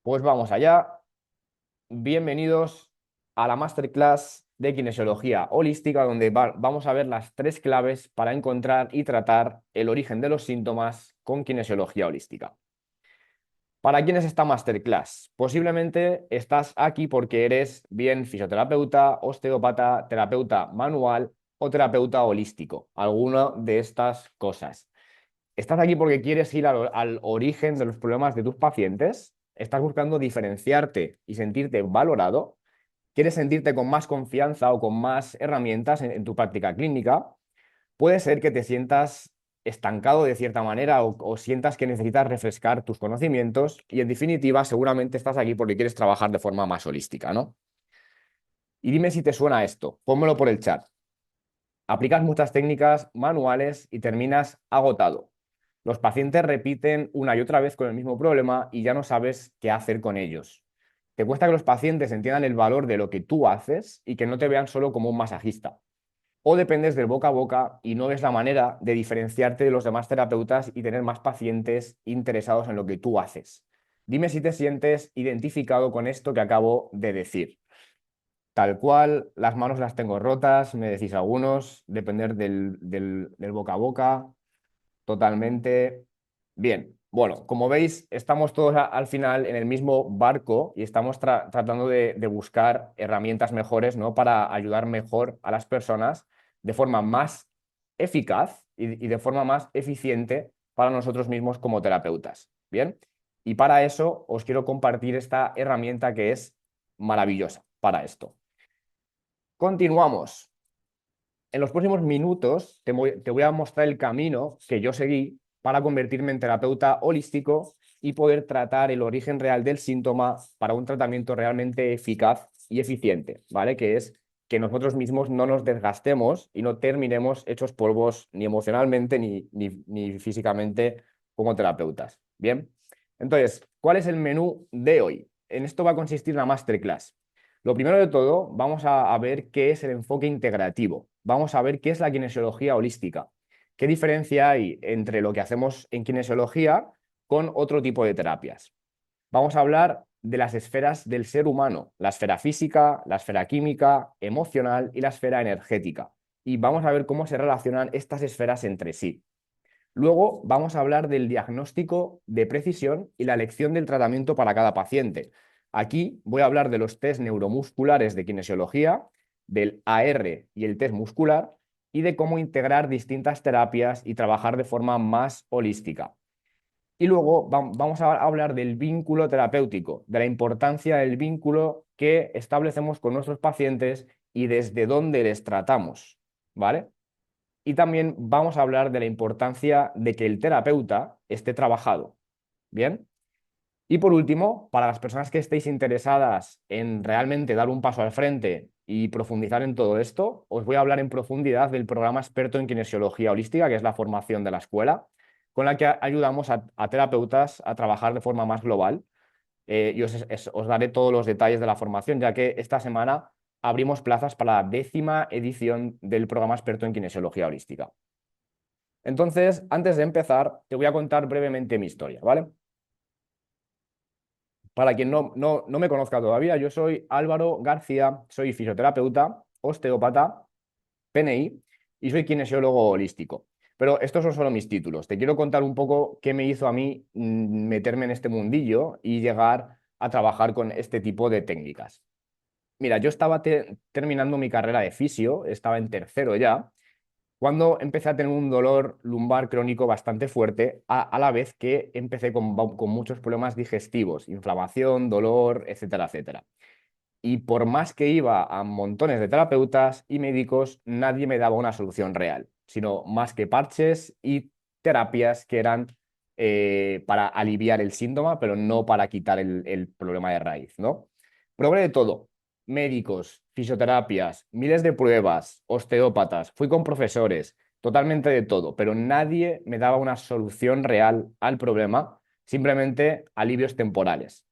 Pues vamos allá. Bienvenidos a la masterclass de kinesiología holística, donde vamos a ver las tres claves para encontrar y tratar el origen de los síntomas con kinesiología holística. ¿Para quién es esta masterclass? Posiblemente estás aquí porque eres bien fisioterapeuta, osteópata, terapeuta manual o terapeuta holístico, alguna de estas cosas. ¿Estás aquí porque quieres ir al origen de los problemas de tus pacientes? ¿Estás buscando diferenciarte y sentirte valorado? ¿Quieres sentirte con más confianza o con más herramientas en tu práctica clínica? Puede ser que te sientas estancado de cierta manera o sientas que necesitas refrescar tus conocimientos y en definitiva seguramente estás aquí porque quieres trabajar de forma más holística, ¿no? Y dime si te suena esto, pónmelo por el chat. Aplicas muchas técnicas manuales y terminas agotado. Los pacientes repiten una y otra vez con el mismo problema y ya no sabes qué hacer con ellos. Te cuesta que los pacientes entiendan el valor de lo que tú haces y que no te vean solo como un masajista. O dependes del boca a boca y no ves la manera de diferenciarte de los demás terapeutas y tener más pacientes interesados en lo que tú haces. Dime si te sientes identificado con esto que acabo de decir. Tal cual, las manos las tengo rotas, me decís algunos, depender del boca a boca, totalmente. Bien, bueno, como veis, estamos todos al final en el mismo barco y estamos tratando de buscar herramientas mejores, ¿no? Para ayudar mejor a las personas de forma más eficaz y de forma más eficiente para nosotros mismos como terapeutas. Bien, y para eso os quiero compartir esta herramienta que es maravillosa para esto. Continuamos. En los próximos minutos te voy a mostrar el camino que yo seguí para convertirme en terapeuta holístico y poder tratar el origen real del síntoma para un tratamiento realmente eficaz y eficiente, ¿vale? Que es que nosotros mismos no nos desgastemos y no terminemos hechos polvos ni emocionalmente ni físicamente como terapeutas. Bien, entonces, ¿cuál es el menú de hoy? En esto va a consistir la masterclass. Lo primero de todo, vamos a ver qué es el enfoque integrativo. Vamos a ver qué es la kinesiología holística. ¿Qué diferencia hay entre lo que hacemos en kinesiología con otro tipo de terapias? Vamos a hablar de las esferas del ser humano, la esfera física, la esfera química, emocional y la esfera energética. Y vamos a ver cómo se relacionan estas esferas entre sí. Luego vamos a hablar del diagnóstico de precisión y la elección del tratamiento para cada paciente. Aquí voy a hablar de los test neuromusculares de kinesiología, del AR y el test muscular y de cómo integrar distintas terapias y trabajar de forma más holística. Y luego vamos a hablar del vínculo terapéutico, de la importancia del vínculo que establecemos con nuestros pacientes y desde dónde les tratamos, ¿vale? Y también vamos a hablar de la importancia de que el terapeuta esté trabajado. ¿Bien? Y por último, para las personas que estéis interesadas en realmente dar un paso al frente y profundizar en todo esto, os voy a hablar en profundidad del programa experto en kinesiología holística, que es la formación de la escuela, con la que ayudamos a terapeutas a trabajar de forma más global. Y os daré todos los detalles de la formación, ya que esta semana abrimos plazas para la 10ª edición del programa experto en kinesiología holística. Entonces, antes de empezar, te voy a contar brevemente mi historia, ¿vale? Para quien no me conozca todavía, yo soy Álvaro García, soy fisioterapeuta, osteópata, PNI y soy kinesiólogo holístico. Pero estos son solo mis títulos. Te quiero contar un poco qué me hizo a mí meterme en este mundillo y llegar a trabajar con este tipo de técnicas. Mira, yo estaba terminando mi carrera de fisio, estaba en tercero ya, cuando empecé a tener un dolor lumbar crónico bastante fuerte, a la vez que empecé con muchos problemas digestivos, inflamación, dolor, etcétera, etcétera. Y por más que iba a montones de terapeutas y médicos, nadie me daba una solución real, sino más que parches y terapias que eran para aliviar el síntoma, pero no para quitar el problema de raíz, ¿no? Probé de todo, médicos, fisioterapias, miles de pruebas, osteópatas, fui con profesores, totalmente de todo, pero nadie me daba una solución real al problema, simplemente alivios temporales.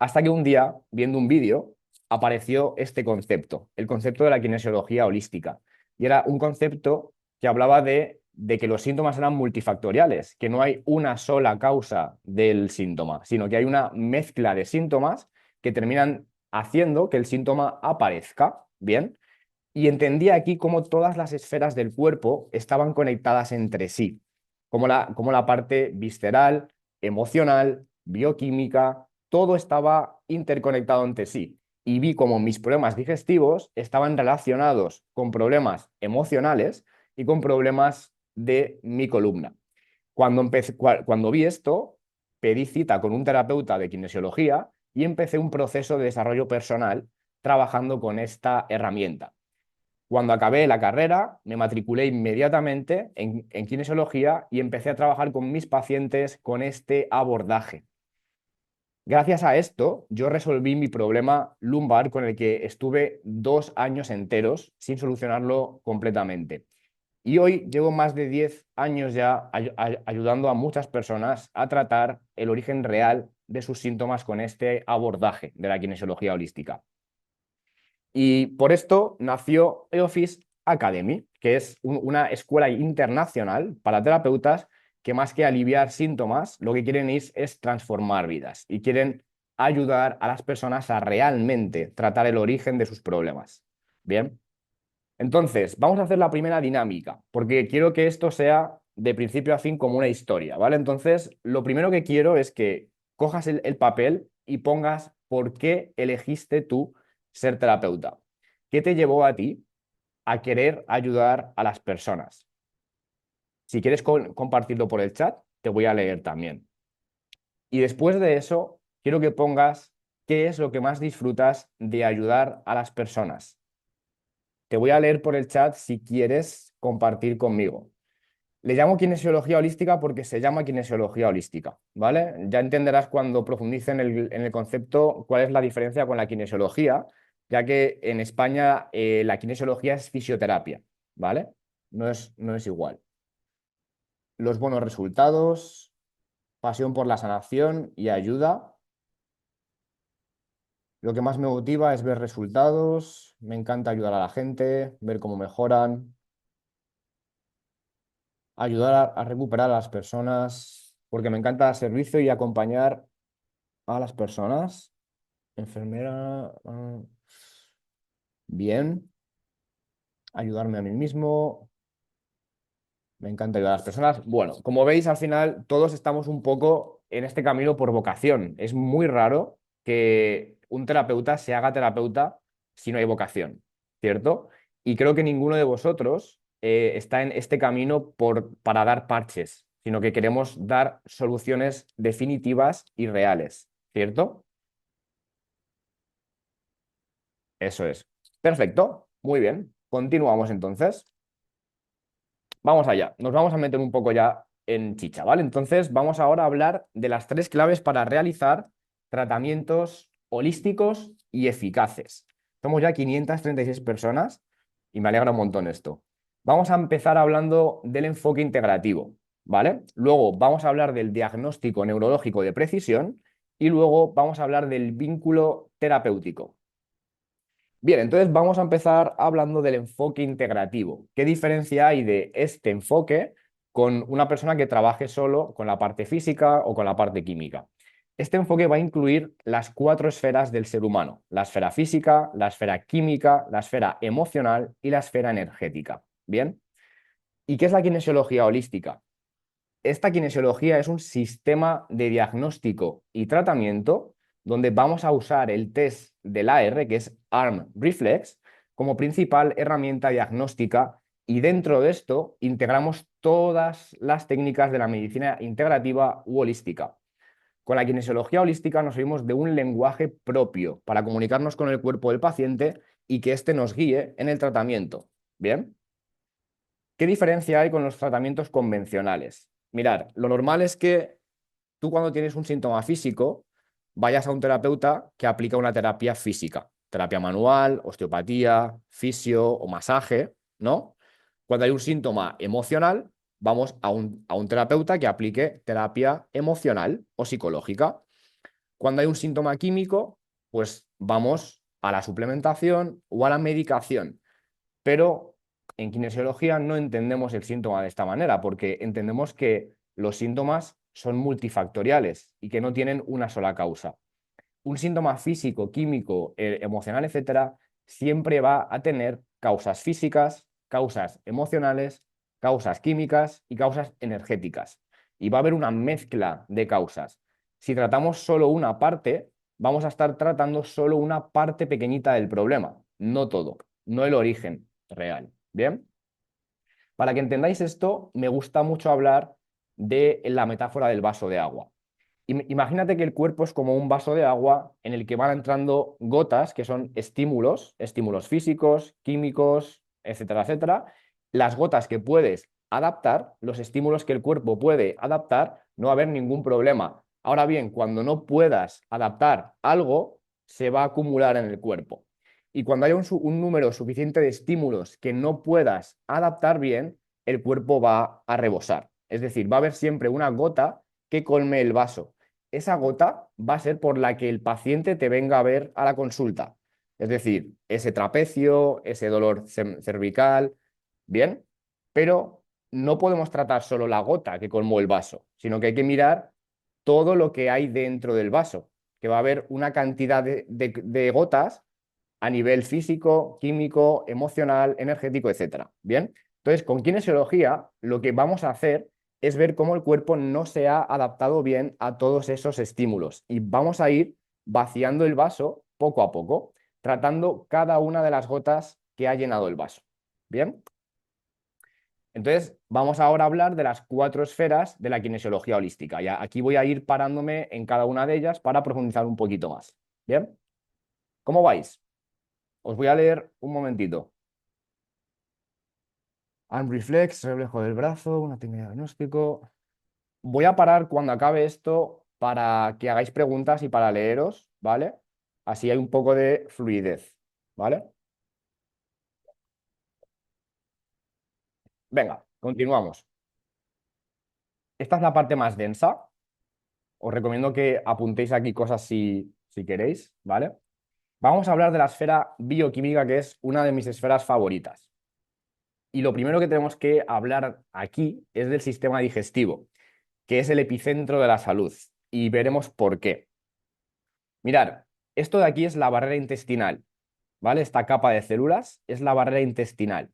Hasta que un día, viendo un vídeo, apareció este concepto, el concepto de la kinesiología holística. Y era un concepto que hablaba de de que los síntomas eran multifactoriales, que no hay una sola causa del síntoma, sino que hay una mezcla de síntomas que terminan haciendo que el síntoma aparezca, ¿bien? Y entendía aquí cómo todas las esferas del cuerpo estaban conectadas entre sí, como la parte visceral, emocional, bioquímica, todo estaba interconectado entre sí. Y vi cómo mis problemas digestivos estaban relacionados con problemas emocionales y con problemas de mi columna. Cuando vi esto, pedí cita con un terapeuta de kinesiología y empecé un proceso de desarrollo personal trabajando con esta herramienta. Cuando acabé la carrera, me matriculé inmediatamente en kinesiología y empecé a trabajar con mis pacientes con este abordaje. Gracias a esto, yo resolví mi problema lumbar con el que estuve 2 años enteros sin solucionarlo completamente. Y hoy llevo más de 10 años ya ayudando a muchas personas a tratar el origen real de sus síntomas con este abordaje de la kinesiología holística. Y por esto nació EOFIS Academy, que es una escuela internacional para terapeutas que más que aliviar síntomas, lo que quieren es transformar vidas y quieren ayudar a las personas a realmente tratar el origen de sus problemas. Bien, entonces vamos a hacer la primera dinámica, porque quiero que esto sea de principio a fin como una historia, ¿vale? Entonces, lo primero que quiero es que cojas el papel y pongas por qué elegiste tú ser terapeuta. ¿Qué te llevó a ti a querer ayudar a las personas? Si quieres compartirlo por el chat, te voy a leer también. Y después de eso, quiero que pongas qué es lo que más disfrutas de ayudar a las personas. Te voy a leer por el chat si quieres compartir conmigo. Le llamo kinesiología holística porque se llama kinesiología holística, ¿vale? Ya entenderás cuando profundice en el concepto cuál es la diferencia con la kinesiología, ya que en España la kinesiología es fisioterapia, ¿vale? No es igual. Los buenos resultados, pasión por la sanación y ayuda. Lo que más me motiva es ver resultados, me encanta ayudar a la gente, ver cómo mejoran, ayudar a recuperar a las personas, porque me encanta dar servicio y acompañar a las personas. Enfermera, bien. Ayudarme a mí mismo. Me encanta ayudar a las personas. Bueno, como veis, al final todos estamos un poco en este camino por vocación. Es muy raro que un terapeuta se haga terapeuta si no hay vocación, ¿cierto? Y creo que ninguno de vosotros está en este camino para dar parches, sino que queremos dar soluciones definitivas y reales, ¿cierto? Eso es. Perfecto. Muy bien. Continuamos entonces. Vamos allá. Nos vamos a meter un poco ya en chicha, ¿vale? Entonces vamos ahora a hablar de las 3 claves para realizar tratamientos holísticos y eficaces. Somos ya 536 personas y me alegra un montón esto. Vamos a empezar hablando del enfoque integrativo, ¿vale? Luego vamos a hablar del diagnóstico neurológico de precisión y luego vamos a hablar del vínculo terapéutico. Bien, entonces vamos a empezar hablando del enfoque integrativo. ¿Qué diferencia hay de este enfoque con una persona que trabaje solo con la parte física o con la parte química? Este enfoque va a incluir las 4 esferas del ser humano: la esfera física, la esfera química, la esfera emocional y la esfera energética. Bien, ¿y qué es la kinesiología holística? Esta kinesiología es un sistema de diagnóstico y tratamiento donde vamos a usar el test del AR, que es Arm Reflex, como principal herramienta diagnóstica, y dentro de esto integramos todas las técnicas de la medicina integrativa u holística. Con la kinesiología holística nos oímos de un lenguaje propio para comunicarnos con el cuerpo del paciente y que éste nos guíe en el tratamiento. ¿Bien? ¿Qué diferencia hay con los tratamientos convencionales? Mirar, lo normal es que tú cuando tienes un síntoma físico vayas a un terapeuta que aplica una terapia física, terapia manual, osteopatía, fisio o masaje, ¿no? Cuando hay un síntoma emocional, vamos a un terapeuta que aplique terapia emocional o psicológica. Cuando hay un síntoma químico, pues vamos a la suplementación o a la medicación. Pero en kinesiología no entendemos el síntoma de esta manera, porque entendemos que los síntomas son multifactoriales y que no tienen una sola causa. Un síntoma físico, químico, emocional, etcétera, siempre va a tener causas físicas, causas emocionales, causas químicas y causas energéticas. Y va a haber una mezcla de causas. Si tratamos solo una parte, vamos a estar tratando solo una parte pequeñita del problema, no todo, no el origen real. ¿Bien? Para que entendáis esto, me gusta mucho hablar de la metáfora del vaso de agua. Imagínate que el cuerpo es como un vaso de agua en el que van entrando gotas, que son estímulos, estímulos físicos, químicos, etcétera, etcétera. Las gotas que puedes adaptar, los estímulos que el cuerpo puede adaptar, no va a haber ningún problema. Ahora bien, cuando no puedas adaptar algo, se va a acumular en el cuerpo. Y cuando haya un número suficiente de estímulos que no puedas adaptar bien, el cuerpo va a rebosar. Es decir, va a haber siempre una gota que colme el vaso. Esa gota va a ser por la que el paciente te venga a ver a la consulta. Es decir, ese trapecio, ese dolor cervical, bien, pero no podemos tratar solo la gota que colmó el vaso, sino que hay que mirar todo lo que hay dentro del vaso, que va a haber una cantidad de gotas a nivel físico, químico, emocional, energético, etcétera. Bien, entonces con kinesiología lo que vamos a hacer es ver cómo el cuerpo no se ha adaptado bien a todos esos estímulos y vamos a ir vaciando el vaso poco a poco, tratando cada una de las gotas que ha llenado el vaso. Bien, entonces vamos ahora a hablar de las 4 esferas de la kinesiología holística. Y aquí voy a ir parándome en cada una de ellas para profundizar un poquito más. Bien, ¿cómo vais? Os voy a leer un momentito. Arm reflex, reflejo del brazo, una técnica de diagnóstico. Voy a parar cuando acabe esto para que hagáis preguntas y para leeros, ¿vale? Así hay un poco de fluidez, ¿vale? Venga, continuamos. Esta es la parte más densa. Os recomiendo que apuntéis aquí cosas si queréis, ¿vale? Vamos a hablar de la esfera bioquímica, que es una de mis esferas favoritas. Y lo primero que tenemos que hablar aquí es del sistema digestivo, que es el epicentro de la salud. Y veremos por qué. Mirad, esto de aquí es la barrera intestinal, ¿vale? Esta capa de células es la barrera intestinal.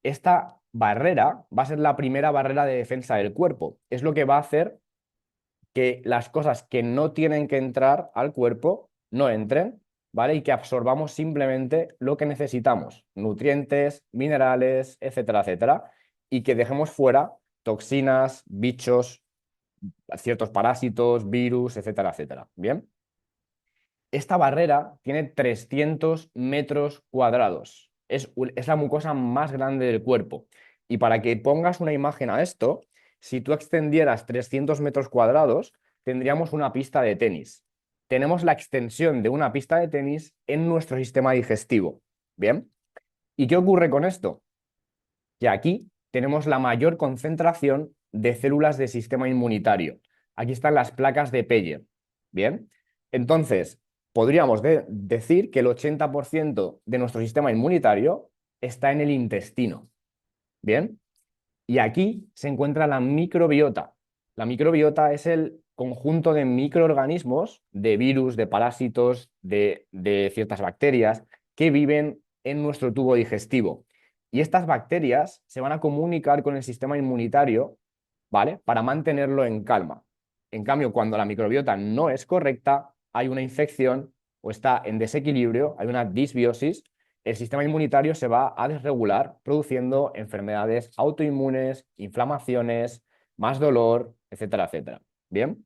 Esta barrera va a ser la primera barrera de defensa del cuerpo. Es lo que va a hacer que las cosas que no tienen que entrar al cuerpo no entren, ¿vale? Y que absorbamos simplemente lo que necesitamos, nutrientes, minerales, etcétera, etcétera, y que dejemos fuera toxinas, bichos, ciertos parásitos, virus, etcétera, etcétera. ¿Bien? Esta barrera tiene 300 metros cuadrados. Es la mucosa más grande del cuerpo. Y para que pongas una imagen a esto, si tú extendieras 300 metros cuadrados, tendríamos una pista de tenis. Tenemos la extensión de una pista de tenis en nuestro sistema digestivo. ¿Bien? ¿Y qué ocurre con esto? Que aquí tenemos la mayor concentración de células del sistema inmunitario. Aquí están las placas de Peyer. ¿Bien? Entonces, podríamos decir que el 80% de nuestro sistema inmunitario está en el intestino. ¿Bien? Y aquí se encuentra la microbiota. La microbiota es el conjunto de microorganismos, de virus, de parásitos, de ciertas bacterias que viven en nuestro tubo digestivo. Y estas bacterias se van a comunicar con el sistema inmunitario, ¿vale? Para mantenerlo en calma. En cambio, cuando la microbiota no es correcta, hay una infección o está en desequilibrio, hay una disbiosis, el sistema inmunitario se va a desregular, produciendo enfermedades autoinmunes, inflamaciones, más dolor, etcétera, etcétera. Bien.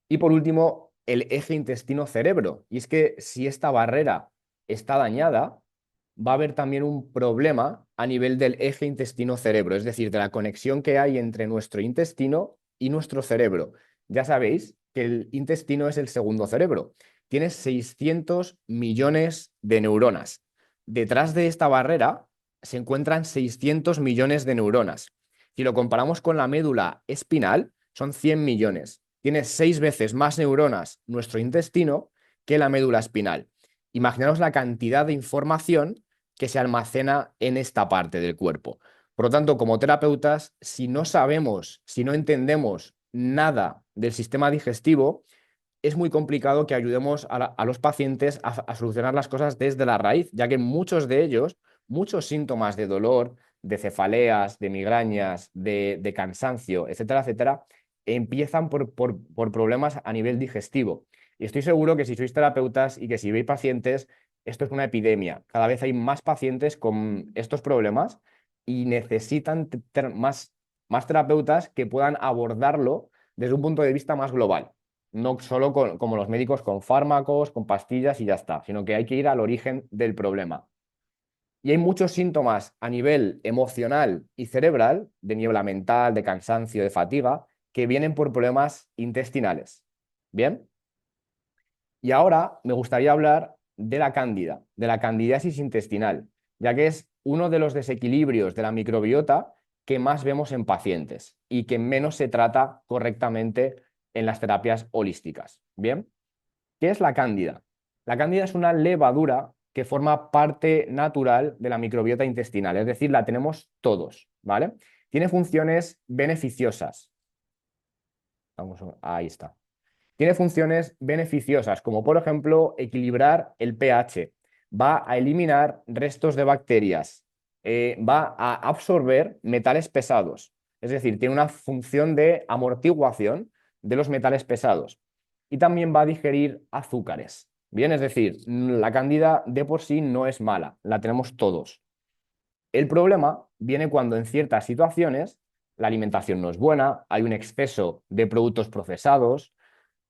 Y por último, el eje intestino-cerebro. Y es que si esta barrera está dañada, va a haber también un problema a nivel del eje intestino-cerebro, es decir, de la conexión que hay entre nuestro intestino y nuestro cerebro. Ya sabéis que el intestino es el segundo cerebro. Tiene 600 millones de neuronas. Detrás de esta barrera se encuentran 600 millones de neuronas. Si lo comparamos con la médula espinal, son 100 millones. Tiene 6 veces más neuronas nuestro intestino que la médula espinal. Imaginaos la cantidad de información que se almacena en esta parte del cuerpo. Por lo tanto, como terapeutas, si no sabemos, si no entendemos nada del sistema digestivo, es muy complicado que ayudemos a los pacientes a solucionar las cosas desde la raíz, ya que muchos de ellos, muchos síntomas de dolor, de cefaleas, de migrañas, de cansancio, etcétera, etcétera, empiezan por problemas a nivel digestivo. Y estoy seguro que si sois terapeutas y que si veis pacientes, esto es una epidemia. Cada vez hay más pacientes con estos problemas y necesitan más terapeutas que puedan abordarlo desde un punto de vista más global. No solo como los médicos con fármacos, con pastillas y ya está, sino que hay que ir al origen del problema. Y hay muchos síntomas a nivel emocional y cerebral, de niebla mental, de cansancio, de fatiga, que vienen por problemas intestinales. ¿Bien? Y ahora me gustaría hablar de la cándida, de la candidiasis intestinal, ya que es uno de los desequilibrios de la microbiota que más vemos en pacientes y que menos se trata correctamente en las terapias holísticas. ¿Bien? ¿Qué es la cándida? La cándida es una levadura que forma parte natural de la microbiota intestinal, es decir, la tenemos todos, ¿vale? Tiene funciones beneficiosas. Ahí está. Tiene funciones beneficiosas, como por ejemplo equilibrar el pH, va a eliminar restos de bacterias, va a absorber metales pesados, es decir, tiene una función de amortiguación de los metales pesados y también va a digerir azúcares. Bien, es decir, la cándida de por sí no es mala, la tenemos todos. El problema viene cuando en ciertas situaciones la alimentación no es buena, hay un exceso de productos procesados,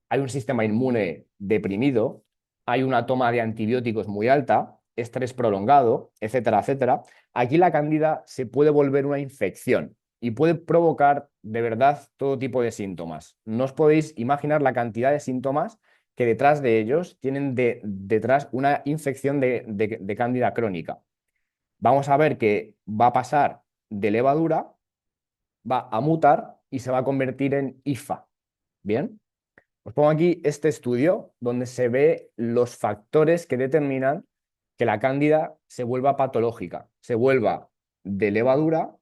hay un sistema inmune deprimido, hay una toma de antibióticos muy alta, estrés prolongado, etcétera, etcétera. Aquí la cándida se puede volver una infección y puede provocar de verdad todo tipo de síntomas. No os podéis imaginar la cantidad de síntomas que detrás de ellos tienen detrás una infección de cándida crónica. Vamos a ver que va a pasar de levadura, va a mutar y se va a convertir en IFA. ¿Bien? Os pongo aquí este estudio donde se ve los factores que determinan que la cándida se vuelva patológica, se vuelva de levadura,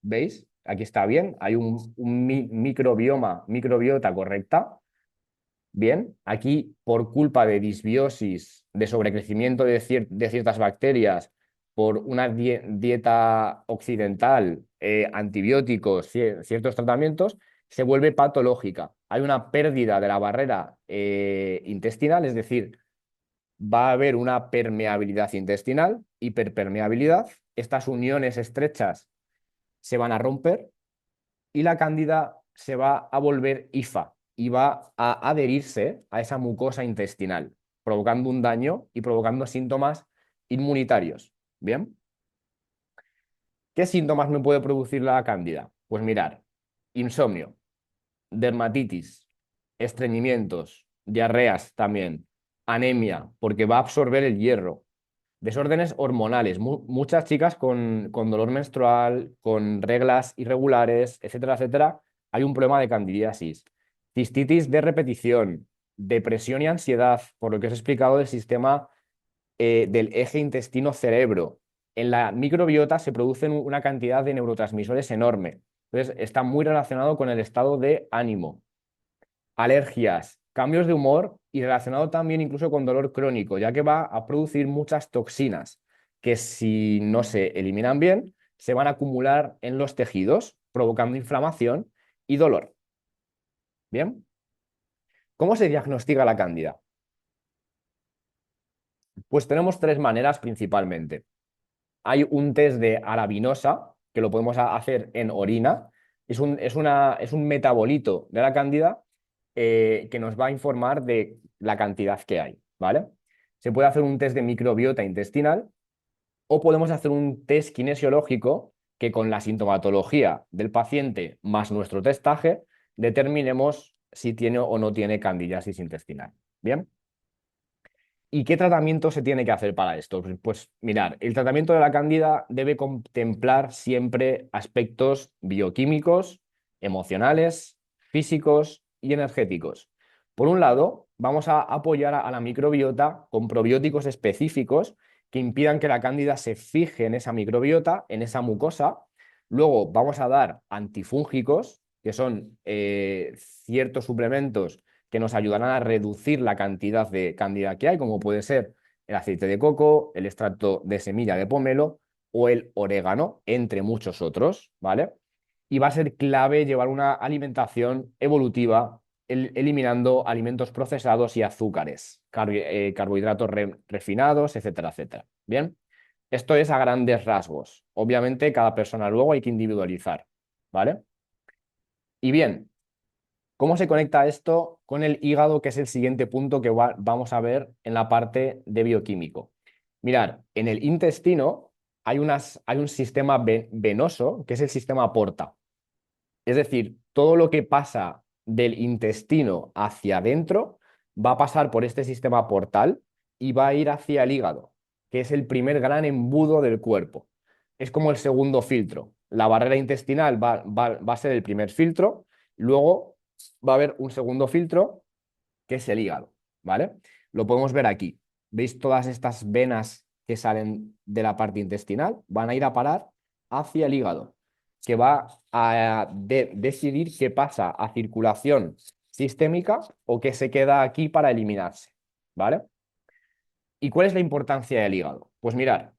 ¿veis? Aquí está bien, hay un microbiota correcta. Bien, aquí por culpa de disbiosis, de sobrecrecimiento de ciertas bacterias, por una dieta occidental, antibióticos, ciertos tratamientos, se vuelve patológica. Hay una pérdida de la barrera intestinal, es decir, va a haber una permeabilidad intestinal, hiperpermeabilidad. Estas uniones estrechas se van a romper y la cándida se va a volver IFA y va a adherirse a esa mucosa intestinal, provocando un daño y provocando síntomas inmunitarios. ¿Bien? ¿Qué síntomas me puede producir la cándida? Pues mirar, insomnio, dermatitis, estreñimientos, diarreas también, anemia, porque va a absorber el hierro, desórdenes hormonales, muchas chicas con dolor menstrual, con reglas irregulares, etcétera, etcétera, hay un problema de candidiasis, cistitis de repetición, depresión y ansiedad, por lo que os he explicado del sistema del eje intestino-cerebro. En la microbiota se producen una cantidad de neurotransmisores enorme. Entonces, está muy relacionado con el estado de ánimo, alergias, cambios de humor y relacionado también incluso con dolor crónico, ya que va a producir muchas toxinas que si no se eliminan bien, se van a acumular en los tejidos, provocando inflamación y dolor. ¿Bien? ¿Cómo se diagnostica la cándida? Pues tenemos tres maneras principalmente. Hay un test de arabinosa, que lo podemos hacer en orina. Es un metabolito de la cándida que nos va a informar de la cantidad que hay, ¿vale? Se puede hacer un test de microbiota intestinal o podemos hacer un test kinesiológico que con la sintomatología del paciente más nuestro testaje determinemos si tiene o no tiene candidiasis intestinal. ¿Bien? ¿Y qué tratamiento se tiene que hacer para esto? Pues mirar, el tratamiento de la cándida debe contemplar siempre aspectos bioquímicos, emocionales, físicos y energéticos. Por un lado, vamos a apoyar a la microbiota con probióticos específicos que impidan que la cándida se fije en esa microbiota, en esa mucosa. Luego vamos a dar antifúngicos, que son ciertos suplementos que nos ayudarán a reducir la cantidad de cándida que hay, como puede ser el aceite de coco, el extracto de semilla de pomelo o el orégano, entre muchos otros, ¿vale? Y va a ser clave llevar una alimentación evolutiva, eliminando alimentos procesados y azúcares, carbohidratos refinados, etcétera, etcétera. Bien, esto es a grandes rasgos. Obviamente, cada persona luego hay que individualizar, ¿vale? Y bien, ¿cómo se conecta esto con el hígado, que es el siguiente punto que vamos a ver en la parte de bioquímico? Mirad, en el intestino hay un sistema venoso, que es el sistema porta. Es decir, todo lo que pasa del intestino hacia adentro va a pasar por este sistema portal y va a ir hacia el hígado, que es el primer gran embudo del cuerpo. Es como el segundo filtro. La barrera intestinal va a ser el primer filtro, luego va a haber un segundo filtro, que es el hígado, ¿vale? Lo podemos ver aquí. ¿Veis todas estas venas que salen de la parte intestinal? Van a ir a parar hacia el hígado, que va a decidir qué pasa a circulación sistémica o qué se queda aquí para eliminarse, ¿vale? ¿Y cuál es la importancia del hígado? Pues mirar,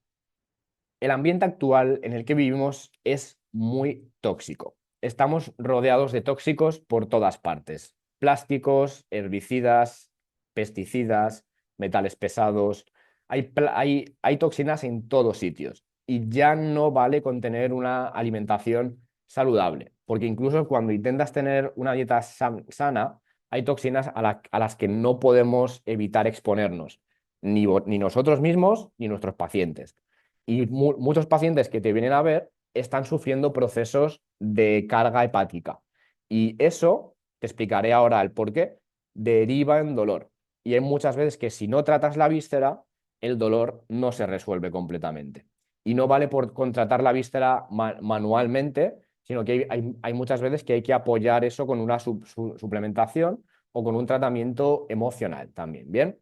el ambiente actual en el que vivimos es muy tóxico. Estamos rodeados de tóxicos por todas partes. Plásticos, herbicidas, pesticidas, metales pesados. Hay toxinas en todos sitios y ya no vale con tener una alimentación saludable, porque incluso cuando intentas tener una dieta sana, hay toxinas a las que no podemos evitar exponernos, ni nosotros mismos ni nuestros pacientes. Y muchos pacientes que te vienen a ver están sufriendo procesos de carga hepática. Y eso, te explicaré ahora el por qué, deriva en dolor. Y hay muchas veces que si no tratas la víscera, el dolor no se resuelve completamente. Y no vale por contratar la víscera manualmente, sino que hay muchas veces que hay que apoyar eso con una suplementación o con un tratamiento emocional también. ¿Bien?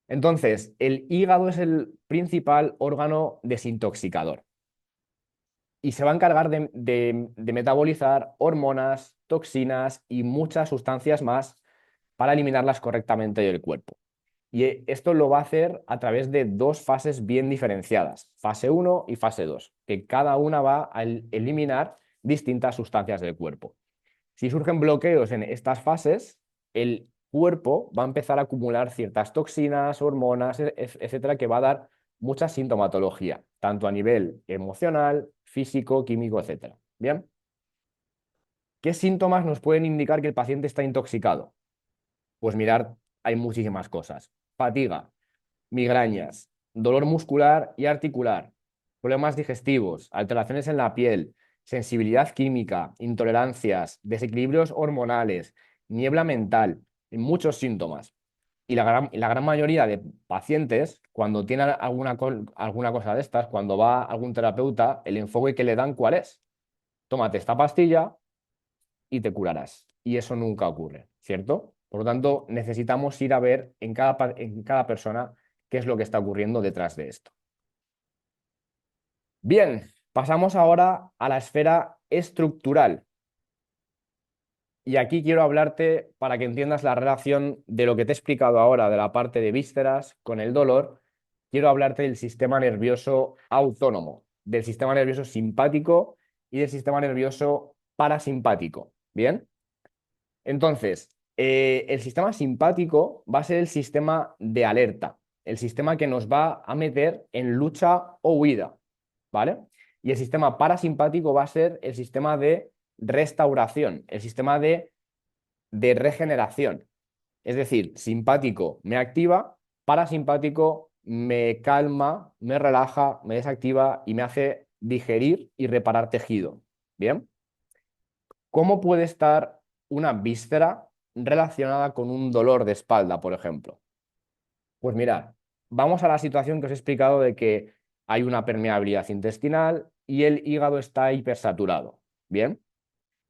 Entonces, el hígado es el principal órgano desintoxicador y se va a encargar de metabolizar hormonas, toxinas y muchas sustancias más para eliminarlas correctamente del cuerpo. Y esto lo va a hacer a través de dos fases bien diferenciadas, fase uno y fase 2, que cada una va a eliminar distintas sustancias del cuerpo. Si surgen bloqueos en estas fases, el cuerpo va a empezar a acumular ciertas toxinas, hormonas, etcétera, que va a dar mucha sintomatología, tanto a nivel emocional, físico, químico, etcétera. Bien, ¿qué síntomas nos pueden indicar que el paciente está intoxicado? Pues mirar, hay muchísimas cosas. Fatiga, migrañas, dolor muscular y articular, problemas digestivos, alteraciones en la piel, sensibilidad química, intolerancias, desequilibrios hormonales, niebla mental, y muchos síntomas. Y la gran mayoría de pacientes, cuando tienen alguna cosa de estas, cuando va a algún terapeuta, el enfoque que le dan, ¿cuál es? Tómate esta pastilla y te curarás. Y eso nunca ocurre, ¿cierto? Por lo tanto, necesitamos ir a ver en cada persona qué es lo que está ocurriendo detrás de esto. Bien, pasamos ahora a la esfera estructural. Y aquí quiero hablarte para que entiendas la relación de lo que te he explicado ahora de la parte de vísceras con el dolor. Quiero hablarte del sistema nervioso autónomo, del sistema nervioso simpático y del sistema nervioso parasimpático. Bien. Entonces, el sistema simpático va a ser el sistema de alerta, el sistema que nos va a meter en lucha o huida, ¿vale? Y el sistema parasimpático va a ser el sistema de restauración, el sistema de regeneración. Es decir, simpático me activa, parasimpático me calma, me relaja, me desactiva y me hace digerir y reparar tejido. ¿Bien? ¿Cómo puede estar una víscera relacionada con un dolor de espalda, por ejemplo? Pues mirad, vamos a la situación que os he explicado de que hay una permeabilidad intestinal y el hígado está hipersaturado. Bien,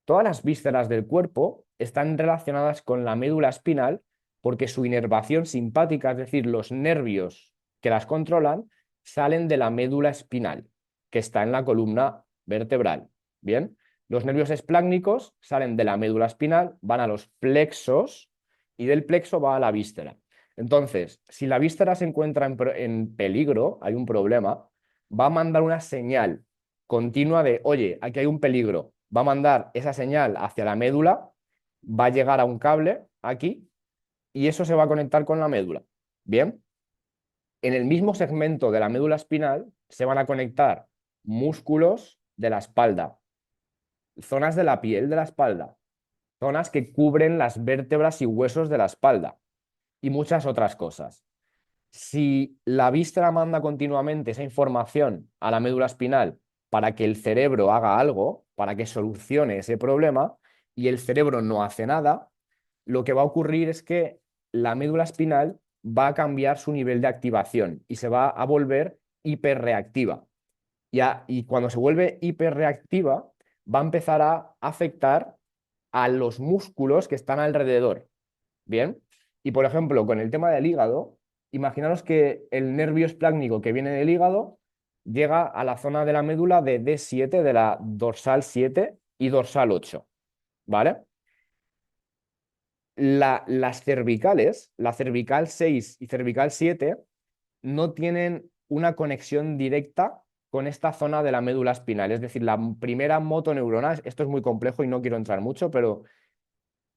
todas las vísceras del cuerpo están relacionadas con la médula espinal porque su inervación simpática, es decir, los nervios que las controlan, salen de la médula espinal, que está en la columna vertebral. Bien, los nervios esplácnicos salen de la médula espinal, van a los plexos y del plexo va a la víscera. Entonces, si la víscera se encuentra en peligro, hay un problema, va a mandar una señal continua de, oye, aquí hay un peligro. Va a mandar esa señal hacia la médula, va a llegar a un cable aquí y eso se va a conectar con la médula. Bien, en el mismo segmento de la médula espinal se van a conectar músculos de la espalda, zonas de la piel de la espalda, zonas que cubren las vértebras y huesos de la espalda y muchas otras cosas. Si la víscera manda continuamente esa información a la médula espinal para que el cerebro haga algo, para que solucione ese problema, y el cerebro no hace nada, lo que va a ocurrir es que la médula espinal va a cambiar su nivel de activación y se va a volver hiperreactiva. Y cuando se vuelve hiperreactiva, va a empezar a afectar a los músculos que están alrededor. Bien. Y por ejemplo, con el tema del hígado, imaginaros que el nervio esplácnico que viene del hígado llega a la zona de la médula de D7, de la dorsal 7 y dorsal 8. ¿Vale? Las cervicales, la cervical 6 y cervical 7, no tienen una conexión directa con esta zona de la médula espinal. Es decir, la primera motoneurona, esto es muy complejo y no quiero entrar mucho, pero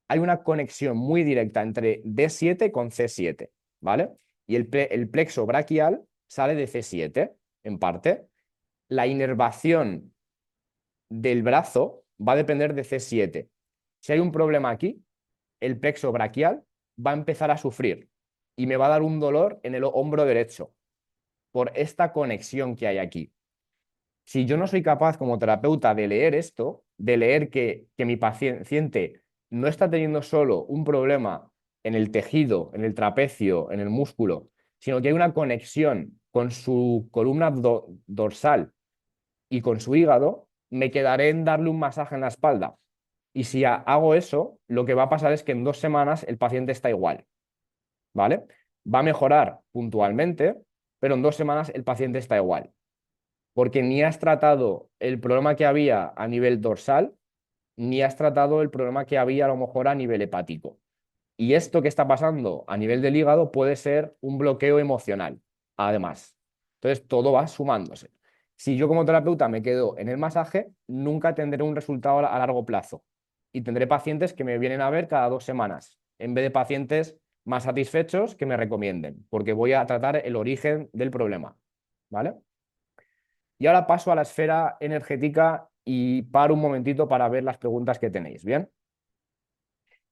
hay una conexión muy directa entre D7 con C7, ¿vale? Y el plexo braquial sale de C7, en parte. La inervación del brazo va a depender de C7. Si hay un problema aquí, el plexo braquial va a empezar a sufrir y me va a dar un dolor en el hombro derecho por esta conexión que hay aquí. Si yo no soy capaz como terapeuta de leer esto, de leer que mi paciente no está teniendo solo un problema en el tejido, en el trapecio, en el músculo, sino que hay una conexión con su columna dorsal y con su hígado, me quedaré en darle un masaje en la espalda. Y si hago eso, lo que va a pasar es que en 2 semanas el paciente está igual, ¿vale? Va a mejorar puntualmente, pero en 2 semanas el paciente está igual porque ni has tratado el problema que había a nivel dorsal, ni has tratado el problema que había a lo mejor a nivel hepático. Y esto que está pasando a nivel del hígado puede ser un bloqueo emocional, además. Entonces, todo va sumándose. Si yo como terapeuta me quedo en el masaje, nunca tendré un resultado a largo plazo. Y tendré pacientes que me vienen a ver cada 2 semanas, en vez de pacientes más satisfechos que me recomienden, porque voy a tratar el origen del problema. ¿Vale? Y ahora paso a la esfera energética y paro un momentito para ver las preguntas que tenéis, ¿bien?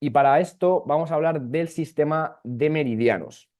Y para esto vamos a hablar del sistema de meridianos.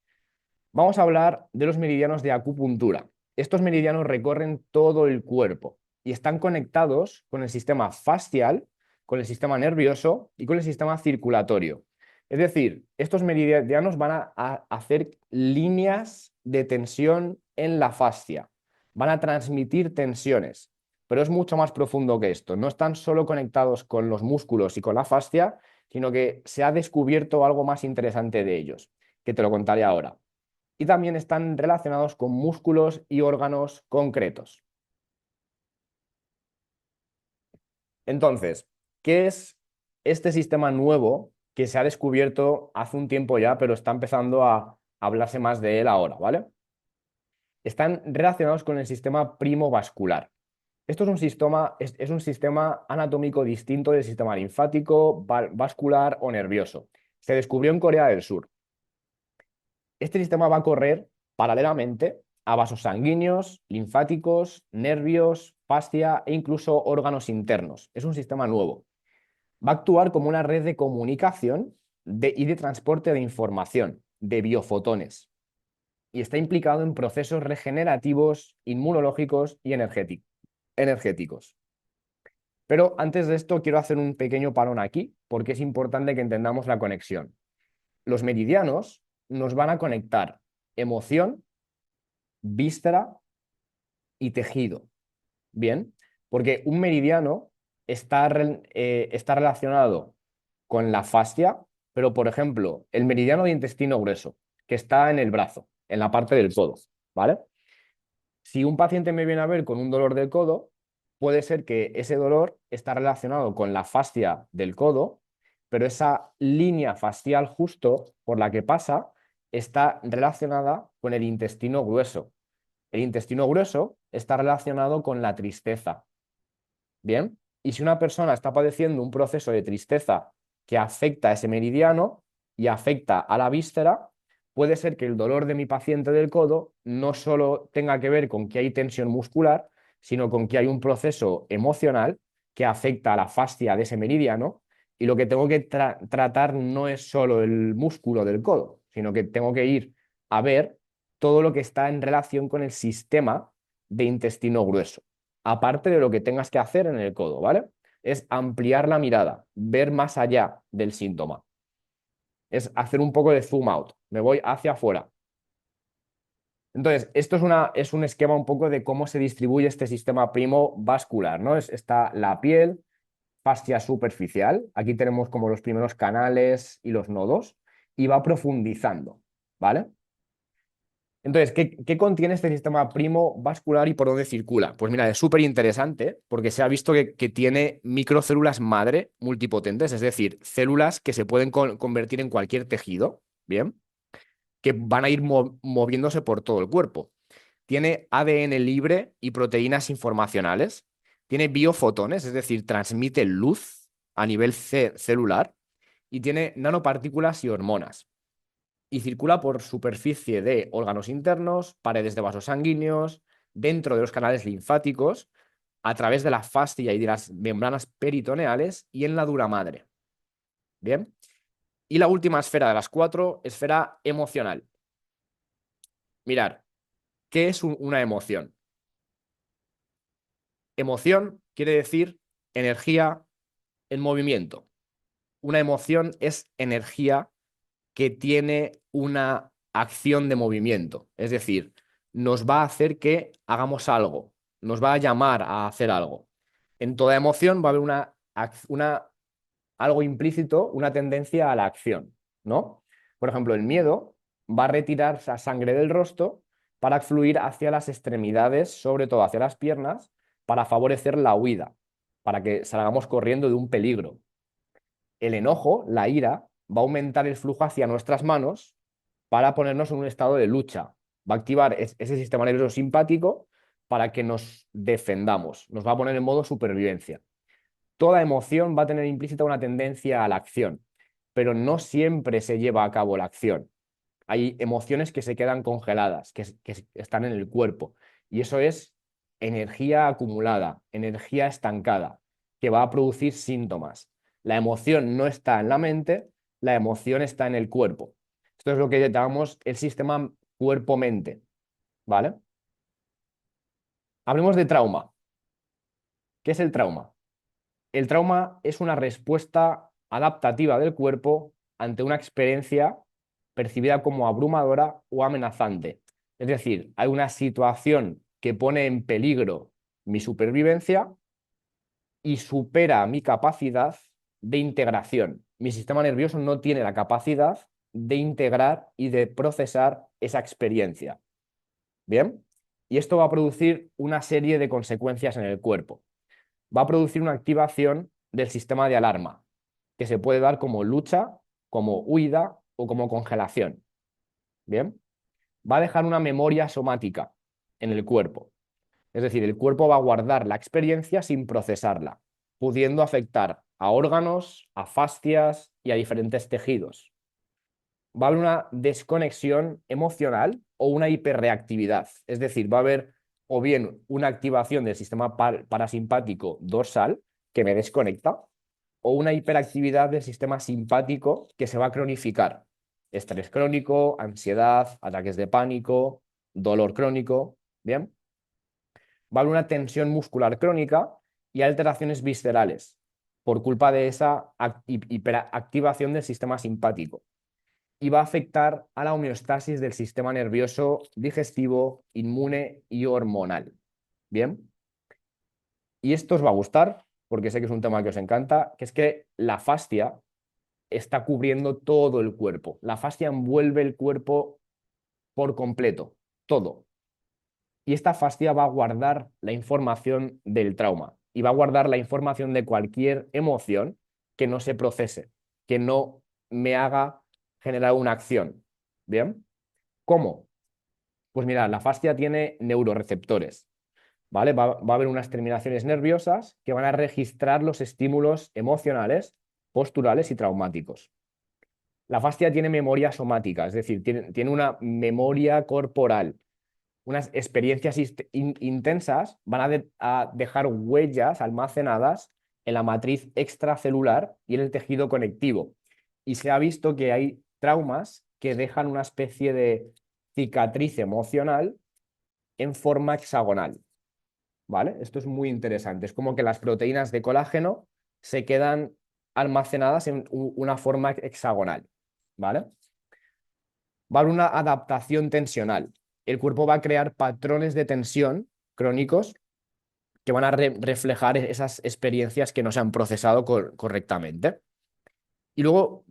Vamos a hablar de los meridianos de acupuntura. Estos meridianos recorren todo el cuerpo y están conectados con el sistema fascial, con el sistema nervioso y con el sistema circulatorio. Es decir, estos meridianos van a hacer líneas de tensión en la fascia, van a transmitir tensiones, pero es mucho más profundo que esto. No están solo conectados con los músculos y con la fascia, sino que se ha descubierto algo más interesante de ellos, que te lo contaré ahora y también están relacionados con músculos y órganos concretos. Entonces, ¿qué es este sistema nuevo que se ha descubierto hace un tiempo ya, pero está empezando a hablarse más de él ahora, ¿vale? Están relacionados con el sistema primovascular. Esto es un sistema anatómico distinto del sistema linfático, vascular o nervioso. Se descubrió en Corea del Sur. Este sistema va a correr paralelamente a vasos sanguíneos, linfáticos, nervios, fascia e incluso órganos internos. Es un sistema nuevo. Va a actuar como una red de comunicación y de transporte de información, de biofotones, y está implicado en procesos regenerativos, inmunológicos y energéticos. Pero antes de esto quiero hacer un pequeño parón aquí, porque es importante que entendamos la conexión. Los meridianos nos van a conectar emoción, víscera y tejido. Bien, porque un meridiano está relacionado con la fascia, pero por ejemplo, el meridiano de intestino grueso, que está en el brazo, en la parte del codo, ¿vale? Si un paciente me viene a ver con un dolor del codo, puede ser que ese dolor está relacionado con la fascia del codo, pero esa línea fascial justo por la que pasa está relacionada con el intestino grueso. El intestino grueso está relacionado con la tristeza. Bien, y si una persona está padeciendo un proceso de tristeza que afecta a ese meridiano y afecta a la víscera, puede ser que el dolor de mi paciente del codo no solo tenga que ver con que hay tensión muscular, sino con que hay un proceso emocional que afecta a la fascia de ese meridiano, y lo que tengo que tratar no es solo el músculo del codo, sino que tengo que ir a ver todo lo que está en relación con el sistema de intestino grueso, aparte de lo que tengas que hacer en el codo, ¿vale? Es ampliar la mirada, ver más allá del síntoma. Es hacer un poco de zoom out. Me voy hacia afuera. Entonces, esto es un esquema un poco de cómo se distribuye este sistema primo vascular, ¿no? Está la piel, fascia superficial. Aquí tenemos como los primeros canales y los nodos, y va profundizando, ¿vale? Entonces, ¿qué contiene este sistema primo vascular y por dónde circula? Pues mira, es súper interesante porque se ha visto que tiene microcélulas madre multipotentes, es decir, células que se pueden convertir en cualquier tejido, ¿bien? Que van a ir moviéndose por todo el cuerpo. Tiene ADN libre y proteínas informacionales. Tiene biofotones, es decir, transmite luz a nivel celular. Y tiene nanopartículas y hormonas, y circula por superficie de órganos internos, paredes de vasos sanguíneos, dentro de los canales linfáticos, a través de la fascia y de las membranas peritoneales y en la dura madre. Bien. Y la última esfera de las cuatro, esfera emocional. Mirar, ¿qué es una emoción? Emoción quiere decir energía en movimiento. Una emoción es energía que tiene una acción de movimiento. Es decir, nos va a hacer que hagamos algo, nos va a llamar a hacer algo. En toda emoción va a haber algo implícito, una tendencia a la acción, ¿no? Por ejemplo, el miedo va a retirar la sangre del rostro para fluir hacia las extremidades, sobre todo hacia las piernas, para favorecer la huida, para que salgamos corriendo de un peligro. El enojo, la ira, va a aumentar el flujo hacia nuestras manos para ponernos en un estado de lucha. Va a activar ese sistema nervioso simpático para que nos defendamos. Nos va a poner en modo supervivencia. Toda emoción va a tener implícita una tendencia a la acción, pero no siempre se lleva a cabo la acción. Hay emociones que se quedan congeladas, que están en el cuerpo, y eso es energía acumulada, energía estancada, que va a producir síntomas. La emoción no está en la mente, la emoción está en el cuerpo. Esto es lo que llamamos el sistema cuerpo-mente, ¿vale? Hablemos de trauma. ¿Qué es el trauma? El trauma es una respuesta adaptativa del cuerpo ante una experiencia percibida como abrumadora o amenazante. Es decir, hay una situación que pone en peligro mi supervivencia y supera mi capacidad de integración. Mi sistema nervioso no tiene la capacidad de integrar y de procesar esa experiencia. ¿Bien? Y esto va a producir una serie de consecuencias en el cuerpo. Va a producir una activación del sistema de alarma, que se puede dar como lucha, como huida o como congelación. ¿Bien? Va a dejar una memoria somática en el cuerpo. Es decir, el cuerpo va a guardar la experiencia sin procesarla, pudiendo afectar a órganos, a fascias y a diferentes tejidos. Va a haber una desconexión emocional o una hiperreactividad. Es decir, va a haber o bien una activación del sistema parasimpático dorsal que me desconecta, o una hiperactividad del sistema simpático que se va a cronificar. Estrés crónico, ansiedad, ataques de pánico, dolor crónico. Bien. Va a haber una tensión muscular crónica y alteraciones viscerales por culpa de esa hiperactivación del sistema simpático, y va a afectar a la homeostasis del sistema nervioso, digestivo, inmune y hormonal. Bien, y esto os va a gustar porque sé que es un tema que os encanta, que es que la fascia está cubriendo todo el cuerpo. La fascia envuelve el cuerpo por completo, todo. y esta fascia va a guardar la información del trauma y va a guardar la información de cualquier emoción que no se procese, que no me haga generar una acción. ¿Bien? ¿Cómo? Pues mira, la fascia tiene neuroreceptores, ¿vale? Va a haber unas terminaciones nerviosas que van a registrar los estímulos emocionales, posturales y traumáticos. La fascia tiene memoria somática, es decir, tiene una memoria corporal. Unas experiencias intensas van a dejar huellas almacenadas en la matriz extracelular y en el tejido conectivo. Y se ha visto que hay traumas que dejan una especie de cicatriz emocional en forma hexagonal, ¿vale? Esto es muy interesante. Es como que las proteínas de colágeno se quedan almacenadas en una forma hexagonal, ¿vale? Va a haber una adaptación tensional. El cuerpo va a crear patrones de tensión crónicos que van a reflejar esas experiencias que no se han procesado correctamente. Y luego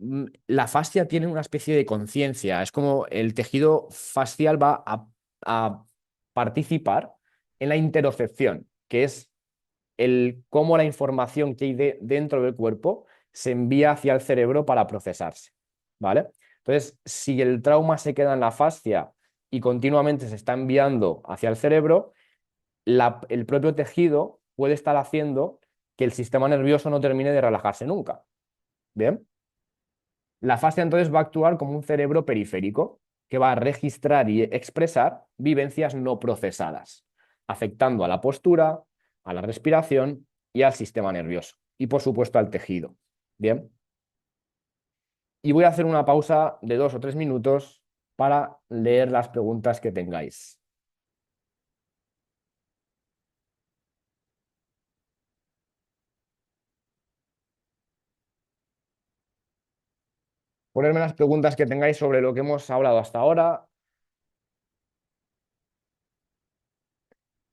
la fascia tiene una especie de conciencia. Es como el tejido fascial va a participar en la interocepción, que es el cómo la información que hay dentro del cuerpo se envía hacia el cerebro para procesarse, ¿vale? Entonces, si el trauma se queda en la fascia y continuamente se está enviando hacia el cerebro, el propio tejido puede estar haciendo que el sistema nervioso no termine de relajarse nunca. ¿Bien? La fascia entonces va a actuar como un cerebro periférico que va a registrar y expresar vivencias no procesadas, afectando a la postura, a la respiración y al sistema nervioso. Y por supuesto al tejido. Bien. Y voy a hacer una pausa de 2 o 3 minutos para leer las preguntas que tengáis. Ponerme las preguntas que tengáis sobre lo que hemos hablado hasta ahora.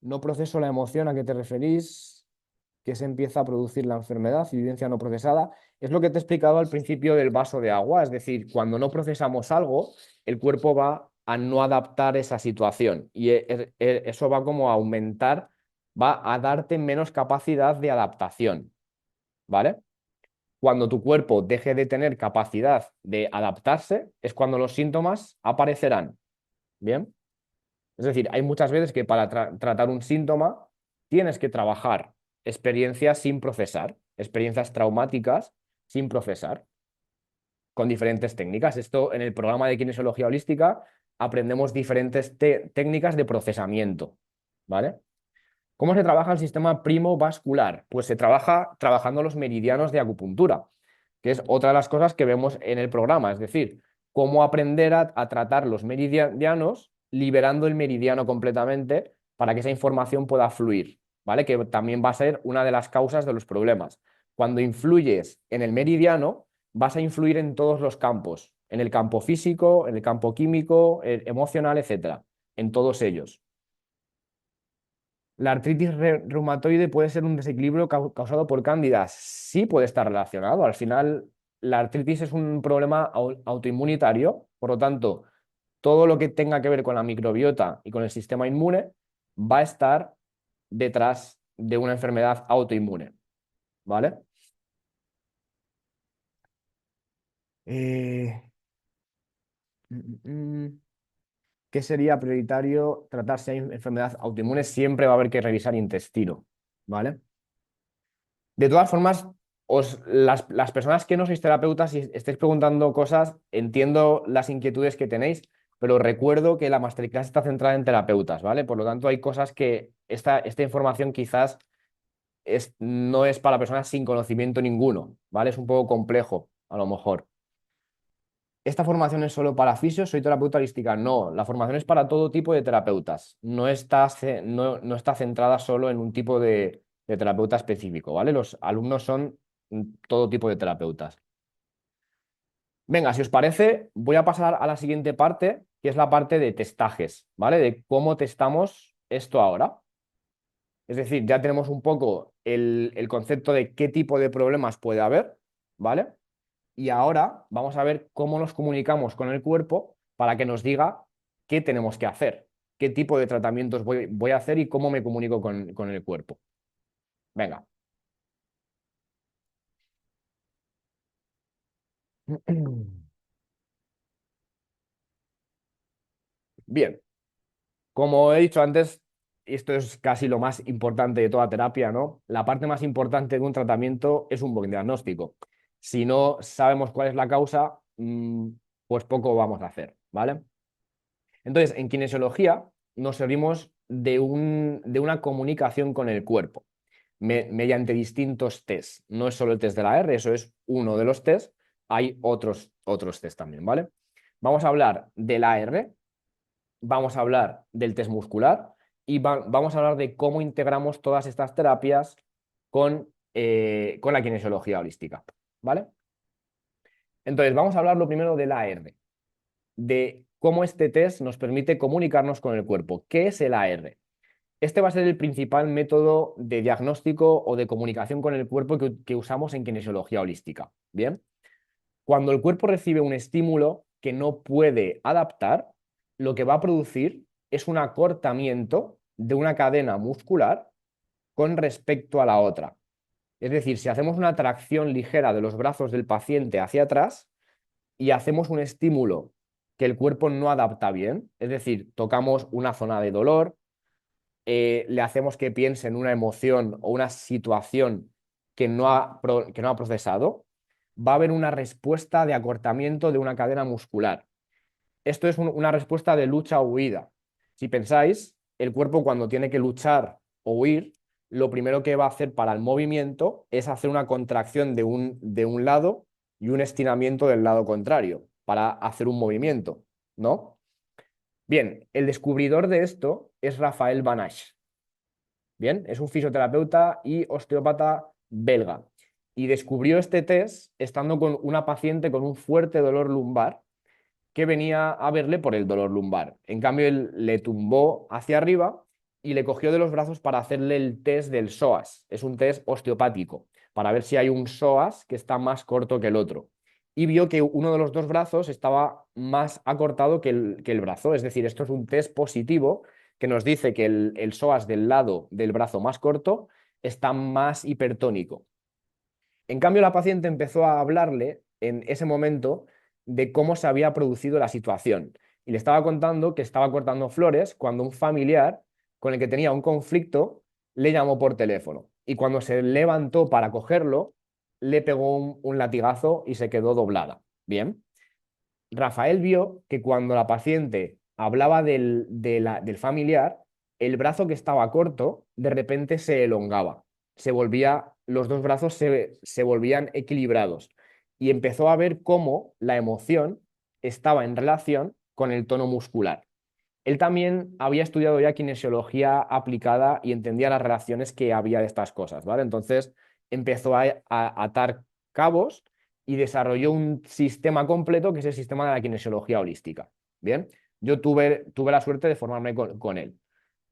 No proceso la emoción, ¿a qué te referís? Que se empieza a producir la enfermedad y vivencia no procesada. Es lo que te he explicado al principio del vaso de agua, es decir, cuando no procesamos algo, el cuerpo va a no adaptar esa situación y eso va como a aumentar, va a darte menos capacidad de adaptación, ¿vale? Cuando tu cuerpo deje de tener capacidad de adaptarse, es cuando los síntomas aparecerán, ¿bien? Es decir, hay muchas veces que para tratar un síntoma tienes que trabajar experiencias sin procesar, experiencias traumáticas sin procesar, con diferentes técnicas. Esto en el programa de kinesiología holística aprendemos diferentes técnicas de procesamiento, ¿vale? ¿Cómo se trabaja el sistema primovascular? Pues se trabaja trabajando los meridianos de acupuntura, que es otra de las cosas que vemos en el programa, es decir, cómo aprender a tratar los meridianos liberando el meridiano completamente para que esa información pueda fluir, ¿vale? Que también va a ser una de las causas de los problemas. Cuando influyes en el meridiano, vas a influir en todos los campos, en el campo físico, en el campo químico, emocional, etcétera, en todos ellos. ¿La artritis reumatoide puede ser un desequilibrio causado por cándidas? Sí, puede estar relacionado. Al final, la artritis es un problema autoinmunitario, por lo tanto, todo lo que tenga que ver con la microbiota y con el sistema inmune va a estar detrás de una enfermedad autoinmune, ¿vale? Eh, mm, mm, mm. ¿Qué sería prioritario tratar si hay enfermedad autoinmune? Siempre va a haber que revisar intestino, ¿vale? De todas formas, las personas que no sois terapeutas y estáis preguntando cosas, entiendo las inquietudes que tenéis, pero recuerdo que la masterclass está centrada en terapeutas, ¿vale? Por lo tanto, hay cosas que esta información quizás no es para personas sin conocimiento ninguno, ¿vale? Es un poco complejo, a lo mejor. ¿Esta formación es solo para fisios? ¿Soy terapeuta holística? No, la formación es para todo tipo de terapeutas. No está centrada solo en un tipo de terapeuta específico, ¿vale? Los alumnos son todo tipo de terapeutas. Venga, si os parece, voy a pasar a la siguiente parte, que es la parte de testajes, ¿vale? De cómo testamos esto ahora. Es decir, ya tenemos un poco el concepto de qué tipo de problemas puede haber, ¿vale? Y ahora vamos a ver cómo nos comunicamos con el cuerpo para que nos diga qué tenemos que hacer. qué tipo de tratamientos voy a hacer y cómo me comunico con el cuerpo. Venga. Bien, como he dicho antes, esto es casi lo más importante de toda terapia, ¿no? La parte más importante de un tratamiento es un buen diagnóstico. Si no sabemos cuál es la causa, pues poco vamos a hacer, ¿vale? Entonces, en kinesiología nos servimos de una comunicación con el cuerpo mediante distintos test. No es solo el test de la R, eso es uno de los test. Hay otros test también, ¿vale? Vamos a hablar de la R, vamos a hablar del test muscular y vamos a hablar de cómo integramos todas estas terapias con la kinesiología holística, ¿vale? Entonces, vamos a hablar lo primero de la R, de cómo este test nos permite comunicarnos con el cuerpo. ¿Qué es el AR? Este va a ser el principal método de diagnóstico o de comunicación con el cuerpo que usamos en kinesiología holística. Bien, cuando el cuerpo recibe un estímulo que no puede adaptar, lo que va a producir es un acortamiento de una cadena muscular con respecto a la otra. Es decir, si hacemos una tracción ligera de los brazos del paciente hacia atrás y hacemos un estímulo que el cuerpo no adapta bien, es decir, tocamos una zona de dolor, le hacemos que piense en una emoción o una situación que no ha procesado, va a haber una respuesta de acortamiento de una cadena muscular. Esto es una respuesta de lucha o huida. Si pensáis, el cuerpo cuando tiene que luchar o huir, lo primero que va a hacer para el movimiento es hacer una contracción de un lado y un estiramiento del lado contrario para hacer un movimiento, ¿no? Bien, el descubridor de esto es Rafael Banach. Bien, es un fisioterapeuta y osteópata belga. Y descubrió este test estando con una paciente con un fuerte dolor lumbar que venía a verle por el dolor lumbar. En cambio, él le tumbó hacia arriba y le cogió de los brazos para hacerle el test del psoas. Es un test osteopático, para ver si hay un psoas que está más corto que el otro. Y vio que uno de los dos brazos estaba más acortado que el brazo. Es decir, esto es un test positivo que nos dice que el psoas del lado del brazo más corto está más hipertónico. En cambio, la paciente empezó a hablarle en ese momento de cómo se había producido la situación. Y le estaba contando que estaba cortando flores cuando un familiar con el que tenía un conflicto le llamó por teléfono. Y cuando se levantó para cogerlo, le pegó un latigazo y se quedó doblada. Bien. Rafael vio que cuando la paciente hablaba del familiar, el brazo que estaba corto de repente se elongaba, los dos brazos se volvían equilibrados y empezó a ver cómo la emoción estaba en relación con el tono muscular. Él también había estudiado ya kinesiología aplicada y entendía las relaciones que había de estas cosas, ¿vale? Entonces empezó a atar cabos y desarrolló un sistema completo que es el sistema de la kinesiología holística. Bien, yo tuve la suerte de formarme con él.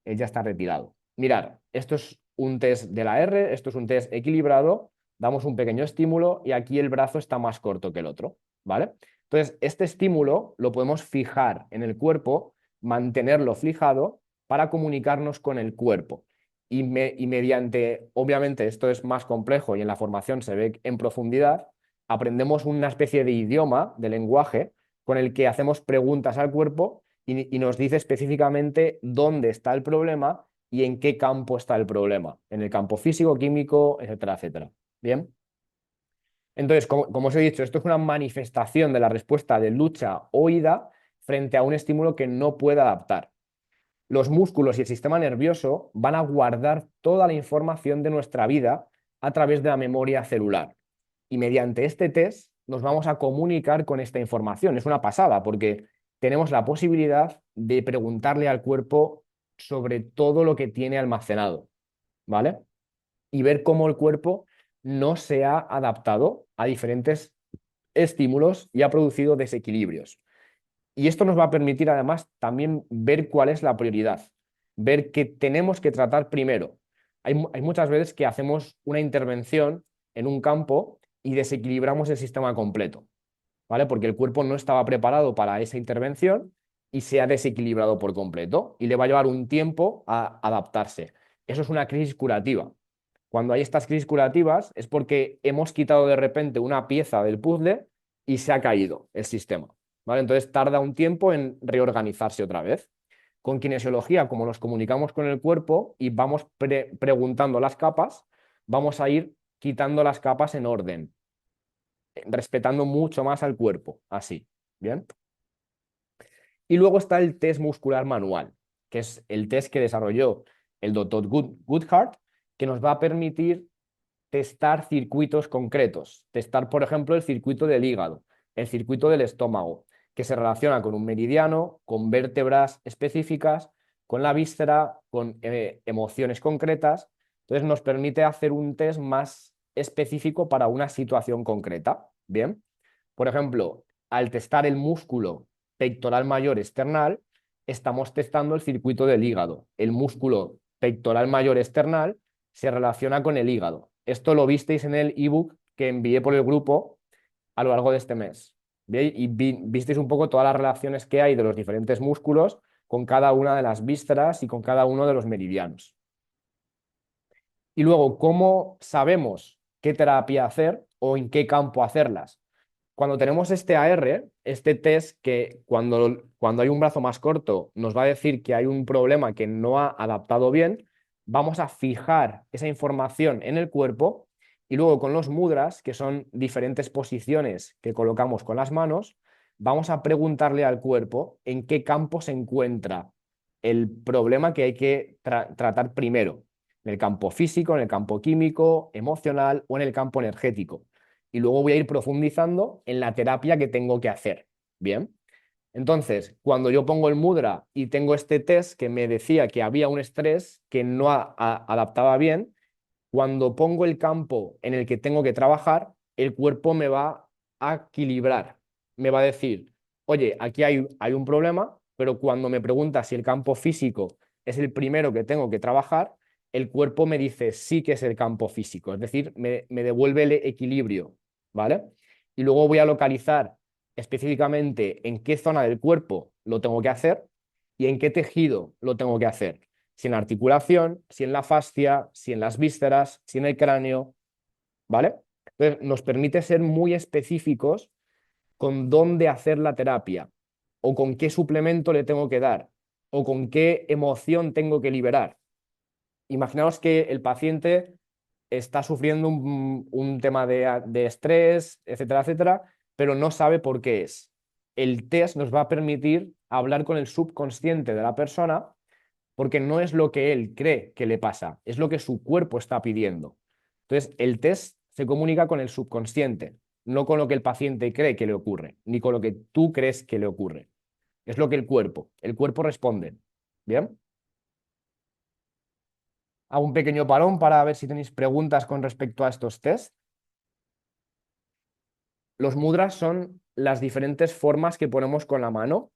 Él ya está retirado. Mirad, esto es un test de la R, esto es un test equilibrado, damos un pequeño estímulo y aquí el brazo está más corto que el otro, ¿vale? Entonces, este estímulo lo podemos fijar en el cuerpo, mantenerlo fijado para comunicarnos con el cuerpo. Y mediante, obviamente esto es más complejo y en la formación se ve en profundidad, aprendemos una especie de idioma, de lenguaje, con el que hacemos preguntas al cuerpo y nos dice específicamente dónde está el problema y en qué campo está el problema, en el campo físico, químico, etcétera, etcétera. Bien. Entonces, como os he dicho, esto es una manifestación de la respuesta de lucha o huida frente a un estímulo que no puede adaptar. Los músculos y el sistema nervioso van a guardar toda la información de nuestra vida a través de la memoria celular. Y mediante este test nos vamos a comunicar con esta información. Es una pasada porque tenemos la posibilidad de preguntarle al cuerpo sobre todo lo que tiene almacenado, ¿vale? Y ver cómo el cuerpo no se ha adaptado a diferentes estímulos y ha producido desequilibrios. Y esto nos va a permitir además también ver cuál es la prioridad, ver qué tenemos que tratar primero. Hay muchas veces que hacemos una intervención en un campo y desequilibramos el sistema completo, ¿vale? Porque el cuerpo no estaba preparado para esa intervención y se ha desequilibrado por completo y le va a llevar un tiempo a adaptarse. Eso es una crisis curativa. Cuando hay estas crisis curativas es porque hemos quitado de repente una pieza del puzzle y se ha caído el sistema, ¿vale? Entonces tarda un tiempo en reorganizarse otra vez. Con kinesiología, como nos comunicamos con el cuerpo y vamos preguntando las capas, vamos a ir quitando las capas en orden, respetando mucho más al cuerpo, así, ¿bien? Y luego está el test muscular manual, que es el test que desarrolló el doctor Goodhart, que nos va a permitir testar circuitos concretos. Testar, por ejemplo, el circuito del hígado, el circuito del estómago, que se relaciona con un meridiano, con vértebras específicas, con la víscera, con emociones concretas. Entonces nos permite hacer un test más específico para una situación concreta. Bien, por ejemplo, al testar el músculo pectoral mayor external, estamos testando el circuito del hígado. El músculo pectoral mayor external se relaciona con el hígado. Esto lo visteis en el ebook que envié por el grupo a lo largo de este mes. ¿Bien? Y visteis un poco todas las relaciones que hay de los diferentes músculos con cada una de las vísceras y con cada uno de los meridianos. Y luego, ¿cómo sabemos qué terapia hacer o en qué campo hacerlas? Cuando tenemos este AR, este test que cuando hay un brazo más corto nos va a decir que hay un problema que no ha adaptado bien, vamos a fijar esa información en el cuerpo y luego con los mudras, que son diferentes posiciones que colocamos con las manos, vamos a preguntarle al cuerpo en qué campo se encuentra el problema que hay que tratar primero, en el campo físico, en el campo químico, emocional o en el campo energético y luego voy a ir profundizando en la terapia que tengo que hacer. Bien. Entonces, cuando yo pongo el mudra y tengo este test que me decía que había un estrés que no adaptaba bien, cuando pongo el campo en el que tengo que trabajar, el cuerpo me va a equilibrar. Me va a decir, oye, aquí hay un problema, pero cuando me pregunta si el campo físico es el primero que tengo que trabajar, el cuerpo me dice sí que es el campo físico, es decir, me devuelve el equilibrio, ¿vale? Y luego voy a localizar específicamente en qué zona del cuerpo lo tengo que hacer y en qué tejido lo tengo que hacer. Si en la articulación, si en la fascia, si en las vísceras, si en el cráneo, ¿vale? Entonces nos permite ser muy específicos con dónde hacer la terapia o con qué suplemento le tengo que dar o con qué emoción tengo que liberar. Imaginaos que el paciente está sufriendo un tema de estrés, etcétera, etcétera, pero no sabe por qué es. El test nos va a permitir hablar con el subconsciente de la persona porque no es lo que él cree que le pasa, es lo que su cuerpo está pidiendo. Entonces, el test se comunica con el subconsciente, no con lo que el paciente cree que le ocurre, ni con lo que tú crees que le ocurre. Es lo que el cuerpo responde. ¿Bien? Hago un pequeño parón para ver si tenéis preguntas con respecto a estos test. Los mudras son las diferentes formas que ponemos con la mano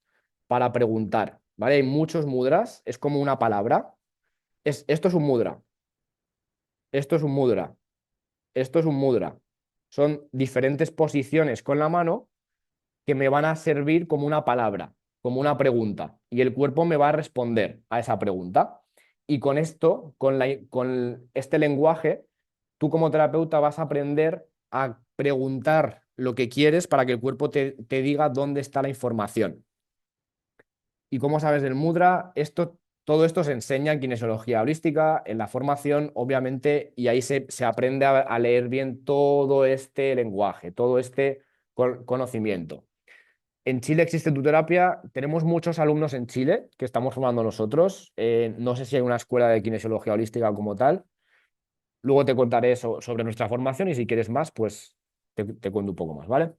para preguntar, ¿vale? Hay muchos mudras, es como una palabra. Esto es un mudra, esto es un mudra, esto es un mudra. Son diferentes posiciones con la mano que me van a servir como una palabra, como una pregunta, y el cuerpo me va a responder a esa pregunta. Y con esto, con este lenguaje, tú como terapeuta vas a aprender a preguntar lo que quieres para que el cuerpo te diga dónde está la información. ¿Y cómo sabes del mudra? Todo esto se enseña en kinesiología holística, en la formación, obviamente, y ahí se aprende a leer bien todo este lenguaje, todo este conocimiento. En Chile existe tuterapia, tenemos muchos alumnos en Chile que estamos formando nosotros. No sé si hay una escuela de kinesiología holística como tal. Luego te contaré sobre nuestra formación y si quieres más, pues te cuento un poco más, ¿vale?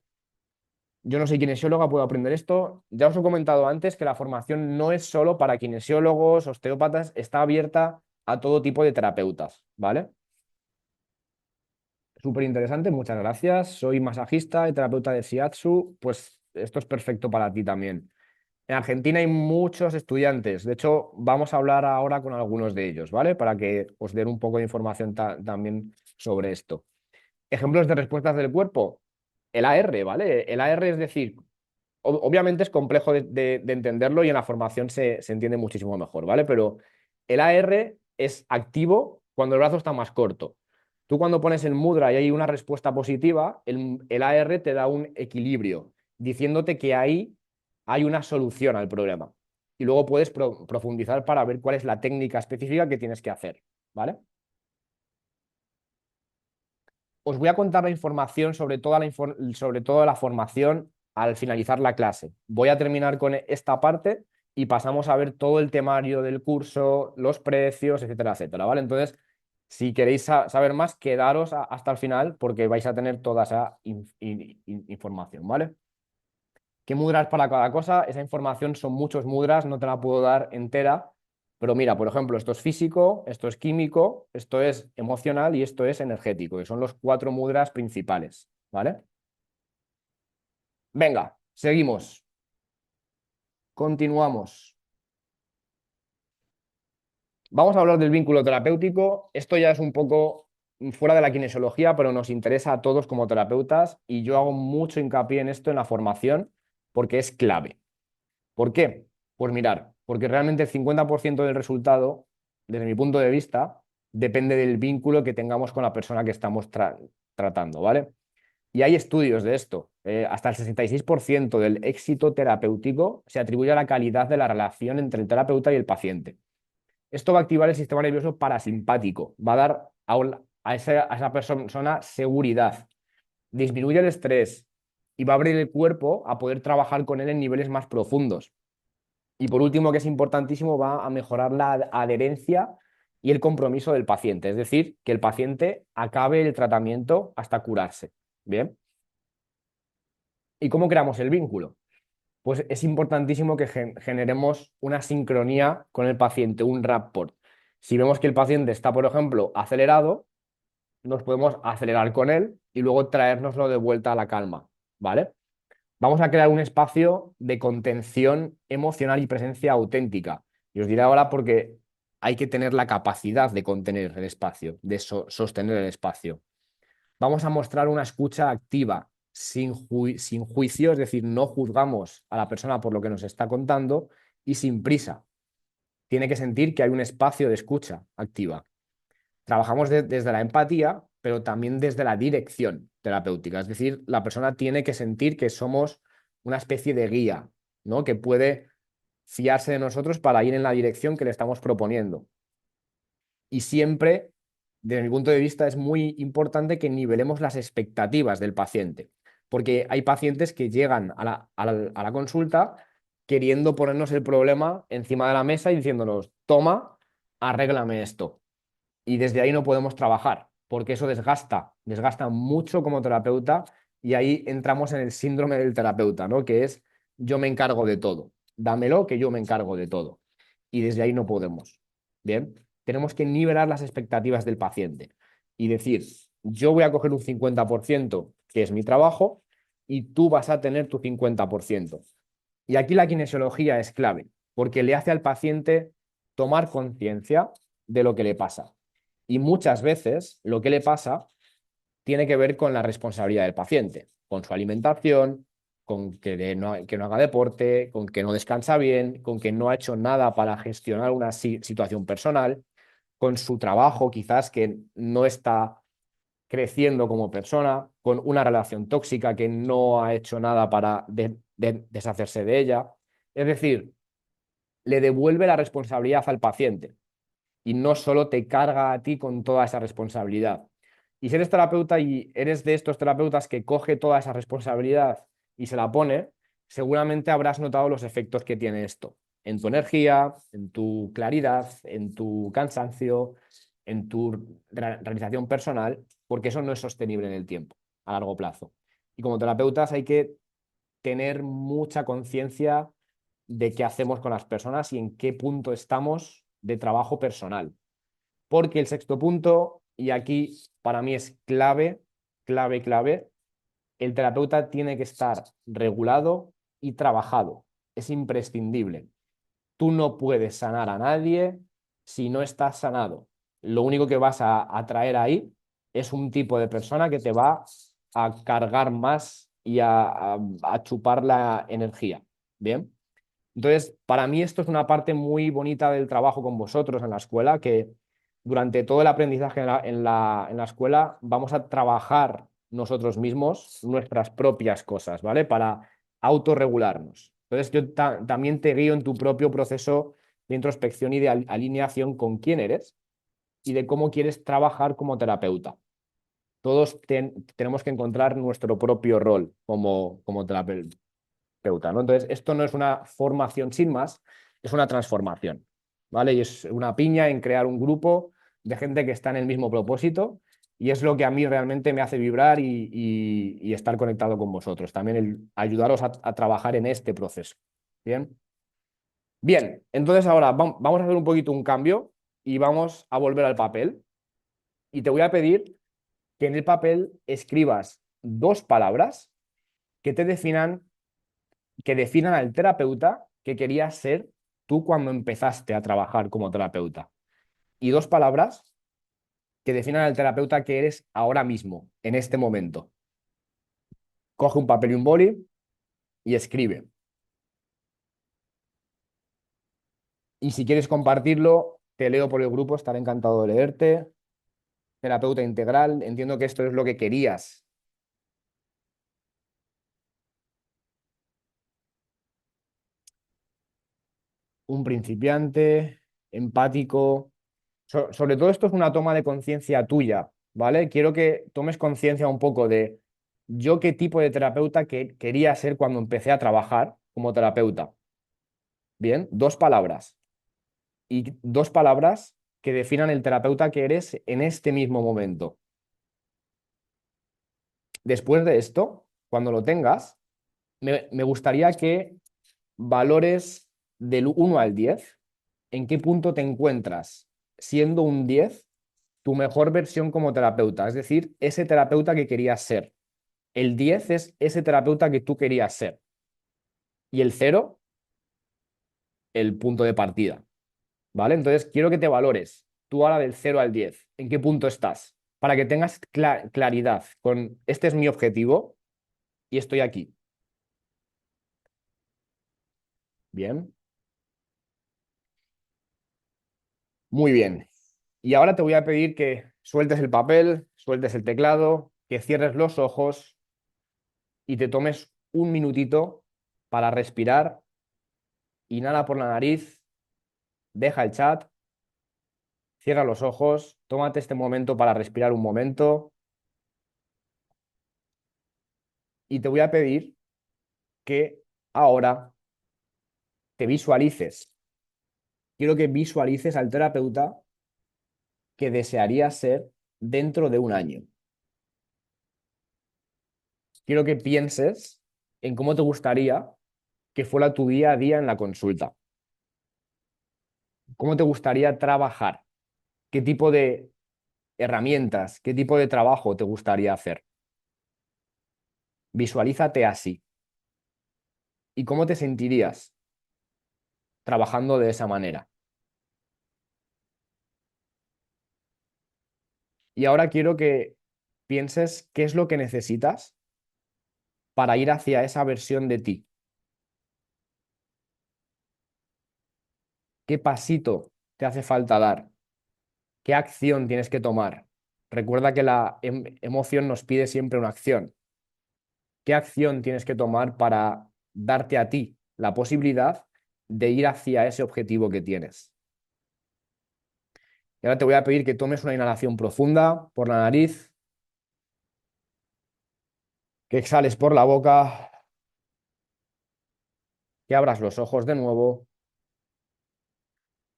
Yo no soy kinesióloga, puedo aprender esto. Ya os he comentado antes que la formación no es solo para kinesiólogos, osteópatas, está abierta a todo tipo de terapeutas, ¿vale? Súper interesante, muchas gracias. Soy masajista y terapeuta de Shiatsu, pues esto es perfecto para ti también. En Argentina hay muchos estudiantes, de hecho vamos a hablar ahora con algunos de ellos, ¿vale? Para que os den un poco de información también sobre esto. Ejemplos de respuestas del cuerpo, el AR, ¿vale? El AR es decir, Obviamente es complejo de entenderlo y en la formación se entiende muchísimo mejor, ¿vale? Pero el AR es activo cuando el brazo está más corto. Tú cuando pones el mudra y hay una respuesta positiva, el AR te da un equilibrio, diciéndote que ahí hay una solución al problema. Y luego puedes profundizar para ver cuál es la técnica específica que tienes que hacer, ¿vale? Os voy a contar la información sobre sobre toda la formación al finalizar la clase. Voy a terminar con esta parte y pasamos a ver todo el temario del curso, los precios, etcétera, etcétera, ¿vale? Entonces, si queréis saber más, quedaros hasta el final porque vais a tener toda esa información, ¿vale? ¿Qué mudras para cada cosa? Esa información son muchos mudras, no te la puedo dar entera, pero mira, por ejemplo, esto es físico, esto es químico, esto es emocional y esto es energético, que son los 4 mudras principales, ¿vale? Venga, seguimos, continuamos. Vamos a hablar del vínculo terapéutico. Esto ya es un poco fuera de la kinesiología, pero nos interesa a todos como terapeutas y yo hago mucho hincapié en esto en la formación porque es clave. ¿Por qué? Pues mirar, porque realmente el 50% del resultado, desde mi punto de vista, depende del vínculo que tengamos con la persona que estamos tratando, ¿vale? Y hay estudios de esto. Hasta el 66% del éxito terapéutico se atribuye a la calidad de la relación entre el terapeuta y el paciente. Esto va a activar el sistema nervioso parasimpático, va a dar a esa persona seguridad, disminuye el estrés y va a abrir el cuerpo a poder trabajar con él en niveles más profundos. Y por último, que es importantísimo, va a mejorar la adherencia y el compromiso del paciente, es decir, que el paciente acabe el tratamiento hasta curarse. Bien. ¿Y cómo creamos el vínculo? Pues es importantísimo que generemos una sincronía con el paciente, un rapport. Si vemos que el paciente está, por ejemplo, acelerado, nos podemos acelerar con él y luego traérnoslo de vuelta a la calma, ¿vale? Vamos a crear un espacio de contención emocional y presencia auténtica. Y os diré ahora porque hay que tener la capacidad de contener el espacio, de sostener el espacio. Vamos a mostrar una escucha activa, sin juicio, es decir, no juzgamos a la persona por lo que nos está contando y sin prisa. Tiene que sentir que hay un espacio de escucha activa. Trabajamos desde la empatía, pero también desde la dirección terapéutica. Es decir, la persona tiene que sentir que somos una especie de guía, ¿no? Que puede fiarse de nosotros para ir en la dirección que le estamos proponiendo. Y siempre, desde mi punto de vista, es muy importante que nivelemos las expectativas del paciente, porque hay pacientes que llegan a la consulta queriendo ponernos el problema encima de la mesa y diciéndonos, toma, arréglame esto. Y desde ahí no podemos trabajar, porque eso desgasta mucho como terapeuta y ahí entramos en el síndrome del terapeuta, ¿no? Que es yo me encargo de todo, dámelo que yo me encargo de todo. Y desde ahí no podemos. Bien, tenemos que nivelar las expectativas del paciente y decir, yo voy a coger un 50%, que es mi trabajo, y tú vas a tener tu 50%. Y aquí la kinesiología es clave, porque le hace al paciente tomar conciencia de lo que le pasa. Y muchas veces lo que le pasa tiene que ver con la responsabilidad del paciente, con su alimentación, con que no haga deporte, con que no descansa bien, con que no ha hecho nada para gestionar una situación personal, con su trabajo quizás que no está creciendo como persona, con una relación tóxica que no ha hecho nada para deshacerse de ella. Es decir, le devuelve la responsabilidad al paciente y no solo te carga a ti con toda esa responsabilidad. Y si eres terapeuta y eres de estos terapeutas que coge toda esa responsabilidad y se la pone, seguramente habrás notado los efectos que tiene esto en tu energía, en tu claridad, en tu cansancio, en tu realización personal, porque eso no es sostenible en el tiempo, a largo plazo. Y como terapeutas hay que tener mucha conciencia de qué hacemos con las personas y en qué punto estamos de trabajo personal. Porque el sexto punto, y aquí para mí es clave, clave, clave, el terapeuta tiene que estar regulado y trabajado. Es imprescindible. Tú no puedes sanar a nadie si no estás sanado. Lo único que vas a atraer ahí es un tipo de persona que te va a cargar más y a chupar la energía. Bien. Entonces, para mí esto es una parte muy bonita del trabajo con vosotros en la escuela, que durante todo el aprendizaje en la escuela vamos a trabajar nosotros mismos nuestras propias cosas, ¿vale? Para autorregularnos. Entonces, yo también te guío en tu propio proceso de introspección y de alineación con quién eres y de cómo quieres trabajar como terapeuta. Todos tenemos que encontrar nuestro propio rol como terapeuta, ¿no? Entonces, esto no es una formación sin más, es una transformación, ¿vale? Y es una piña en crear un grupo de gente que está en el mismo propósito y es lo que a mí realmente me hace vibrar y estar conectado con vosotros. También el ayudaros a trabajar en este proceso. ¿Bien? Bien, entonces ahora vamos a hacer un poquito un cambio y vamos a volver al papel. Y te voy a pedir que en el papel escribas dos palabras que te definan al terapeuta que querías ser tú cuando empezaste a trabajar como terapeuta. Y dos palabras que definan al terapeuta que eres ahora mismo, en este momento. Coge un papel y un boli y escribe. Y si quieres compartirlo, te leo por el grupo, estaré encantado de leerte. Terapeuta integral, entiendo que esto es lo que querías. Un principiante, empático. Sobre todo esto es una toma de conciencia tuya, ¿vale? Quiero que tomes conciencia un poco de yo qué tipo de terapeuta que quería ser cuando empecé a trabajar como terapeuta. Bien, dos palabras. Y dos palabras que definan el terapeuta que eres en este mismo momento. Después de esto, cuando lo tengas, me gustaría que valores del 1 al 10 en qué punto te encuentras siendo un 10 tu mejor versión como terapeuta, es decir, ese terapeuta que querías ser. El 10 es ese terapeuta que tú querías ser. Y el 0, el punto de partida. ¿Vale? Entonces, quiero que te valores tú ahora del 0 al 10. ¿En qué punto estás? Para que tengas claridad con este es mi objetivo y estoy aquí. Bien. Muy bien. Y ahora te voy a pedir que sueltes el papel, sueltes el teclado, que cierres los ojos y te tomes un minutito para respirar. Inhala por la nariz, deja el chat, cierra los ojos, tómate este momento para respirar un momento y te voy a pedir que ahora te visualices. Quiero que visualices al terapeuta que desearías ser dentro de un año. Quiero que pienses en cómo te gustaría que fuera tu día a día en la consulta. ¿Cómo te gustaría trabajar? ¿Qué tipo de herramientas, qué tipo de trabajo te gustaría hacer? Visualízate así. ¿Y cómo te sentirías trabajando de esa manera? Y ahora quiero que pienses qué es lo que necesitas para ir hacia esa versión de ti. ¿Qué pasito te hace falta dar? ¿Qué acción tienes que tomar? Recuerda que la emoción nos pide siempre una acción. ¿Qué acción tienes que tomar para darte a ti la posibilidad de ir hacia ese objetivo que tienes? Y ahora te voy a pedir que tomes una inhalación profunda por la nariz, que exhales por la boca, que abras los ojos de nuevo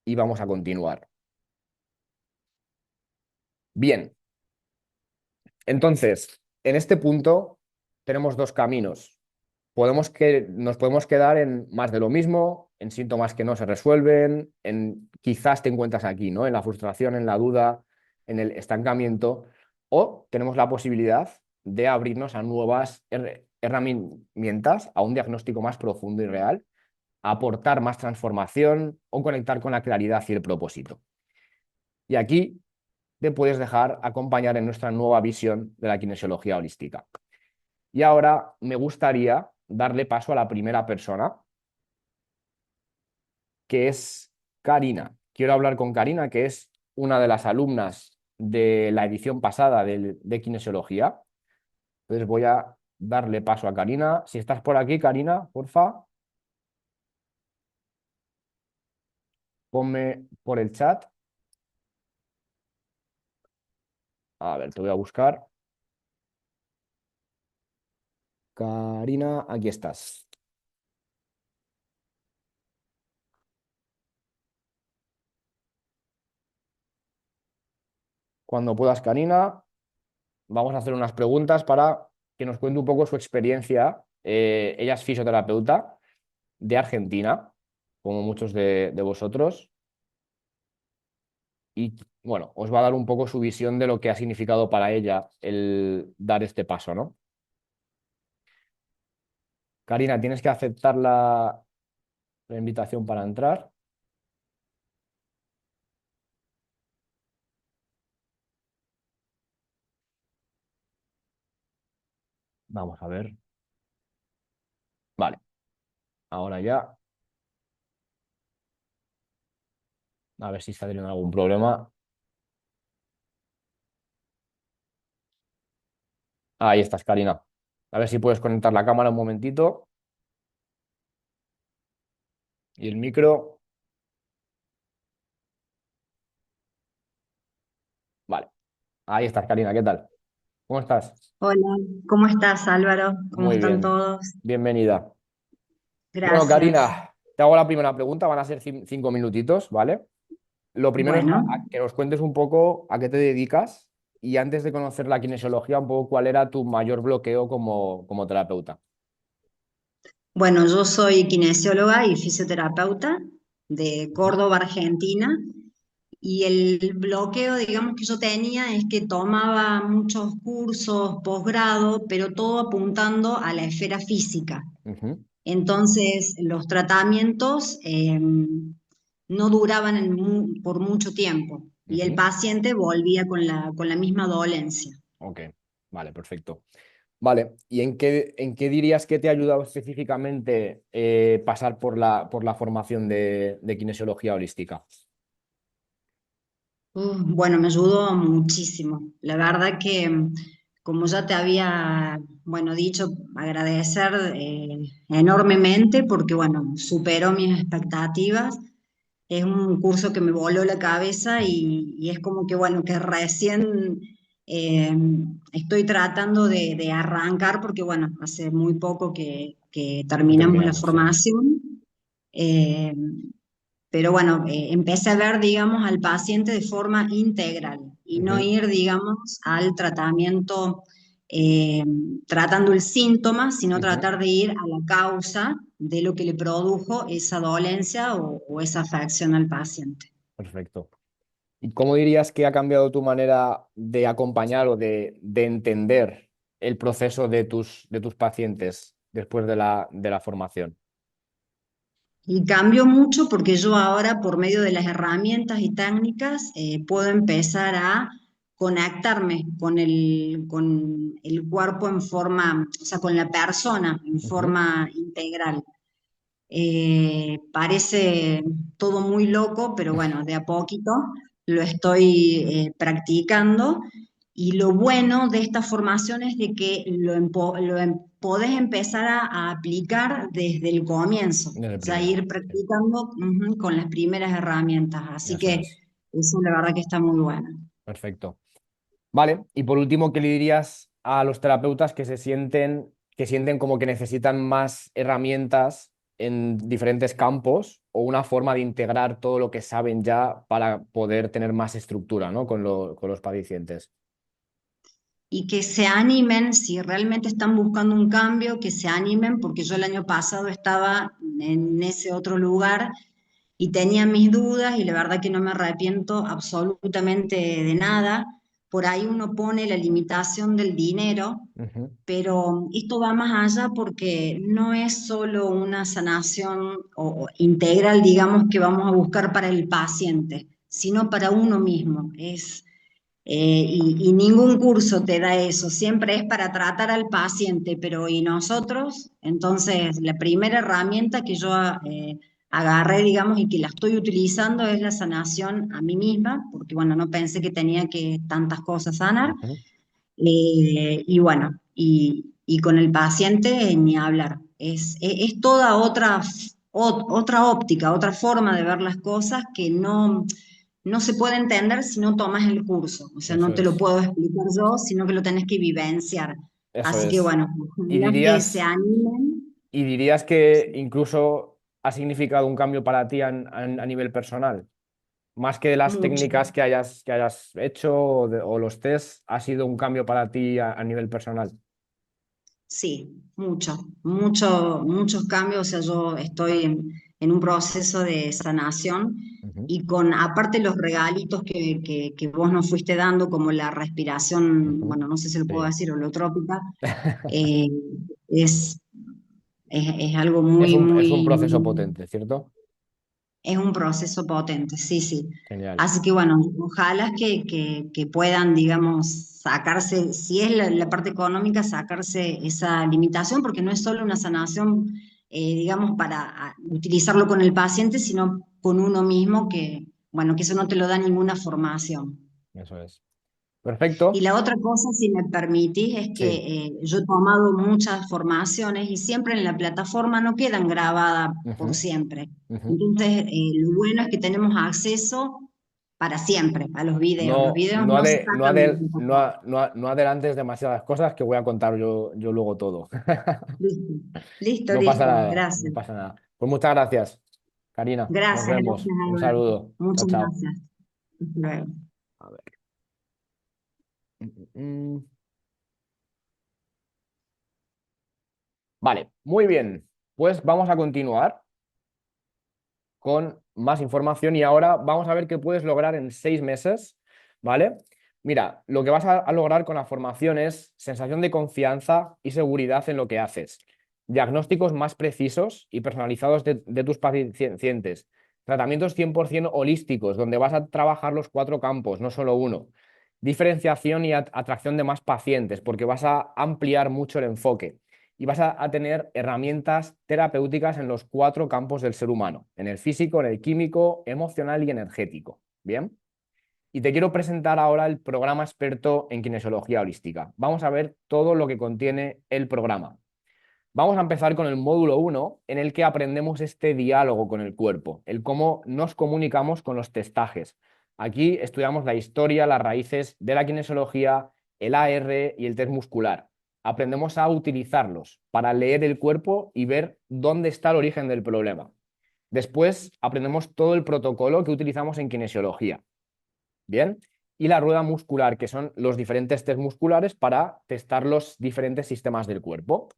y vamos a continuar. Bien, entonces, en este punto tenemos dos caminos. Nos podemos quedar en más de lo mismo, en síntomas que no se resuelven, en quizás te encuentras aquí, ¿no? En la frustración, en la duda, en el estancamiento, o tenemos la posibilidad de abrirnos a nuevas herramientas, a un diagnóstico más profundo y real, a aportar más transformación o conectar con la claridad y el propósito. Y aquí te puedes dejar acompañar en nuestra nueva visión de la kinesiología holística. Y ahora me gustaría darle paso a la primera persona, que es Karina. Quiero hablar con Karina, que es una de las alumnas de la edición pasada de Kinesiología. Entonces voy a darle paso a Karina. Si estás por aquí, Karina, porfa, ponme por el chat. A ver, te voy a buscar. Karina, aquí estás. Cuando puedas, Karina, vamos a hacer unas preguntas para que nos cuente un poco su experiencia. Ella es fisioterapeuta de Argentina, como muchos de vosotros, y bueno, os va a dar un poco su visión de lo que ha significado para ella el dar este paso, ¿no? Karina, tienes que aceptar la invitación para entrar. Vamos a ver. Vale, ahora ya. A ver si está teniendo algún problema. Ahí estás, Karina. A ver si puedes conectar la cámara un momentito y el micro. Vale, ahí estás, Karina. ¿Qué tal? ¿Cómo estás? Hola, ¿cómo estás, Álvaro? ¿Cómo Muy están bien. todos? Bienvenida. Bueno, Gracias. Karina, te hago la primera pregunta. Van a ser 5 minutitos, ¿vale? Lo primero es Bueno, que nos cuentes un poco a qué te dedicas y antes de conocer la kinesiología, un poco cuál era tu mayor bloqueo como terapeuta. bueno, yo soy kinesióloga y fisioterapeuta de Ujú, Córdoba, Argentina, y el bloqueo, digamos, que yo tenía es que tomaba muchos cursos, posgrado, pero todo apuntando a la esfera física. ujú, Entonces, los tratamientos no duraban por mucho tiempo y el ujú. paciente volvía con la misma dolencia. Ok, vale, perfecto. Vale, ¿y en qué dirías que te ha ayudado específicamente pasar por la formación de kinesiología holística? Bueno, me ayudó muchísimo. La verdad que, como ya te había, bueno, dicho, agradecer enormemente porque, bueno, superó mis expectativas. Es un curso que me voló la cabeza y es como que, bueno, que recién eh, estoy tratando de arrancar porque, bueno, hace muy poco que Que terminamos la terminamos, sí. formación. Eh, pero bueno, empecé a ver, digamos, al paciente de forma integral y no Ujú, ir, digamos, al tratamiento eh, tratando el síntoma, sino ujú. tratar de ir a la causa de lo que le produjo esa dolencia o esa afección al paciente. Perfecto. ¿Y cómo dirías que ha cambiado tu manera de acompañar o de entender el proceso de tus pacientes después de la formación? Y cambió mucho porque yo ahora, por medio de las herramientas y técnicas, puedo empezar a conectarme con el cuerpo en forma, o sea, con la persona en Ujú, forma integral. Parece todo muy loco, pero bueno, de a poquito lo estoy practicando. Y lo bueno de esta formación es de que podés empezar a aplicar desde el comienzo, desde el ya primer ir momento, sí. practicando con las primeras herramientas. Así Eso que es. eso la verdad que está muy bueno. Perfecto. Vale, y por último, ¿qué le dirías a los terapeutas que sienten como que necesitan más herramientas en diferentes campos o una forma de integrar todo lo que saben ya para poder tener más estructura, ¿no? con los pacientes? Y que se animen, si realmente están buscando un cambio, que se animen, porque yo el año pasado estaba en ese otro lugar y tenía mis dudas y la verdad que no me arrepiento absolutamente de nada. Por ahí uno pone la limitación del dinero, Ujú, pero esto va más allá porque no es solo una sanación o integral, digamos, que vamos a buscar para el paciente, sino para uno mismo. y ningún curso te da eso, siempre es para tratar al paciente, pero ¿y nosotros? Entonces, la primera herramienta que yo agarré, digamos, y que la estoy utilizando es la sanación a mí misma, porque bueno, no pensé que tenía que tantas cosas sanar. Ujú. Y bueno, y con el paciente ni hablar. Es toda otra óptica, otra forma de ver las cosas que no se puede entender si no tomas el curso. O sea, no Eso te lo es, puedo explicar yo, sino que lo tenés que vivenciar. eso Así que es. bueno, Y ojalá que se dirías, animen. y dirías que incluso ha significado un cambio para ti a nivel personal. Más que las Mucho. técnicas que hayas hecho o los test, ha sido un cambio para ti a nivel personal. Sí, muchos cambios. O sea, yo estoy en un proceso de sanación Ujú, y con, aparte los regalitos que vos nos fuiste dando, como la respiración, ujú. bueno, no sé si lo puedo Sí. decir, holotrópica, eh, es, es algo Es un proceso potente, ¿cierto? es un proceso potente, sí, sí. Genial. Así que bueno, ojalá que puedan, digamos, sacarse, si es la parte económica, sacarse esa limitación, porque no es solo una sanación, digamos, para utilizarlo con el paciente, sino con uno mismo, que, bueno, que eso no te lo da ninguna formación. Eso es. Y Perfecto. la otra cosa, si me permitís, es que Sí. yo he tomado muchas formaciones y siempre en la plataforma no quedan grabadas por Ujú, siempre. ujú. Entonces, lo bueno es que tenemos acceso para siempre a los videos. Los No, videos no, no se ade- no, sacan de la ade- no, plataforma. no adelantes demasiadas cosas que voy a contar yo luego todo. Listo, listo, No pasa listo. nada, no Gracias. pasa nada. Pues muchas gracias, Karina. Nos Gracias, vemos. gracias, Un Álvaro. saludo. Chao, Muchas chao. gracias. Hasta luego. A ver. Mm. Vale, muy bien. Pues vamos a continuar con más información y ahora vamos a ver qué puedes lograr en 6 meses, ¿vale? Mira, lo que vas a lograr con la formación es sensación de confianza y seguridad en lo que haces, diagnósticos más precisos y personalizados de tus pacientes, tratamientos 100% holísticos, donde vas a trabajar los 4 campos, no solo uno, diferenciación y atracción de más pacientes, porque vas a ampliar mucho el enfoque y vas a tener herramientas terapéuticas en los 4 campos del ser humano, en el físico, en el químico, emocional y energético. ¿Bien? Y te quiero presentar ahora el programa experto en kinesiología holística. Vamos a ver todo lo que contiene el programa. Vamos a empezar con el módulo 1, en el que aprendemos este diálogo con el cuerpo, el cómo nos comunicamos con los testajes. Aquí estudiamos la historia, las raíces de la kinesiología, el AR y el test muscular. Aprendemos a utilizarlos para leer el cuerpo y ver dónde está el origen del problema. Después aprendemos todo el protocolo que utilizamos en kinesiología. Bien. Y la rueda muscular, que son los diferentes test musculares para testar los diferentes sistemas del cuerpo.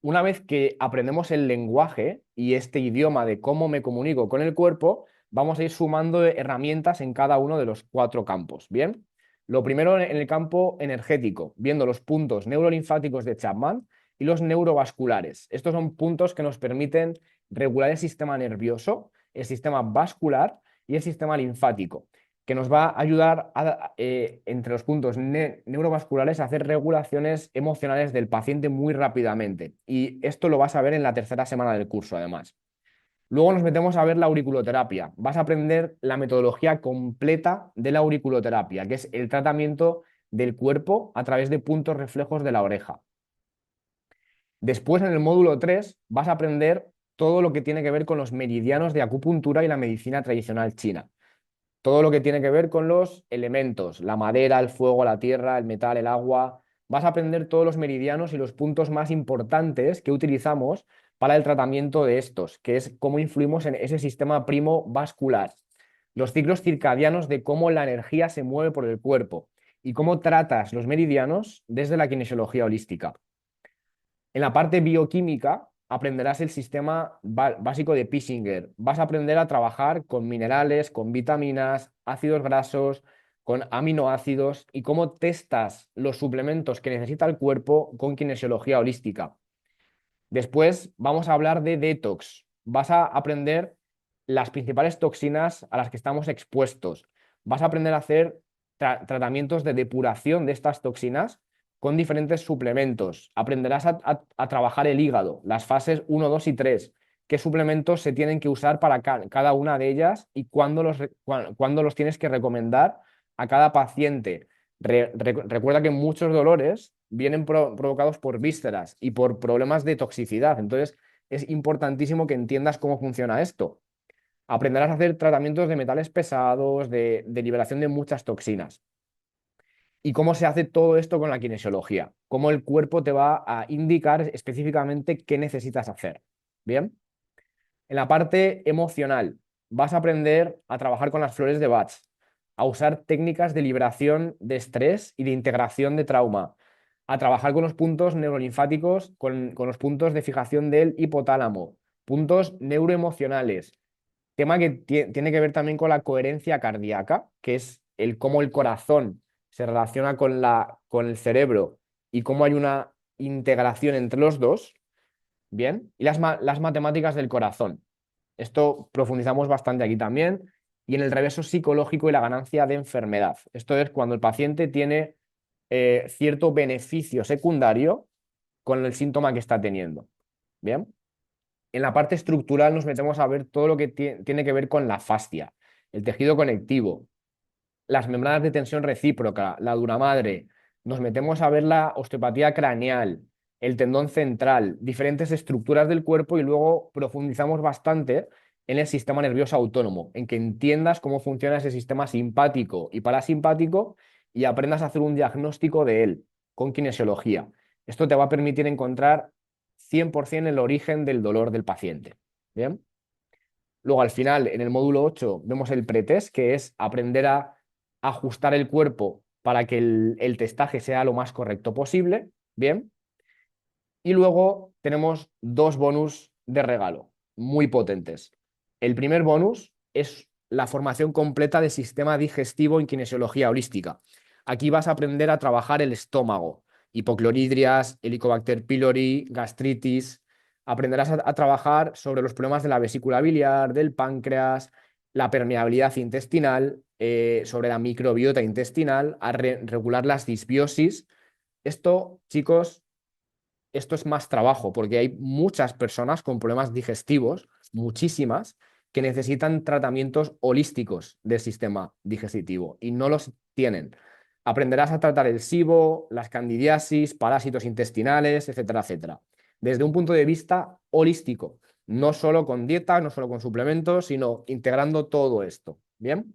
Una vez que aprendemos el lenguaje y este idioma de cómo me comunico con el cuerpo, vamos a ir sumando herramientas en cada uno de los 4 campos. Bien. Lo primero en el campo energético, viendo los puntos neurolinfáticos de Chapman y los neurovasculares. Estos son puntos que nos permiten regular el sistema nervioso, el sistema vascular y el sistema linfático, que nos va a ayudar entre los puntos neurovasculares a hacer regulaciones emocionales del paciente muy rápidamente. Y esto lo vas a ver en la tercera semana del curso, además. Luego nos metemos a ver la auriculoterapia. Vas a aprender la metodología completa de la auriculoterapia, que es el tratamiento del cuerpo a través de puntos reflejos de la oreja. Después, en el módulo 3 vas a aprender todo lo que tiene que ver con los meridianos de acupuntura y la medicina tradicional china. Todo lo que tiene que ver con los elementos, la madera, el fuego, la tierra, el metal, el agua. Vas a aprender todos los meridianos y los puntos más importantes que utilizamos para el tratamiento de estos, que es cómo influimos en ese sistema primo vascular. Los ciclos circadianos de cómo la energía se mueve por el cuerpo y cómo tratas los meridianos desde la kinesiología holística. En la parte bioquímica aprenderás el sistema básico de Pisinger. Vas a aprender a trabajar con minerales, con vitaminas, ácidos grasos, con aminoácidos y cómo testas los suplementos que necesita el cuerpo con kinesiología holística. Después vamos a hablar de detox. Vas a aprender las principales toxinas a las que estamos expuestos. Vas a aprender a hacer tratamientos de depuración de estas toxinas con diferentes suplementos. Aprenderás a trabajar el hígado, las fases uno, 2 y 3, qué suplementos se tienen que usar para cada una de ellas y cuándo los tienes que recomendar a cada paciente. Recuerda que muchos dolores vienen provocados por vísceras y por problemas de toxicidad. Entonces, es importantísimo que entiendas cómo funciona esto. Aprenderás a hacer tratamientos de metales pesados, de liberación de muchas toxinas. ¿Y cómo se hace todo esto con la kinesiología? Cómo el cuerpo te va a indicar específicamente qué necesitas hacer. ¿Bien? En la parte emocional, vas a aprender a trabajar con las flores de Bach, a usar técnicas de liberación de estrés y de integración de trauma, a trabajar con los puntos neurolinfáticos, con los puntos de fijación del hipotálamo, puntos neuroemocionales, tema que tiene que ver también con la coherencia cardíaca, que es el cómo el corazón se relaciona con el cerebro y cómo hay una integración entre los dos. Bien, y las matemáticas del corazón. Esto profundizamos bastante aquí también. Y en el reverso psicológico y la ganancia de enfermedad. Esto es cuando el paciente tiene cierto beneficio secundario con el síntoma que está teniendo. Bien. En la parte estructural nos metemos a ver todo lo que tiene que ver con la fascia, el tejido conectivo, las membranas de tensión recíproca, la dura madre. Nos metemos a ver la osteopatía craneal, el tendón central, diferentes estructuras del cuerpo y luego profundizamos bastante en el sistema nervioso autónomo, en que entiendas cómo funciona ese sistema simpático y parasimpático y aprendas a hacer un diagnóstico de él con kinesiología. Esto te va a permitir encontrar 100% el origen del dolor del paciente. ¿Bien? Luego, al final, en el módulo 8 vemos el pretest, que es aprender a ajustar el cuerpo para que el testaje sea lo más correcto posible. Bien. Y luego tenemos dos bonus de regalo, muy potentes. El primer bonus es la formación completa de sistema digestivo en kinesiología holística. Aquí vas a aprender a trabajar el estómago, hipocloridrias, Helicobacter pylori, gastritis. Aprenderás a trabajar sobre los problemas de la vesícula biliar, del páncreas, la permeabilidad intestinal, sobre la microbiota intestinal, a regular las disbiosis. Esto, chicos, esto es más trabajo, porque hay muchas personas con problemas digestivos, muchísimas, que necesitan tratamientos holísticos del sistema digestivo y no los tienen. Aprenderás a tratar el SIBO, las candidiasis, parásitos intestinales, etcétera, etcétera. Desde un punto de vista holístico, no solo con dieta, no solo con suplementos, sino integrando todo esto. ¿Bien?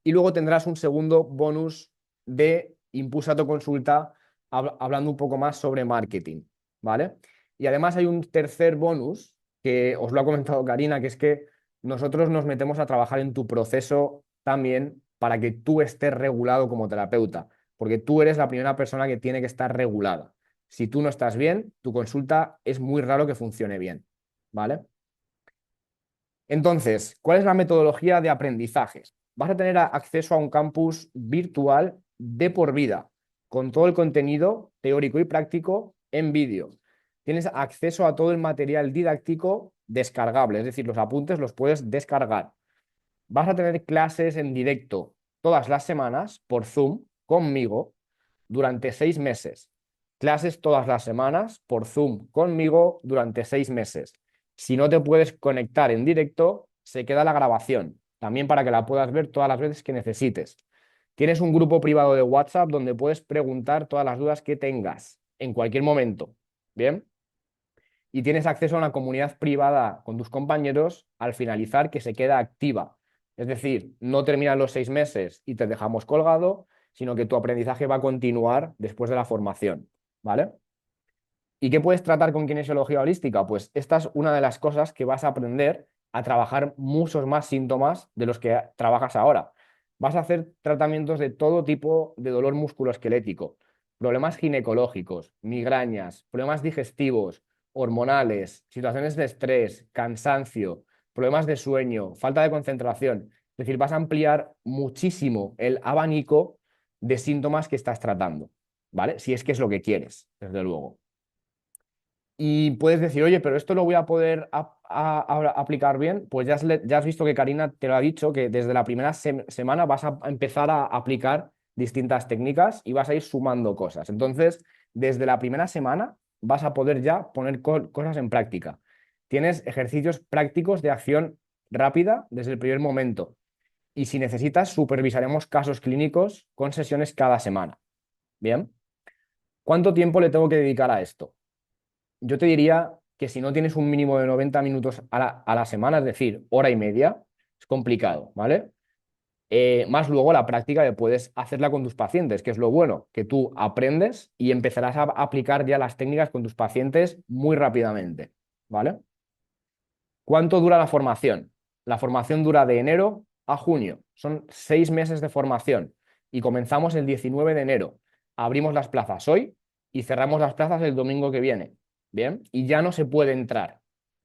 Y luego tendrás un segundo bonus de Impulsa tu consulta hablando un poco más sobre marketing, ¿vale? Y además hay un tercer bonus que os lo ha comentado Karina, que es que nosotros nos metemos a trabajar en tu proceso también para que tú estés regulado como terapeuta, porque tú eres la primera persona que tiene que estar regulada. Si tú no estás bien, tu consulta es muy raro que funcione bien, ¿vale? Entonces, ¿cuál es la metodología de aprendizaje? Vas a tener acceso a un campus virtual de por vida, con todo el contenido teórico y práctico en vídeo. Tienes acceso a todo el material didáctico descargable, es decir, los apuntes los puedes descargar. Vas a tener clases en directo todas las semanas por Zoom conmigo durante 6 meses. Clases todas las semanas por Zoom conmigo durante 6 meses. Si no te puedes conectar en directo, se queda la grabación, también para que la puedas ver todas las veces que necesites. Tienes un grupo privado de WhatsApp donde puedes preguntar todas las dudas que tengas en cualquier momento. ¿Bien? Y tienes acceso a una comunidad privada con tus compañeros al finalizar que se queda activa. Es decir, no terminan los 6 meses y te dejamos colgado, sino que tu aprendizaje va a continuar después de la formación. ¿Vale? ¿Y qué puedes tratar con kinesiología holística? Pues esta es una de las cosas que vas a aprender a trabajar muchos más síntomas de los que trabajas ahora. Vas a hacer tratamientos de todo tipo de dolor musculoesquelético, problemas ginecológicos, migrañas, problemas digestivos, hormonales, situaciones de estrés, cansancio, problemas de sueño, falta de concentración. Es decir, vas a ampliar muchísimo el abanico de síntomas que estás tratando, ¿vale? Si es que es lo que quieres, desde luego. Y puedes decir, oye, pero esto lo voy a poder aplicar bien, pues ya has visto que Karina te lo ha dicho, que desde la primera semana vas a empezar a aplicar distintas técnicas y vas a ir sumando cosas. Entonces, desde la primera semana vas a poder ya poner cosas en práctica. Tienes ejercicios prácticos de acción rápida desde el primer momento. Y si necesitas, supervisaremos casos clínicos con sesiones cada semana. Bien. ¿Cuánto tiempo le tengo que dedicar a esto? Yo te diría que si no tienes un mínimo de 90 minutos a la semana, es decir, hora y media, es complicado, ¿vale? Más luego la práctica que puedes hacerla con tus pacientes, que es lo bueno, que tú aprendes y empezarás a aplicar ya las técnicas con tus pacientes muy rápidamente, ¿vale? ¿Cuánto dura la formación? La formación dura de enero a junio. Son 6 meses de formación y comenzamos el 19 de enero. Abrimos las plazas hoy y cerramos las plazas el domingo que viene. Bien, y ya no se puede entrar.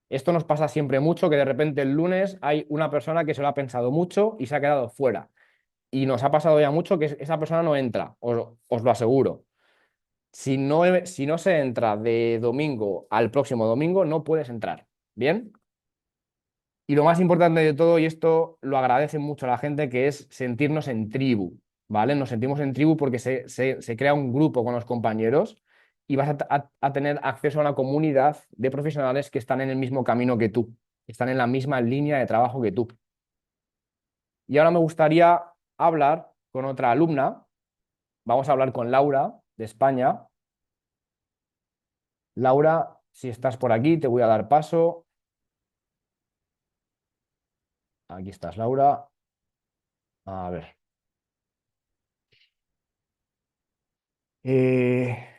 Esto nos pasa siempre mucho, que de repente el lunes hay una persona que se lo ha pensado mucho y se ha quedado fuera. Y nos ha pasado ya mucho que esa persona no entra, os lo aseguro. Si no se entra de domingo al próximo domingo, no puedes entrar. ¿Bien? Y lo más importante de todo, y esto lo agradece mucho a la gente, que es sentirnos en tribu, ¿vale? Nos sentimos en tribu porque se crea un grupo con los compañeros y vas a tener acceso a una comunidad de profesionales que están en el mismo camino que tú, que están en la misma línea de trabajo que tú. Y ahora me gustaría hablar con otra alumna. Vamos a hablar con Laura, de España. Laura, si estás por aquí, te voy a dar paso. Aquí estás, Laura. A ver.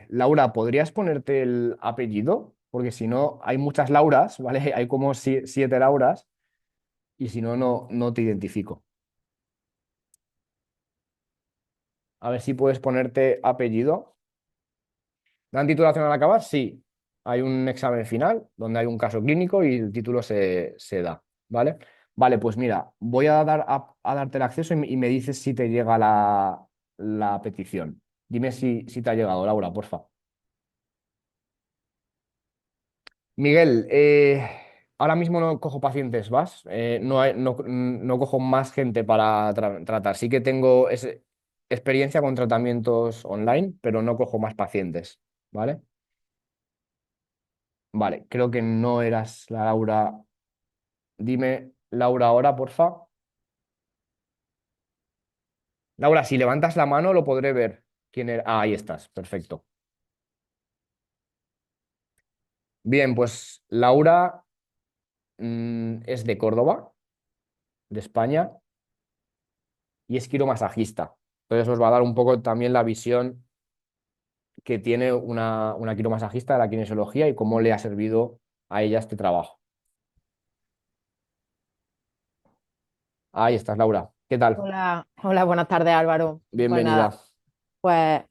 Laura, ¿podrías ponerte el apellido? Porque si no, hay muchas Lauras, ¿vale? Hay como 7 Lauras y si no, no te identifico. A ver si puedes ponerte apellido. ¿Dan titulación al acabar? Sí. Hay un examen final donde hay un caso clínico y el título se da, ¿vale? Vale, pues mira, voy a darte el acceso y me dices si te llega la petición. Dime si te ha llegado, Laura, porfa. Miguel, ahora mismo no cojo pacientes, ¿vas? No cojo más gente para tratar. Sí que tengo experiencia con tratamientos online, pero no cojo más pacientes, ¿vale? Vale, creo que no eras la Laura. Dime, Laura, ahora, porfa. Laura, si levantas la mano lo podré ver. ¿Quién era? Ah, ahí estás, perfecto. Bien, pues Laura es de Córdoba, de España, y es quiromasajista. Entonces os va a dar un poco también la visión que tiene una quiromasajista de la kinesiología y cómo le ha servido a ella este trabajo. Ahí estás, Laura. ¿Qué tal? Hola, hola, buenas tardes Álvaro. Pues nada, Bienvenida. pues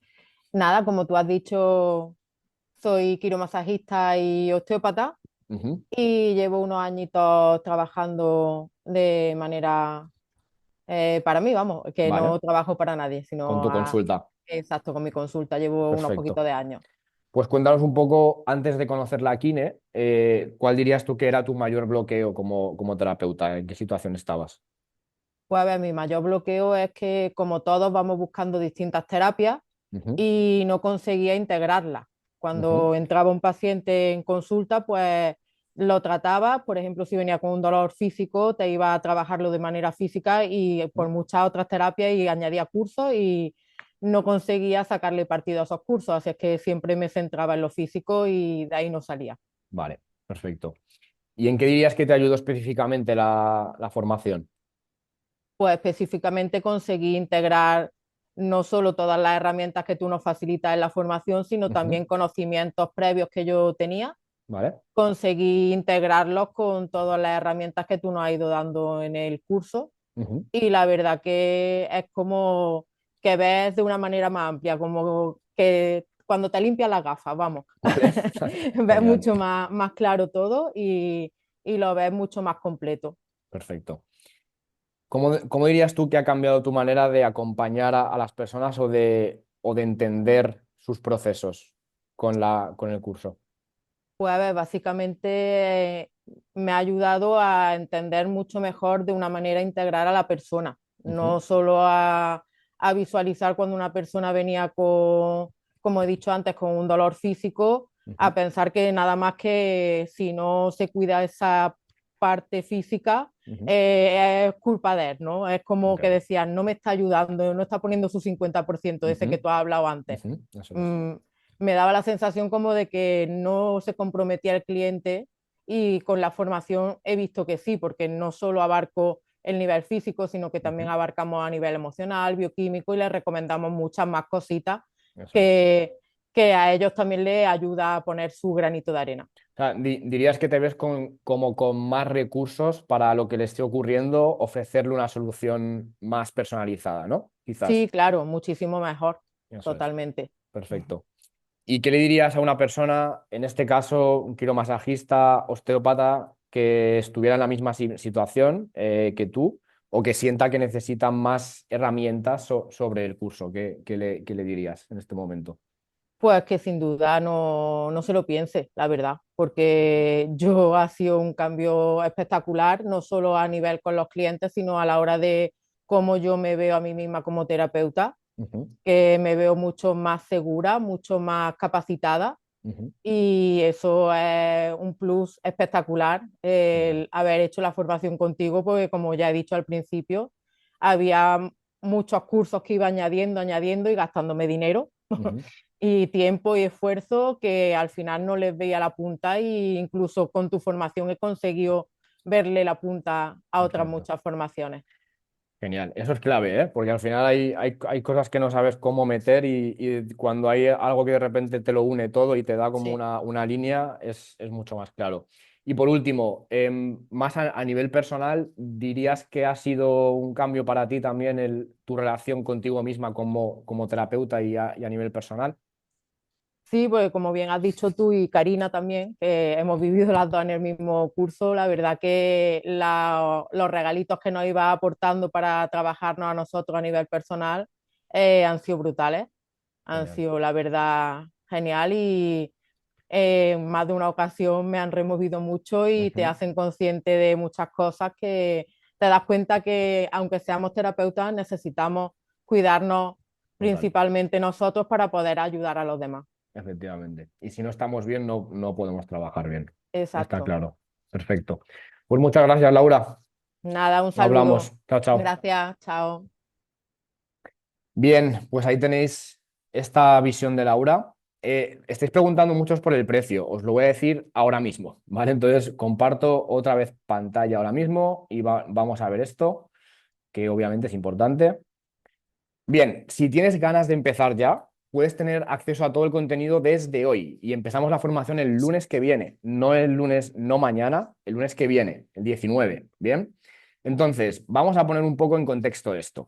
nada, como tú has dicho, soy quiromasajista y osteópata Ujú. y llevo unos añitos trabajando de manera para mí, vamos, que Vale, no trabajo para nadie, con tu consulta. exacto, con mi consulta llevo unos poquitos Perfecto. de años. Pues cuéntanos un poco, antes de conocer la kine, ¿cuál dirías tú que era tu mayor bloqueo como terapeuta? ¿En qué situación estabas? Pues a ver, mi mayor bloqueo es que como todos vamos buscando distintas terapias Ujú, y no conseguía integrarla. ujú, Cuando entraba un paciente en consulta, pues lo trataba, por ejemplo, si venía con un dolor físico, te iba a trabajarlo de manera física y por muchas otras terapias y añadía cursos y no conseguía sacarle partido a esos cursos, así es que siempre me centraba en lo físico y de ahí no salía. vale, perfecto. ¿Y en qué dirías que te ayudó específicamente la formación? Pues específicamente conseguí integrar no solo todas las herramientas que tú nos facilitas en la formación, sino Ujú, también conocimientos previos que yo tenía, vale. conseguí integrarlos con todas las herramientas que tú nos has ido dando en el curso Ujú, y la verdad que es como que ves de una manera más amplia, como que cuando te limpias las gafas, vamos, vale. ves Genial, mucho más claro todo y lo ves mucho más completo. perfecto. ¿Cómo dirías tú que ha cambiado tu manera de acompañar a las personas o de entender sus procesos con el curso? Pues a ver, básicamente me ha ayudado a entender mucho mejor de una manera integral a la persona, no solo a visualizar cuando una persona venía con, como he dicho antes, con un dolor físico, a pensar que nada más que si no se cuida esa parte física, es culpa de él, ¿no? Es como que decías, no me está ayudando, no está poniendo su 50% de ese que tú has hablado antes. Eso es. Me daba la sensación como de que no se comprometía el cliente y con la formación he visto que sí, porque no solo abarco el nivel físico, sino que también abarcamos a nivel emocional, bioquímico y les recomendamos muchas más cositas Eso es. que a ellos también les ayuda a poner su granito de arena. O sea, dirías que te ves como con más recursos para lo que le esté ocurriendo, ofrecerle una solución más personalizada, ¿no? Quizás. Sí, claro, muchísimo mejor, Eso es. totalmente. Perfecto. ¿Y qué le dirías a una persona, en este caso, un quiromasajista, osteópata, que estuviera en la misma situación que tú o que sienta que necesita más herramientas sobre el curso? ¿Qué le dirías en este momento? Pues que sin duda no se lo piense, la verdad, porque yo ha sido un cambio espectacular, no solo a nivel con los clientes, sino a la hora de cómo yo me veo a mí misma como terapeuta, que me veo mucho más segura, mucho más capacitada y eso es un plus espectacular, el haber hecho la formación contigo, porque como ya he dicho al principio, había muchos cursos que iba añadiendo y gastándome dinero y tiempo y esfuerzo que al final no les veía la punta e incluso con tu formación he conseguido verle la punta a otras Perfecto. muchas formaciones. Genial, eso es clave, ¿eh? Porque al final hay cosas que no sabes cómo meter y cuando hay algo que de repente te lo une todo y te da como Sí. una línea, es mucho más claro. Y por último, más a nivel personal, ¿dirías que ha sido un cambio para ti también tu relación contigo misma como terapeuta y a nivel personal? Sí, porque como bien has dicho tú y Karina también, que hemos vivido las dos en el mismo curso, la verdad que los regalitos que nos iba aportando para trabajarnos a nosotros a nivel personal han sido brutales, han Genial. sido la verdad genial y en más de una ocasión me han removido mucho y te hacen consciente de muchas cosas que te das cuenta que aunque seamos terapeutas necesitamos cuidarnos Total. principalmente nosotros para poder ayudar a los demás. Efectivamente. Y si no estamos bien, no podemos trabajar bien. Está Exacto. claro. Perfecto. Pues muchas gracias, Laura. Nada, un Hablamos. saludo. Chao, chao. Gracias, chao. Bien, pues ahí tenéis esta visión de Laura. Estáis preguntando muchos por el precio, os lo voy a decir ahora mismo, ¿vale? Entonces comparto otra vez pantalla ahora mismo y vamos a ver esto, que obviamente es importante. Bien, si tienes ganas de empezar ya, puedes tener acceso a todo el contenido desde hoy y empezamos la formación el lunes que viene, no el lunes, no mañana, el lunes que viene, el 19, ¿bien? Entonces, vamos a poner un poco en contexto esto.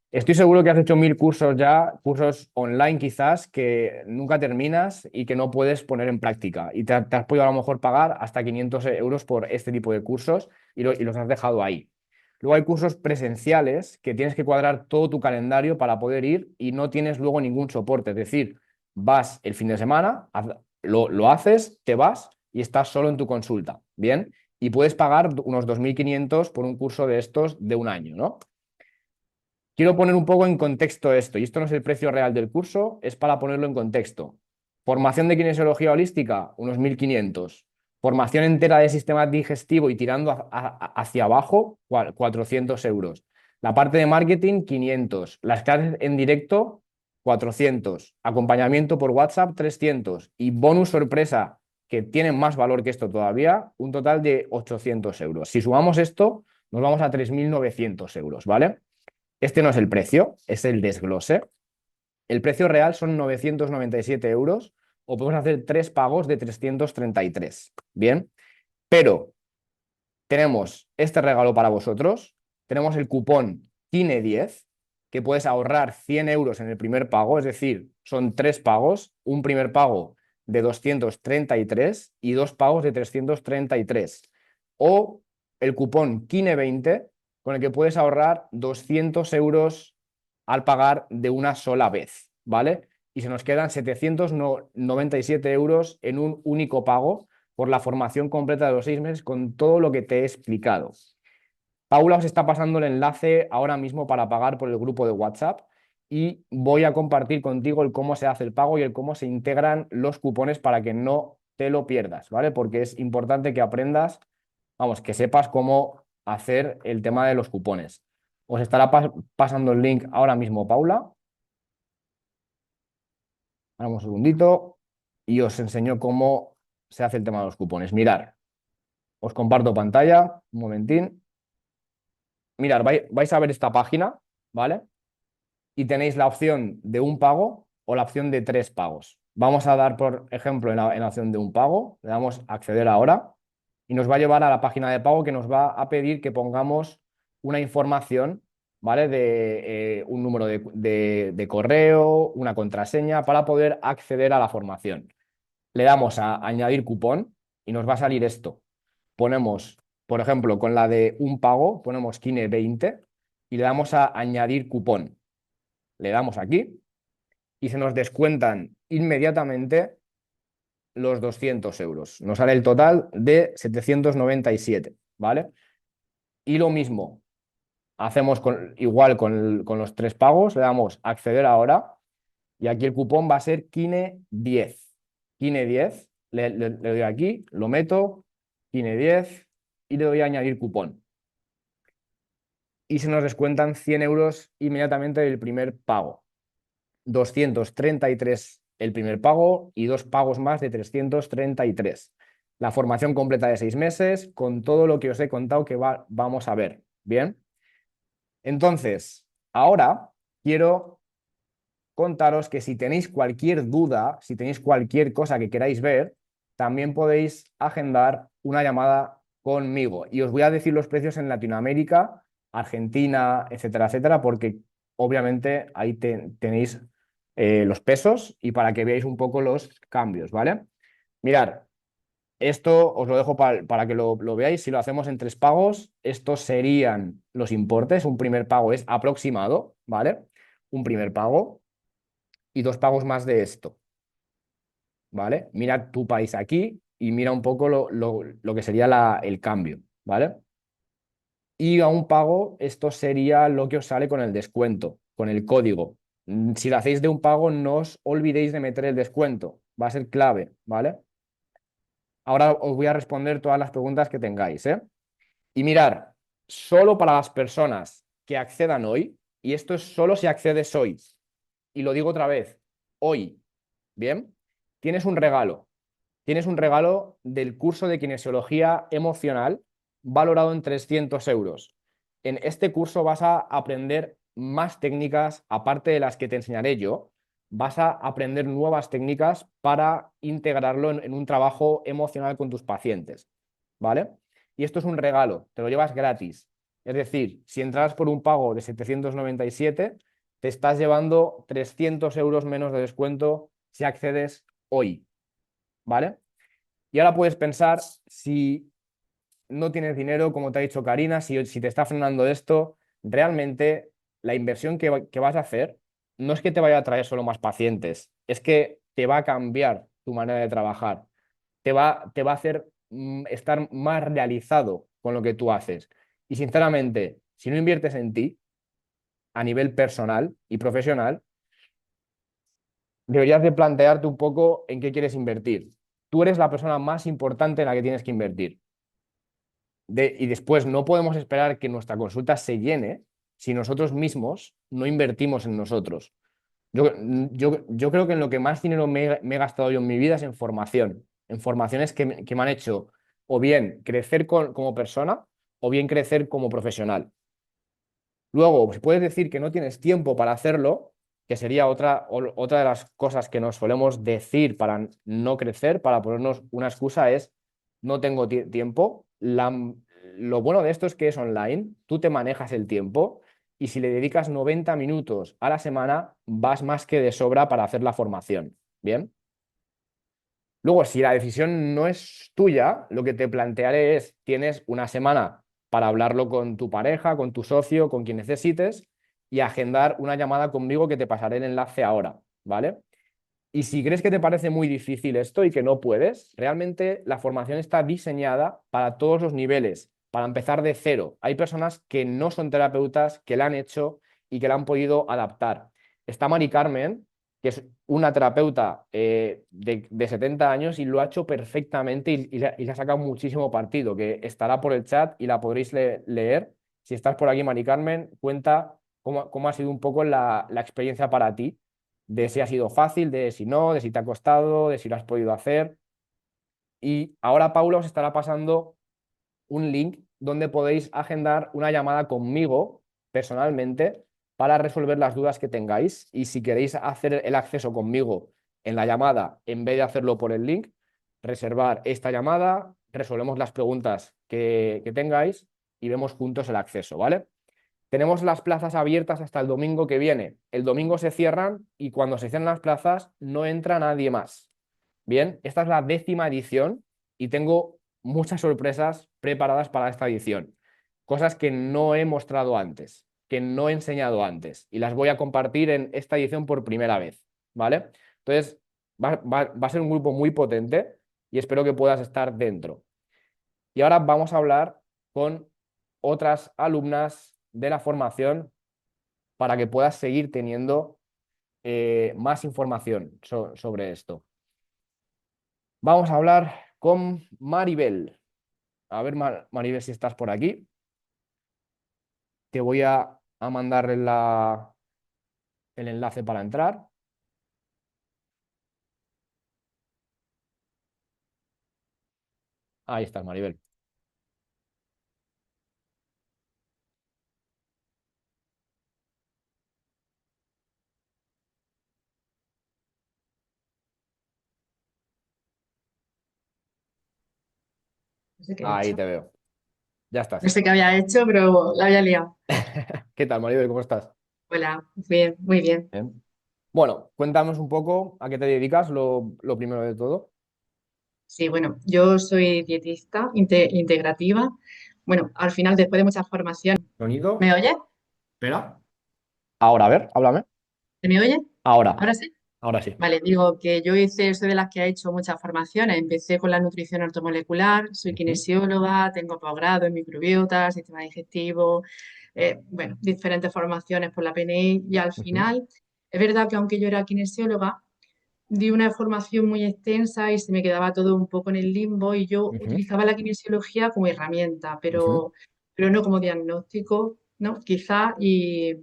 Estoy seguro que has hecho 1000 cursos ya, cursos online quizás, que nunca terminas y que no puedes poner en práctica. Y te has podido a lo mejor pagar hasta 500 euros por este tipo de cursos y los has dejado ahí. Luego hay cursos presenciales que tienes que cuadrar todo tu calendario para poder ir y no tienes luego ningún soporte. Es decir, vas el fin de semana, lo haces, te vas y estás solo en tu consulta. Bien, y puedes pagar unos 2500 por un curso de estos de un año, ¿no? Quiero poner un poco en contexto esto, y esto no es el precio real del curso, es para ponerlo en contexto. Formación de kinesiología holística, unos 1500. Formación entera de sistema digestivo y tirando hacia abajo, 400 euros. La parte de marketing, 500. Las clases en directo, 400. Acompañamiento por WhatsApp, 300. Y bonus sorpresa, que tienen más valor que esto todavía, un total de 800 euros. Si sumamos esto, nos vamos a 3900 euros, ¿vale? Este no es el precio, es el desglose. El precio real son 997 euros o podemos hacer 3 pagos de 333. Bien, pero tenemos este regalo para vosotros. Tenemos el cupón KINE10 que puedes ahorrar 100 euros en el primer pago, es decir, son 3 pagos, un primer pago de 233 y 2 pagos de 333. O el cupón KINE20 con el que puedes ahorrar 200 euros al pagar de una sola vez, ¿vale? Y se nos quedan 797 euros en un único pago por la formación completa de los 6 meses con todo lo que te he explicado. Paula os está pasando el enlace ahora mismo para pagar por el grupo de WhatsApp y voy a compartir contigo el cómo se hace el pago y el cómo se integran los cupones para que no te lo pierdas, ¿vale? Porque es importante que aprendas, vamos, que sepas cómo hacer el tema de los cupones. Os estará pasando el link ahora mismo, Paula. Ahora un segundito y os enseño cómo se hace el tema de los cupones. Mirar, os comparto pantalla, un momentín. Mirar, vais a ver esta página, ¿vale? Y tenéis la opción de un pago o la opción de 3 pagos. Vamos a dar, por ejemplo, en la opción de un pago, le damos a acceder ahora y nos va a llevar a la página de pago que nos va a pedir que pongamos una información, ¿vale? De un número de correo, una contraseña para poder acceder a la formación. Le damos a añadir cupón y nos va a salir esto. Ponemos, por ejemplo, con la de un pago, ponemos Kine20 y le damos a añadir cupón. Le damos aquí y se nos descuentan inmediatamente los 200 euros. Nos sale el total de 797, ¿vale? Y lo mismo, hacemos igual con los 3 pagos, le damos acceder ahora y aquí el cupón va a ser Kine10. Kine10, le doy aquí, lo meto, Kine10 y le doy a añadir cupón. Y se nos descuentan 100 euros inmediatamente del primer pago. 233 el primer pago y 2 pagos más de 333. La formación completa de 6 meses con todo lo que os he contado que vamos a ver. Bien. Entonces, ahora quiero contaros que si tenéis cualquier duda, si tenéis cualquier cosa que queráis ver, también podéis agendar una llamada conmigo. Y os voy a decir los precios en Latinoamérica, Argentina, etcétera, porque obviamente ahí tenéis los pesos y para que veáis un poco los cambios, ¿vale? Mirad, esto os lo dejo para que lo veáis. Si lo hacemos en 3 pagos, estos serían los importes. Un primer pago es aproximado, ¿vale? Un primer pago y 2 pagos más de esto, ¿vale? Mira tu país aquí y mira un poco lo que sería el cambio, ¿vale? Y a un pago, esto sería lo que os sale con el descuento, con el código. Si lo hacéis de un pago, no os olvidéis de meter el descuento, va a ser clave, ¿vale? Ahora os voy a responder todas las preguntas que tengáis, ¿eh? Y mirar, solo para las personas que accedan hoy, y esto es solo si accedes hoy, y lo digo otra vez, hoy, ¿bien? Tienes un regalo. Tienes un regalo del curso de kinesiología emocional valorado en 300 euros. En este curso vas a aprender más técnicas, aparte de las que te enseñaré yo, vas a aprender nuevas técnicas para integrarlo en un trabajo emocional con tus pacientes, ¿vale? Y esto es un regalo, te lo llevas gratis. Es decir, si entras por un pago de 797, te estás llevando 300 euros menos de descuento si accedes hoy, ¿vale? Y ahora puedes pensar, si no tienes dinero, como te ha dicho Karina, si te está frenando esto, realmente la inversión que vas a hacer no es que te vaya a traer solo más pacientes, es que te va a cambiar tu manera de trabajar, te va a hacer estar más realizado con lo que tú haces. Y sinceramente, si no inviertes en ti a nivel personal y profesional, deberías de plantearte un poco en qué quieres invertir. Tú eres la persona más importante en la que tienes que invertir. Y después no podemos esperar que nuestra consulta se llene si nosotros mismos no invertimos en nosotros. Yo creo que en lo que más dinero me he gastado yo en mi vida es en formaciones que me han hecho o bien crecer como persona o bien crecer como profesional. Luego, si puedes decir que no tienes tiempo para hacerlo, que sería otra de las cosas que nos solemos decir para no crecer, para ponernos una excusa, es no tengo tiempo. Lo bueno de esto es que es online, tú te manejas el tiempo y si le dedicas 90 minutos a la semana, vas más que de sobra para hacer la formación. ¿Bien? Luego, si la decisión no es tuya, lo que te plantearé es, tienes una semana para hablarlo con tu pareja, con tu socio, con quien necesites y agendar una llamada conmigo que te pasaré el enlace ahora, ¿vale? Y si crees que te parece muy difícil esto y que no puedes, realmente la formación está diseñada para todos los niveles, para empezar de cero. Hay personas que no son terapeutas, que la han hecho y que la han podido adaptar. Está Mari Carmen, que es una terapeuta de 70 años y lo ha hecho perfectamente y le ha sacado muchísimo partido, que estará por el chat y la podréis leer. Si estás por aquí, Mari Carmen, cuenta cómo ha sido un poco la experiencia para ti, de si ha sido fácil, de si no, de si te ha costado, de si lo has podido hacer. Y ahora Paula os estará pasando un link donde podéis agendar una llamada conmigo personalmente para resolver las dudas que tengáis. Y si queréis hacer el acceso conmigo en la llamada, en vez de hacerlo por el link, reservar esta llamada, resolvemos las preguntas que tengáis y vemos juntos el acceso, ¿vale? Tenemos las plazas abiertas hasta el domingo que viene. El domingo se cierran y cuando se cierran las plazas no entra nadie más. Bien, esta es la 10ª edición y tengo muchas sorpresas preparadas para esta edición. Cosas que no he mostrado antes, que no he enseñado antes y las voy a compartir en esta edición por primera vez, ¿vale? Entonces, va a ser un grupo muy potente y espero que puedas estar dentro. Y ahora vamos a hablar con otras alumnas de la formación para que puedas seguir teniendo más información sobre esto. Vamos a hablar con Maribel. A ver, Maribel, si estás por aquí. Te voy a mandar el enlace para entrar. Ahí estás, Maribel. No sé qué he Ahí hecho. te veo. Ya No estás. sé qué había hecho, pero la había liado. ¿Qué tal, Maribel? ¿Cómo estás? Hola, bien, muy bien. Bien. Bueno, cuéntanos un poco a qué te dedicas, lo primero de todo. Sí, bueno, yo soy dietista integrativa. Bueno, al final, después de muchas formaciones, Sonido. ¿me oye? Espera. Ahora, a ver, háblame. ¿Se me oye? Ahora, ¿Ahora sí? ahora sí. Vale, digo que soy de las que ha hecho muchas formaciones. Empecé con la nutrición ortomolecular, soy Ujú, kinesióloga, tengo posgrado en microbiota, sistema digestivo, bueno, diferentes formaciones por la PNI y al ujú, final, es verdad que aunque yo era kinesióloga, di una formación muy extensa y se me quedaba todo un poco en el limbo y yo ujú, utilizaba la kinesiología como herramienta, ujú, pero no como diagnóstico, ¿no? Quizá y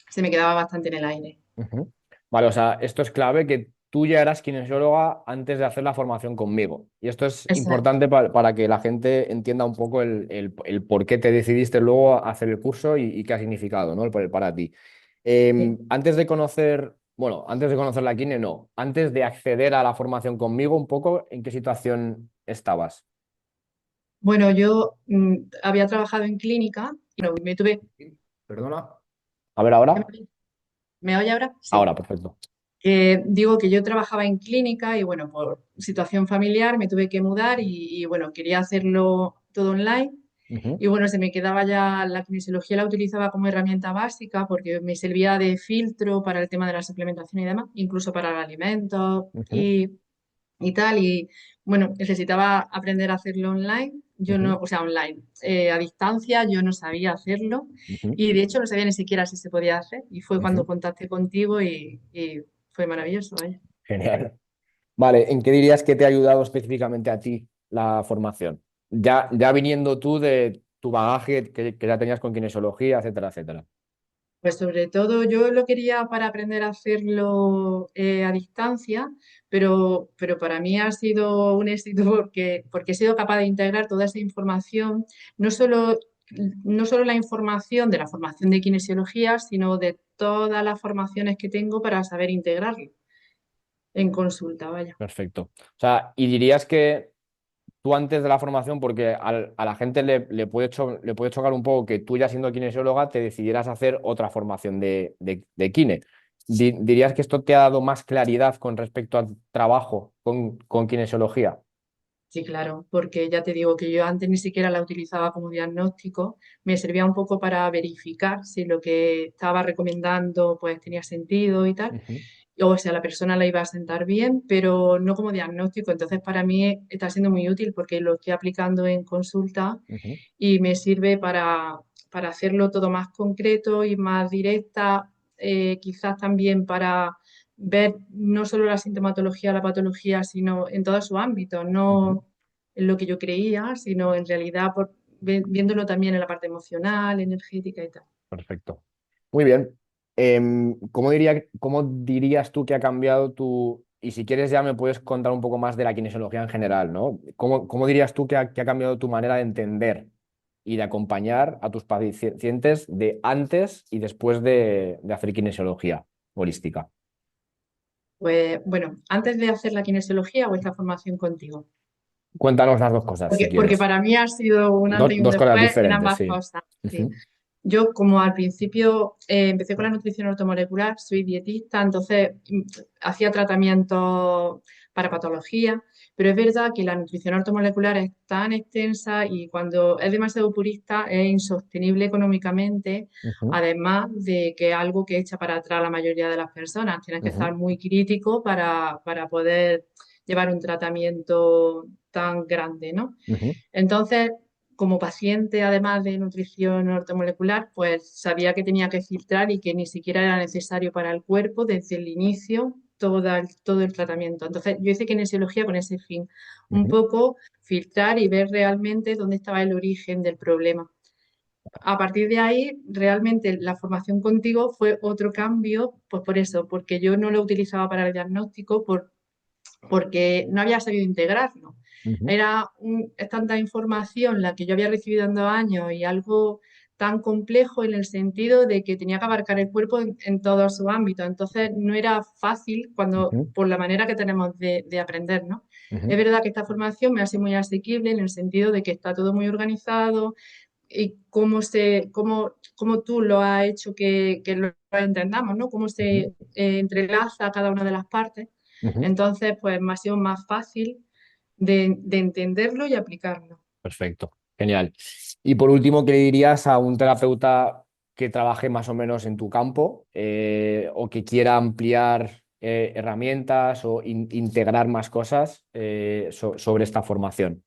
se me quedaba bastante en el aire. ujú. Vale, o sea, esto es clave que tú ya eras kinesióloga antes de hacer la formación conmigo. Y esto es Eso es. importante para que la gente entienda un poco el por qué te decidiste luego a hacer el curso y qué ha significado, ¿no? Para ti. Sí. Antes de conocer, bueno, antes de conocer la kine, no. Antes de acceder a la formación conmigo, un poco, ¿en qué situación estabas? Bueno, yo había trabajado en clínica y no, me tuve... Perdona. A ver, ahora. ¿Me oye ahora? Sí. Ahora, perfecto. Digo que yo trabajaba en clínica y bueno, por situación familiar me tuve que mudar bueno, quería hacerlo todo online. Ujú, Y bueno, se me quedaba ya la kinesiología, la utilizaba como herramienta básica porque me servía de filtro para el tema de la suplementación y demás, incluso para los alimentos ujú, y tal. Y bueno, necesitaba aprender a hacerlo online. Yo ujú, no, o sea, online, a distancia, yo no sabía hacerlo ujú, y de hecho no sabía ni siquiera si se podía hacer. Y fue cuando ujú. contacté contigo y fue maravilloso, vaya. Genial. Vale, ¿en qué dirías que te ha ayudado específicamente a ti la formación? Ya viniendo tú de tu bagaje que ya tenías con kinesiología, etcétera, etcétera. Pues sobre todo yo lo quería para aprender a hacerlo a distancia, pero para mí ha sido un éxito porque he sido capaz de integrar toda esa información, no solo, no solo la información de la formación de kinesiología, sino de todas las formaciones que tengo para saber integrarlo en consulta, vaya. Perfecto. O sea, y dirías que tú antes de la formación, porque a la gente le puede chocar un poco que tú ya siendo kinesióloga te decidieras hacer otra formación de kine. ¿Dirías que esto te ha dado más claridad con respecto al trabajo con kinesiología? Sí, claro, porque ya te digo que yo antes ni siquiera la utilizaba como diagnóstico, me servía un poco para verificar si lo que estaba recomendando pues tenía sentido y tal. Ujú, o sea, la persona la iba a sentar bien, pero no como diagnóstico. Entonces, para mí está siendo muy útil porque lo estoy aplicando en consulta Ujú, y me sirve para hacerlo todo más concreto y más directa, quizás también para ver no solo la sintomatología, la patología, sino en todos sus ámbitos, ujú. no en lo que yo creía, sino en realidad viéndolo también en la parte emocional, energética y tal. Perfecto. Muy bien. ¿Cómo dirías tú que ha cambiado tu... Y si quieres ya me puedes contar un poco más de la kinesiología en general, ¿no? ¿Cómo dirías tú que ha cambiado tu manera de entender y de acompañar a tus pacientes de antes y después de hacer kinesiología holística? Pues bueno, antes de hacer la kinesiología o esta formación contigo, Cuéntanos las dos cosas, si porque quieres. para mí ha sido un antes y un Dos cosas después en diferentes, ambas sí. cosas. Sí. Ujú, Yo, como al principio empecé con la nutrición ortomolecular, soy dietista, entonces hacía tratamientos para patología, pero es verdad que la nutrición ortomolecular es tan extensa y cuando es demasiado purista es insostenible económicamente, ujú, además de que es algo que echa para atrás a la mayoría de las personas. Tienes que estar ujú, muy crítico para poder llevar un tratamiento tan grande, ¿no? ujú, Entonces, como paciente, además de nutrición ortomolecular, pues sabía que tenía que filtrar y que ni siquiera era necesario para el cuerpo desde el inicio todo el tratamiento. Entonces, yo hice kinesiología con ese fin, un ujú, poco filtrar y ver realmente dónde estaba el origen del problema. A partir de ahí, realmente la formación contigo fue otro cambio, pues por eso, porque yo no lo utilizaba para el diagnóstico, porque no había sabido integrarlo. ujú, Es tanta información la que yo había recibido en 2 años y algo tan complejo en el sentido de que tenía que abarcar el cuerpo en todos sus ámbitos. Entonces no era fácil ujú, por la manera que tenemos de aprender, ¿no? Es ujú, verdad que esta formación me ha sido muy asequible en el sentido de que está todo muy organizado y cómo tú lo has hecho que lo entendamos, ¿no? Cómo se ujú, entrelaza cada una de las partes. ujú. Entonces, pues me ha sido más fácil de entenderlo y aplicarlo. Perfecto, genial. Y por último, ¿qué le dirías a un terapeuta que trabaje más o menos en tu campo o que quiera ampliar herramientas o integrar más cosas sobre esta formación?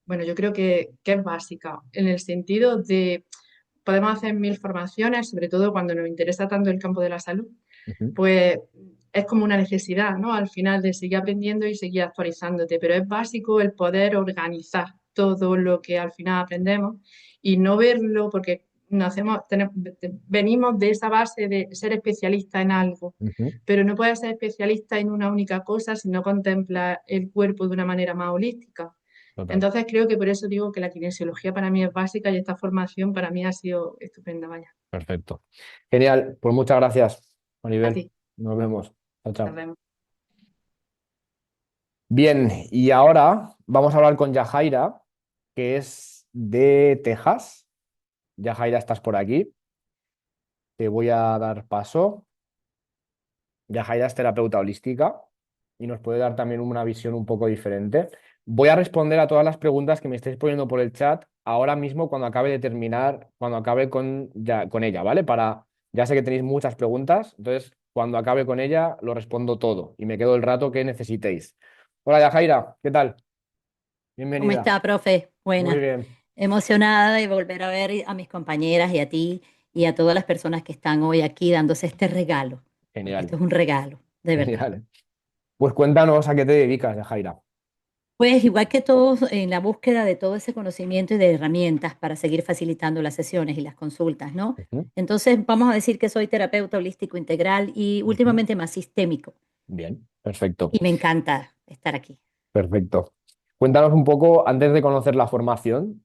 Bueno, yo creo que es básica en el sentido de podemos hacer 1000 formaciones, sobre todo cuando nos interesa tanto el campo de la salud, Ujú, pues es como una necesidad, ¿no? Al final de seguir aprendiendo y seguir actualizándote, pero es básico el poder organizar todo lo que al final aprendemos y no verlo porque venimos de esa base de ser especialista en algo, ujú. pero no puedes ser especialista en una única cosa si no contemplas el cuerpo de una manera más holística. Total. Entonces creo que por eso digo que la kinesiología para mí es básica y esta formación para mí ha sido estupenda, vaya. Perfecto. Genial. Pues muchas gracias, A Maribel. ti, Nos vemos. Chao, nos chao. vemos. Bien, y ahora vamos a hablar con Yajaira, que es de Texas. Yajaira, estás por aquí. Te voy a dar paso. Yajaira es terapeuta holística y nos puede dar también una visión un poco diferente. Voy a responder a todas las preguntas que me estéis poniendo por el chat ahora mismo cuando acabe de terminar, cuando acabe con ella, ¿vale? Ya sé que tenéis muchas preguntas, entonces cuando acabe con ella lo respondo todo y me quedo el rato que necesitéis. Hola, Yajaira, ¿qué tal? ¿Cómo Bienvenida. está, profe? Muy Buena. bien, Emocionada de volver a ver a mis compañeras y a ti y a todas las personas que están hoy aquí dándose este regalo, porque esto genial, es un regalo, de verdad. genial. Pues cuéntanos a qué te dedicas, Yajaira. Pues igual que todos, en la búsqueda de todo ese conocimiento y de herramientas para seguir facilitando las sesiones y las consultas, ¿no? Ujú, Entonces, vamos a decir que soy terapeuta holístico integral y ujú. últimamente más sistémico. Bien, perfecto. Y me encanta estar aquí. Perfecto. Cuéntanos un poco, antes de conocer la formación,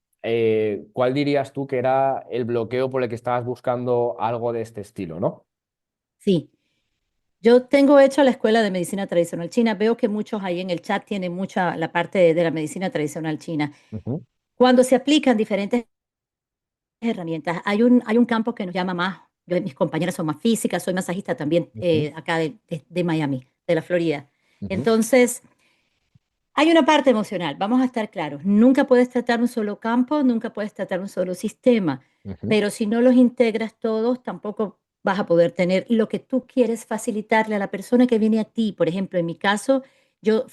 ¿cuál dirías tú que era el bloqueo por el que estabas buscando algo de este estilo, ¿no? Sí. Yo tengo hecho la escuela de medicina tradicional china. Veo que muchos ahí en el chat tienen mucha la parte de la medicina tradicional china. Ujú, Cuando se aplican diferentes herramientas, hay un campo que nos llama más. Mis compañeras son más físicas, soy masajista también ujú, acá de Miami, de la Florida. ujú, Entonces, hay una parte emocional, vamos a estar claros. Nunca puedes tratar un solo campo, nunca puedes tratar un solo sistema, ujú. pero si no los integras todos, tampoco vas a poder tener lo que tú quieres facilitarle a la persona que viene a ti. Por ejemplo, en mi caso, yo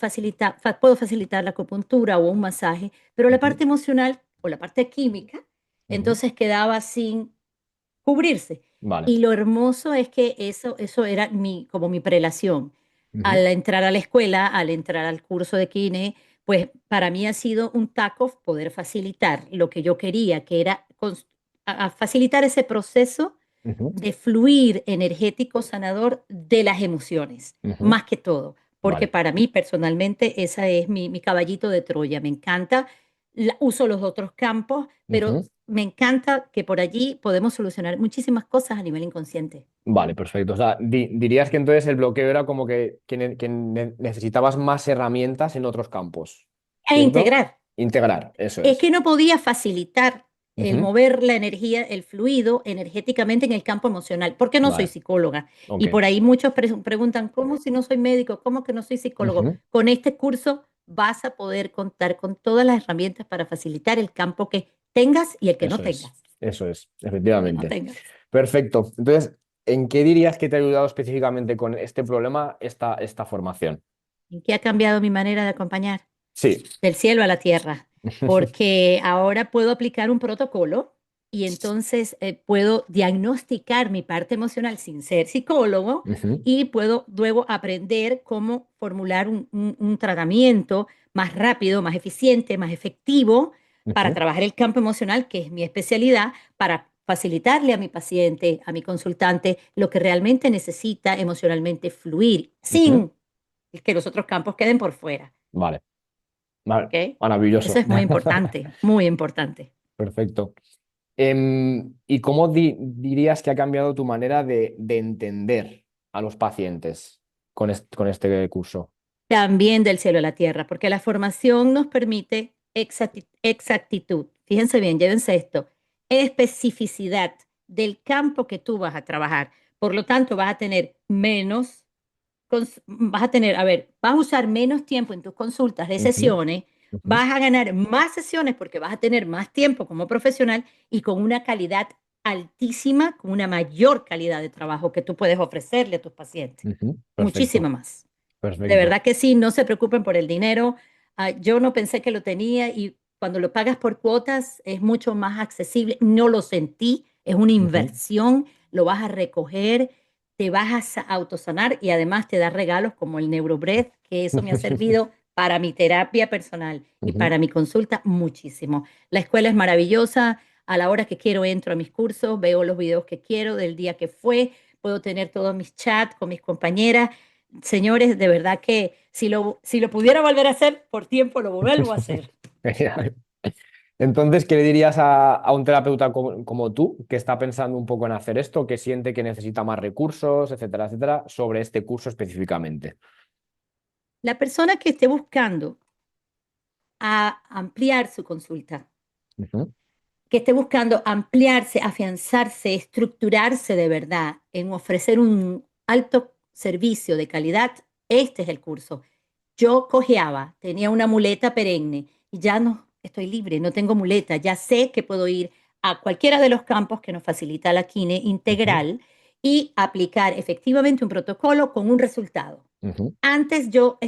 puedo facilitar la acupuntura o un masaje, pero la Ujú, parte emocional o la parte química, ujú. entonces quedaba sin cubrirse. Vale. Y lo hermoso es que eso era como mi prelación. Ujú, Al entrar a la escuela, al entrar al curso de kine, pues para mí ha sido un taco poder facilitar lo que yo quería, que era a facilitar ese proceso ujú, de fluir energético sanador de las emociones, ujú. más que todo, porque Vale. para mí personalmente esa es mi caballito de Troya. Me encanta, uso los otros campos, pero Ujú. me encanta que por allí podemos solucionar muchísimas cosas a nivel inconsciente. Vale, perfecto. O sea, dirías que entonces el bloqueo era como que necesitabas más herramientas en otros campos, E ¿cierto? integrar. Integrar, eso Es es. que no podía facilitar el Ujú. mover la energía, el fluido energéticamente en el campo emocional, porque no soy Vale, psicóloga. ok. Y por ahí muchos preguntan, ¿cómo si no soy médico? ¿Cómo que no soy psicólogo? Ujú. Con este curso vas a poder contar con todas las herramientas para facilitar el campo que tengas y el que no tengas. Eso es, El que no efectivamente. tengas. Perfecto. Entonces, ¿en qué dirías que te ha ayudado específicamente con este problema esta formación? ¿En qué ha cambiado mi manera de acompañar? Sí. Del cielo a la tierra, porque ahora puedo aplicar un protocolo y entonces puedo diagnosticar mi parte emocional sin ser psicólogo Ujú, y puedo luego aprender cómo formular un tratamiento más rápido, más eficiente, más efectivo para ujú, trabajar el campo emocional, que es mi especialidad, para facilitarle a mi paciente, a mi consultante, lo que realmente necesita emocionalmente fluir, ujú. sin que los otros campos queden por fuera. Vale, vale, ¿Ok? Eso maravilloso. es muy importante, muy importante. Perfecto. ¿Y cómo dirías que ha cambiado tu manera de entender a los pacientes con este curso? También del cielo a la tierra, porque la formación nos permite exactitud. Fíjense bien, llévense esto, especificidad del campo que tú vas a trabajar. Por lo tanto, vas a tener vas a tener, a ver, vas a usar menos tiempo en tus consultas de Ujú, sesiones, ujú, vas a ganar más sesiones porque vas a tener más tiempo como profesional y con una calidad altísima, con una mayor calidad de trabajo que tú puedes ofrecerle a tus pacientes. ujú. Muchísima Perfecto, más. De perfecto. verdad que sí, no se preocupen por el dinero. Yo no pensé que lo tenía y cuando lo pagas por cuotas es mucho más accesible. No lo sentí, es una Ujú, inversión, lo vas a recoger, te vas a autosanar y además te da regalos como el NeuroBreath, que eso me ha servido para mi terapia personal y ujú. para mi consulta muchísimo. La escuela es maravillosa. A la hora que quiero entro a mis cursos, veo los videos que quiero del día que fue, puedo tener todos mis chats con mis compañeras. Señores, de verdad que si lo pudiera volver a hacer, por tiempo lo vuelvo a hacer. Genial. Entonces, ¿qué le dirías a un terapeuta como tú, que está pensando un poco en hacer esto, que siente que necesita más recursos, etcétera, etcétera, sobre este curso específicamente? La persona que esté buscando a ampliar su consulta, Ujú, que esté buscando ampliarse, afianzarse, estructurarse de verdad en ofrecer un alto servicio de calidad, este es el curso. Yo cojeaba, tenía una muleta perenne y ya no estoy libre, no tengo muleta, ya sé que puedo ir a cualquiera de los campos que nos facilita la Kine ujú, integral y aplicar efectivamente un protocolo con un resultado. ujú, Antes yo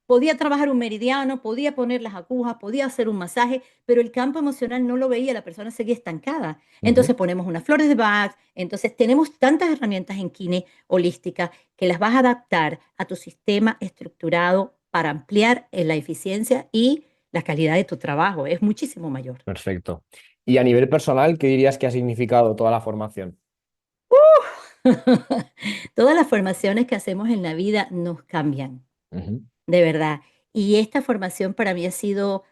podía trabajar un meridiano, podía poner las agujas, podía hacer un masaje, pero el campo emocional no lo veía, la persona seguía estancada. ujú. Entonces ponemos unas flores de Bach, entonces tenemos tantas herramientas en Kine holística que las vas a adaptar a tu sistema estructurado para ampliar la eficiencia y la calidad de tu trabajo. Es muchísimo mayor. Perfecto. Y a nivel personal, ¿qué dirías que ha significado toda la formación? Todas las formaciones que hacemos en la vida nos cambian, Ujú, de verdad. Y esta formación para mí ha sido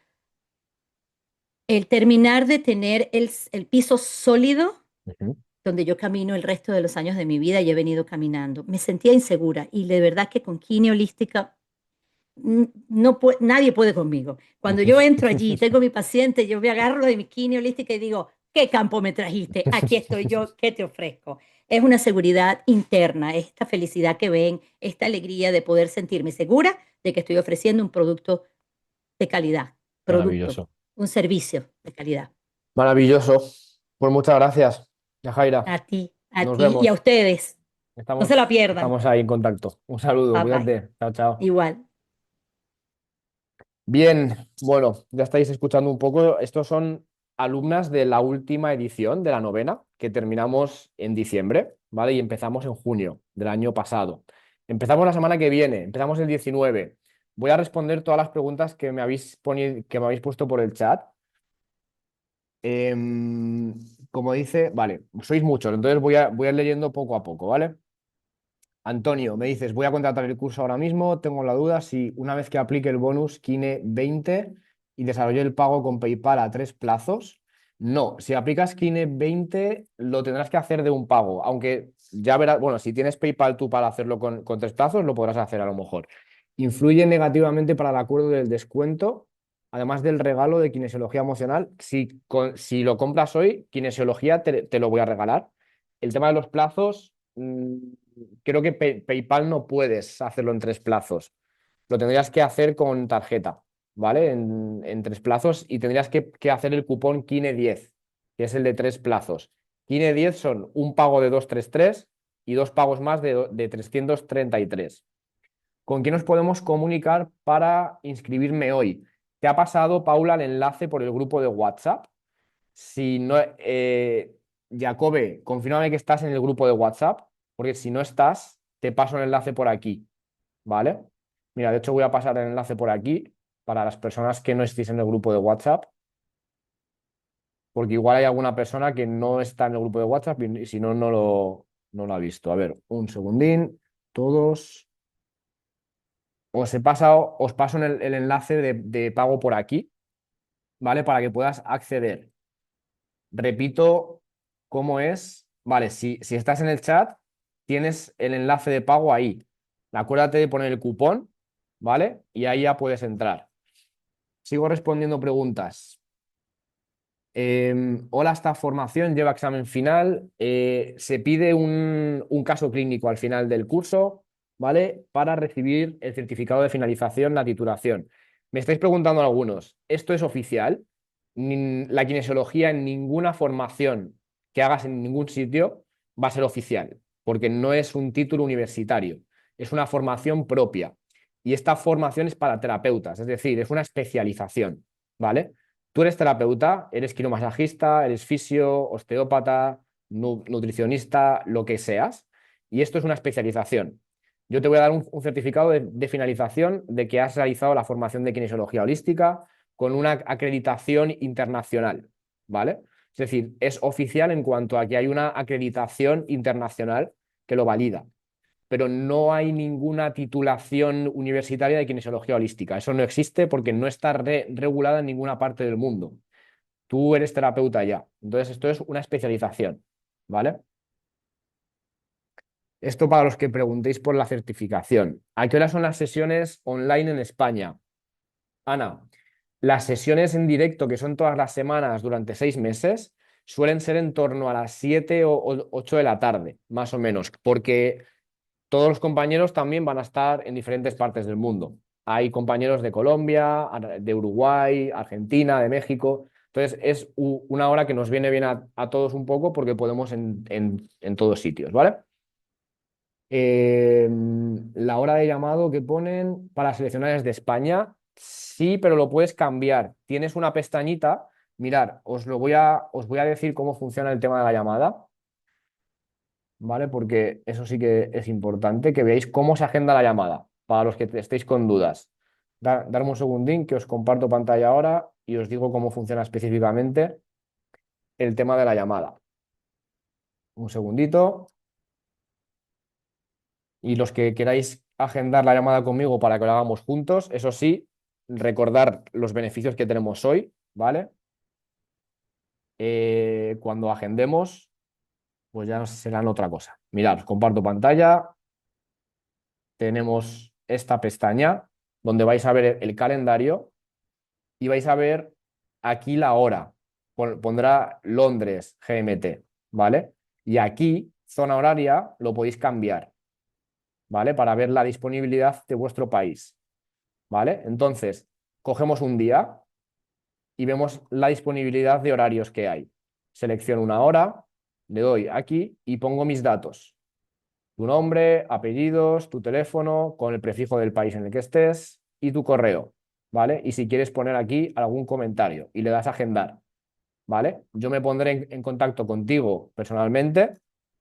el terminar de tener el piso sólido ujú. donde yo camino el resto de los años de mi vida y he venido caminando. Me sentía insegura y de verdad que con Kine Holística no nadie puede conmigo. Cuando Ujú. yo entro allí, tengo mi paciente, yo me agarro de mi Kine Holística y digo, ¿qué campo me trajiste? Aquí estoy yo, ¿qué te ofrezco? Es una seguridad interna, esta felicidad que ven, esta alegría de poder sentirme segura de que estoy ofreciendo un producto de calidad, producto, Maravilloso. un servicio de calidad. Maravilloso. Pues muchas gracias, Yajaira. A ti, A Nos ti y a vemos. ustedes. No se la pierdan. Estamos ahí en contacto. Un saludo, Bye bye. cuídate. Chao, chao. Igual. Bien, bueno, ya estáis escuchando un poco. Estos son alumnas de la última edición de la novena, que terminamos en diciembre, ¿vale? Y empezamos en junio del año pasado. Empezamos la semana que viene, empezamos el 19. Voy a responder todas las preguntas que me habéis puesto por el chat. Como dice, vale, sois muchos, entonces voy a ir leyendo poco a poco, ¿vale? Antonio, me dices, voy a contratar el curso ahora mismo, tengo la duda si una vez que aplique el bonus Kine 20 y desarrolle el pago con PayPal a 3 plazos, no, si aplicas Kine 20 lo tendrás que hacer de un pago, aunque ya verás, bueno, si tienes PayPal tú para hacerlo con 3 plazos, lo podrás hacer a lo mejor. Influye negativamente para el acuerdo del descuento, además del regalo de kinesiología emocional. Si lo compras hoy, kinesiología te lo voy a regalar. El tema de los plazos, creo que PayPal no puedes hacerlo en 3 plazos. Lo tendrías que hacer con tarjeta, ¿vale? En 3 plazos y tendrías que hacer el cupón KINE10, que es el de 3 plazos. KINE10 son un pago de 233 y 2 pagos más de 333. ¿Con quién nos podemos comunicar para inscribirme hoy? ¿Te ha pasado, Paula, el enlace por el grupo de WhatsApp? Si no, Jacobe, confírmame que estás en el grupo de WhatsApp, porque si no estás, te paso el enlace por aquí, ¿vale? Mira, de hecho voy a pasar el enlace por aquí para las personas que no estéis en el grupo de WhatsApp, porque igual hay alguna persona que no está en el grupo de WhatsApp y si no, no lo ha visto. A ver, un segundín, todos. Os paso el enlace de pago por aquí, ¿vale? Para que puedas acceder. Repito cómo es. Vale, si estás en el chat, tienes el enlace de pago ahí. Acuérdate de poner el cupón, ¿vale? Y ahí ya puedes entrar. Sigo respondiendo preguntas. Hola, esta formación lleva examen final. Se pide un caso clínico al final del curso, ¿vale? Para recibir el certificado de finalización, la titulación. Me estáis preguntando algunos, ¿esto es oficial? La kinesiología en ninguna formación que hagas en ningún sitio va a ser oficial, porque no es un título universitario, es una formación propia. Y esta formación es para terapeutas, es decir, es una especialización, ¿vale? Tú eres terapeuta, eres quiromasajista, eres fisio, osteópata, nutricionista, lo que seas, y esto es una especialización. Yo te voy a dar un certificado de finalización de que has realizado la formación de kinesiología holística con una acreditación internacional, ¿vale? Es decir, es oficial en cuanto a que hay una acreditación internacional que lo valida, pero no hay ninguna titulación universitaria de kinesiología holística. Eso no existe porque no está regulada en ninguna parte del mundo. Tú eres terapeuta ya. Entonces, esto es una especialización, ¿vale? Esto para los que preguntéis por la certificación. ¿A qué hora son las sesiones online en España? Ana, las sesiones en directo, que son todas las semanas durante 6 meses, suelen ser en torno a las 7 o 8 de la tarde, más o menos, porque todos los compañeros también van a estar en diferentes partes del mundo. Hay compañeros de Colombia, de Uruguay, Argentina, de México. Entonces es una hora que nos viene bien a todos un poco porque podemos en todos sitios, ¿vale? La hora de llamado que ponen para seleccionar es de España. Sí, pero lo puedes cambiar. Tienes una pestañita. Mirad, os voy a decir cómo funciona el tema de la llamada. ¿Vale? Porque eso sí que es importante, que veáis cómo se agenda la llamada, para los que estéis con dudas. Darme un segundín que os comparto pantalla ahora y os digo cómo funciona específicamente el tema de la llamada. Un segundito. Y los que queráis agendar la llamada conmigo para que lo hagamos juntos, eso sí, recordar los beneficios que tenemos hoy, ¿vale? Cuando agendemos, pues ya serán otra cosa. Mirad, os comparto pantalla. Tenemos esta pestaña donde vais a ver el calendario y vais a ver aquí la hora. Pondrá Londres GMT, ¿vale? Y aquí, zona horaria, lo podéis cambiar, ¿vale? Para ver la disponibilidad de vuestro país, ¿vale? Entonces, cogemos un día y vemos la disponibilidad de horarios que hay. Selecciono una hora Le doy aquí y pongo mis datos. Tu nombre, apellidos, tu teléfono, con el prefijo del país en el que estés y tu correo, ¿vale? Y si quieres poner aquí algún comentario y le das a agendar, ¿vale? Yo me pondré en contacto contigo personalmente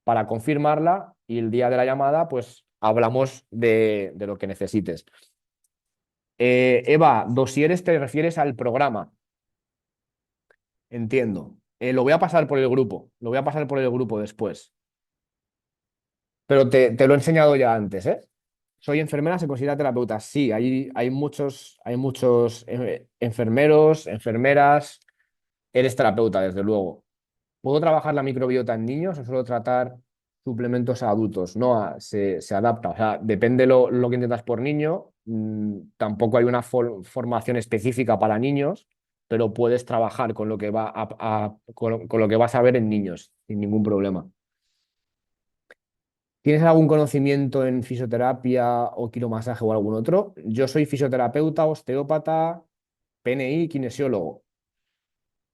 para confirmarla y el día de la llamada, pues hablamos de lo que necesites. Eva, dosieres te refieres al programa. Entiendo. Lo voy a pasar por el grupo. Lo voy a pasar por el grupo después. Pero te lo he enseñado ya antes, ¿eh? Soy enfermera, se considera terapeuta. Sí, hay muchos enfermeros, enfermeras. Eres terapeuta, desde luego. ¿Puedo trabajar la microbiota en niños o solo tratar suplementos a adultos? No, se adapta. O sea, depende lo que intentas por niño. Tampoco hay una formación específica para niños, pero puedes trabajar con lo que con lo que vas a ver en niños sin ningún problema. ¿Tienes algún conocimiento en fisioterapia o quiromasaje o algún otro? Yo soy fisioterapeuta, osteópata, PNI, kinesiólogo.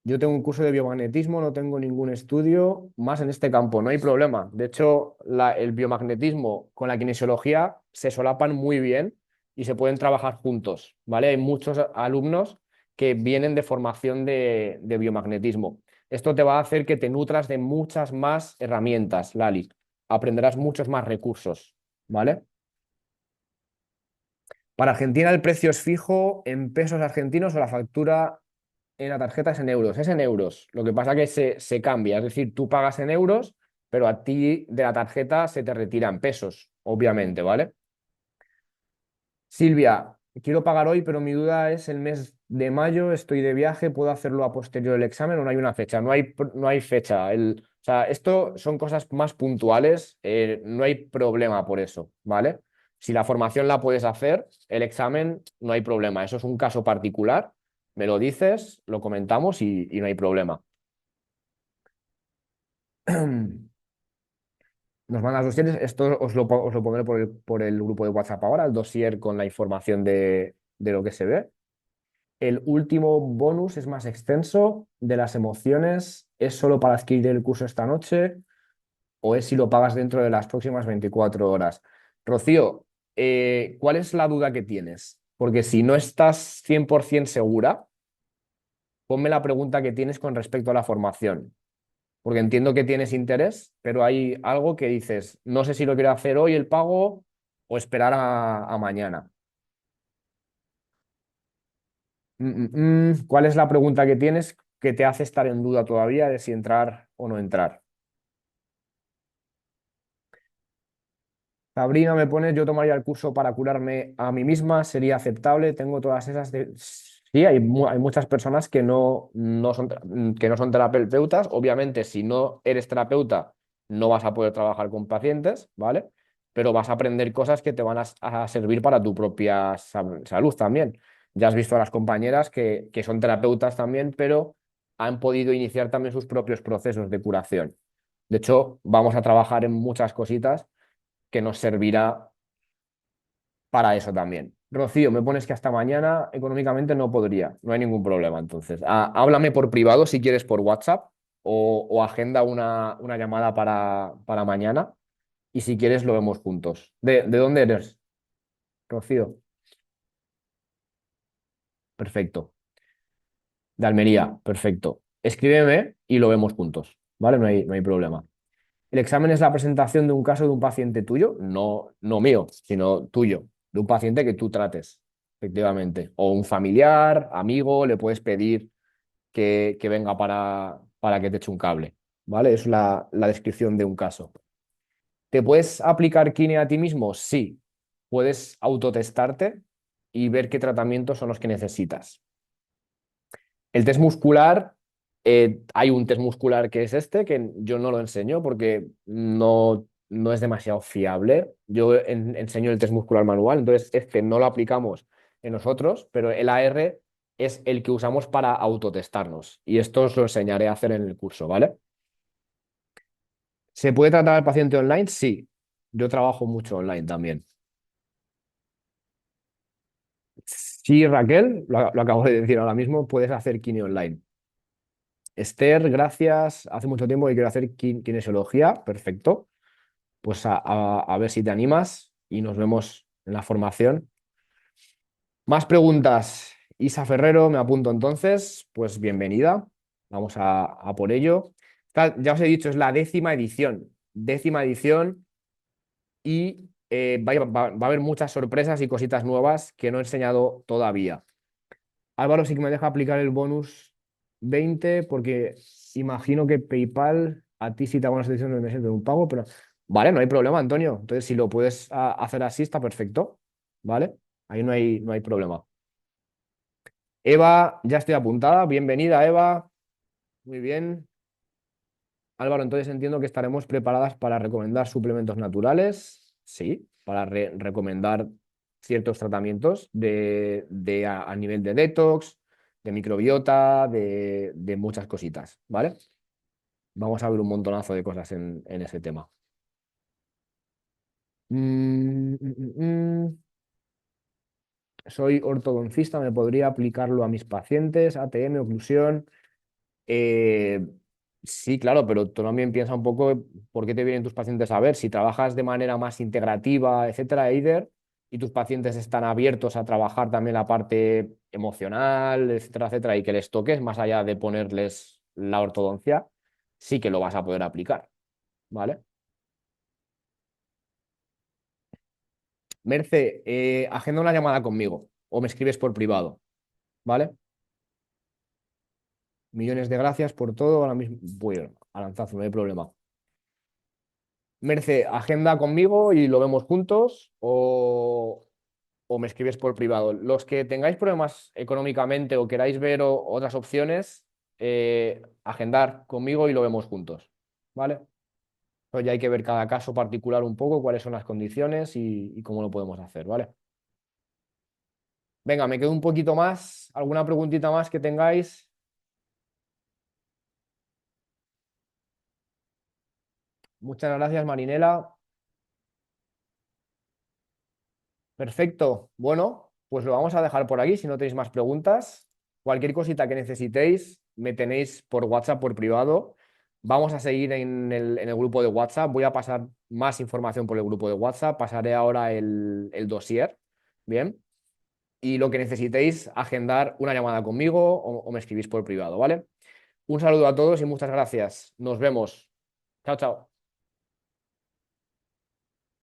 Yo tengo un curso de biomagnetismo, no tengo ningún estudio más en este campo, no hay problema. De hecho, el biomagnetismo con la kinesiología se solapan muy bien y se pueden trabajar juntos, ¿vale? Hay muchos alumnos que vienen de formación de biomagnetismo. Esto te va a hacer que te nutras de muchas más herramientas, Lali. Aprenderás muchos más recursos, ¿vale? Para Argentina el precio es fijo en pesos argentinos o la factura en la tarjeta es en euros, es en euros. Lo que pasa que se cambia, es decir, tú pagas en euros, pero a ti de la tarjeta se te retiran pesos, obviamente, ¿vale? Silvia, quiero pagar hoy, pero mi duda es el mes de mayo, estoy de viaje, ¿puedo hacerlo a posterior del examen o no hay una fecha? No hay fecha. O sea, esto son cosas más puntuales, no hay problema por eso, ¿vale? Si la formación la puedes hacer, el examen no hay problema. Eso es un caso particular, me lo dices, lo comentamos y no hay problema. Nos mandas dosieres, esto os lo pondré por el grupo de WhatsApp ahora, el dossier con la información de lo que se ve. El último bonus es más extenso, de las emociones. ¿Es solo para adquirir el curso esta noche o es si lo pagas dentro de las próximas 24 horas? Rocío, ¿cuál es la duda que tienes? Porque si no estás 100% segura, ponme la pregunta que tienes con respecto a la formación. Porque entiendo que tienes interés, pero hay algo que dices, no sé si lo quiero hacer hoy el pago o esperar a mañana. ¿Cuál es la pregunta que tienes que te hace estar en duda todavía de si entrar o no entrar? Sabrina me pone, yo tomaría el curso para curarme a mí misma, sería aceptable, tengo todas esas. Sí, hay muchas personas que no son terapeutas. Obviamente, si no eres terapeuta, no vas a poder trabajar con pacientes, ¿vale? Pero vas a aprender cosas que te van a servir para tu propia salud también. Ya has visto a las compañeras que son terapeutas también, pero han podido iniciar también sus propios procesos de curación. De hecho, vamos a trabajar en muchas cositas que nos servirá para eso también. Rocío, me pones que hasta mañana económicamente no podría, no hay ningún problema. Entonces, háblame por privado si quieres por WhatsApp o agenda una llamada para mañana y si quieres lo vemos juntos. ¿De dónde eres, Rocío? Perfecto. De Almería, perfecto. Escríbeme y lo vemos juntos, ¿vale? No hay problema. ¿El examen es la presentación de un caso de un paciente tuyo? No, no mío, sino tuyo, de un paciente que tú trates, efectivamente. O un familiar, amigo, le puedes pedir que venga para que te eche un cable, ¿vale? Es la descripción de un caso. ¿Te puedes aplicar Kine a ti mismo? Sí. Puedes autotestarte y ver qué tratamientos son los que necesitas. El test muscular, hay un test muscular que es este, que yo no lo enseño porque no es demasiado fiable. Yo enseño el test muscular manual, entonces este no lo aplicamos en nosotros, pero el AR es el que usamos para autotestarnos y esto os lo enseñaré a hacer en el curso, ¿vale? ¿Se puede tratar al paciente online? Sí, yo trabajo mucho online también. Sí, Raquel, lo acabo de decir ahora mismo, puedes hacer kine online. Esther, gracias. Hace mucho tiempo que quiero hacer kinesiología. Perfecto. Pues a ver si te animas y nos vemos en la formación. Más preguntas. Isa Ferrero, me apunto entonces. Pues bienvenida. Vamos a por ello. Ya os he dicho, es la 10ª edición. 10ª edición y va a haber muchas sorpresas y cositas nuevas que no he enseñado todavía. Álvaro sí que me deja aplicar el bonus 20 porque imagino que PayPal a ti sí te hago una selección de meses de un pago, pero vale, no hay problema, Antonio. Entonces, si lo puedes hacer así, está perfecto. ¿Vale? Ahí no hay problema. Eva, ya estoy apuntada. Bienvenida, Eva. Muy bien. Álvaro, entonces entiendo que estaremos preparadas para recomendar suplementos naturales. Sí, para recomendar ciertos tratamientos a nivel de detox, de microbiota, de muchas cositas, ¿vale? Vamos a ver un montonazo de cosas en ese tema. Soy ortodoncista, ¿me podría aplicarlo a mis pacientes? ATM, oclusión. Eh, sí, claro, pero tú también piensa un poco por qué te vienen tus pacientes a ver. Si trabajas de manera más integrativa, etcétera, Eider, y tus pacientes están abiertos a trabajar también la parte emocional, etcétera, etcétera, y que les toques más allá de ponerles la ortodoncia, sí que lo vas a poder aplicar, ¿vale? Merce, agenda una llamada conmigo o me escribes por privado, ¿vale? Millones de gracias por todo. Ahora mismo voy a lanzazo, no hay problema. Merce, agenda conmigo y lo vemos juntos o me escribes por privado. Los que tengáis problemas económicamente o queráis ver otras opciones, agendar conmigo y lo vemos juntos. ¿Vale? Pues ya hay que ver cada caso particular un poco, cuáles son las condiciones y cómo lo podemos hacer. ¿Vale? Venga, me quedo un poquito más. ¿Alguna preguntita más que tengáis? Muchas gracias, Marinela. Perfecto. Bueno, pues lo vamos a dejar por aquí. Si no tenéis más preguntas, cualquier cosita que necesitéis, me tenéis por WhatsApp, por privado. Vamos a seguir en el grupo de WhatsApp. Voy a pasar más información por el grupo de WhatsApp. Pasaré ahora el dossier. Bien. Y lo que necesitéis, agendar una llamada conmigo o me escribís por privado, ¿vale? Un saludo a todos y muchas gracias. Nos vemos. Chao, chao.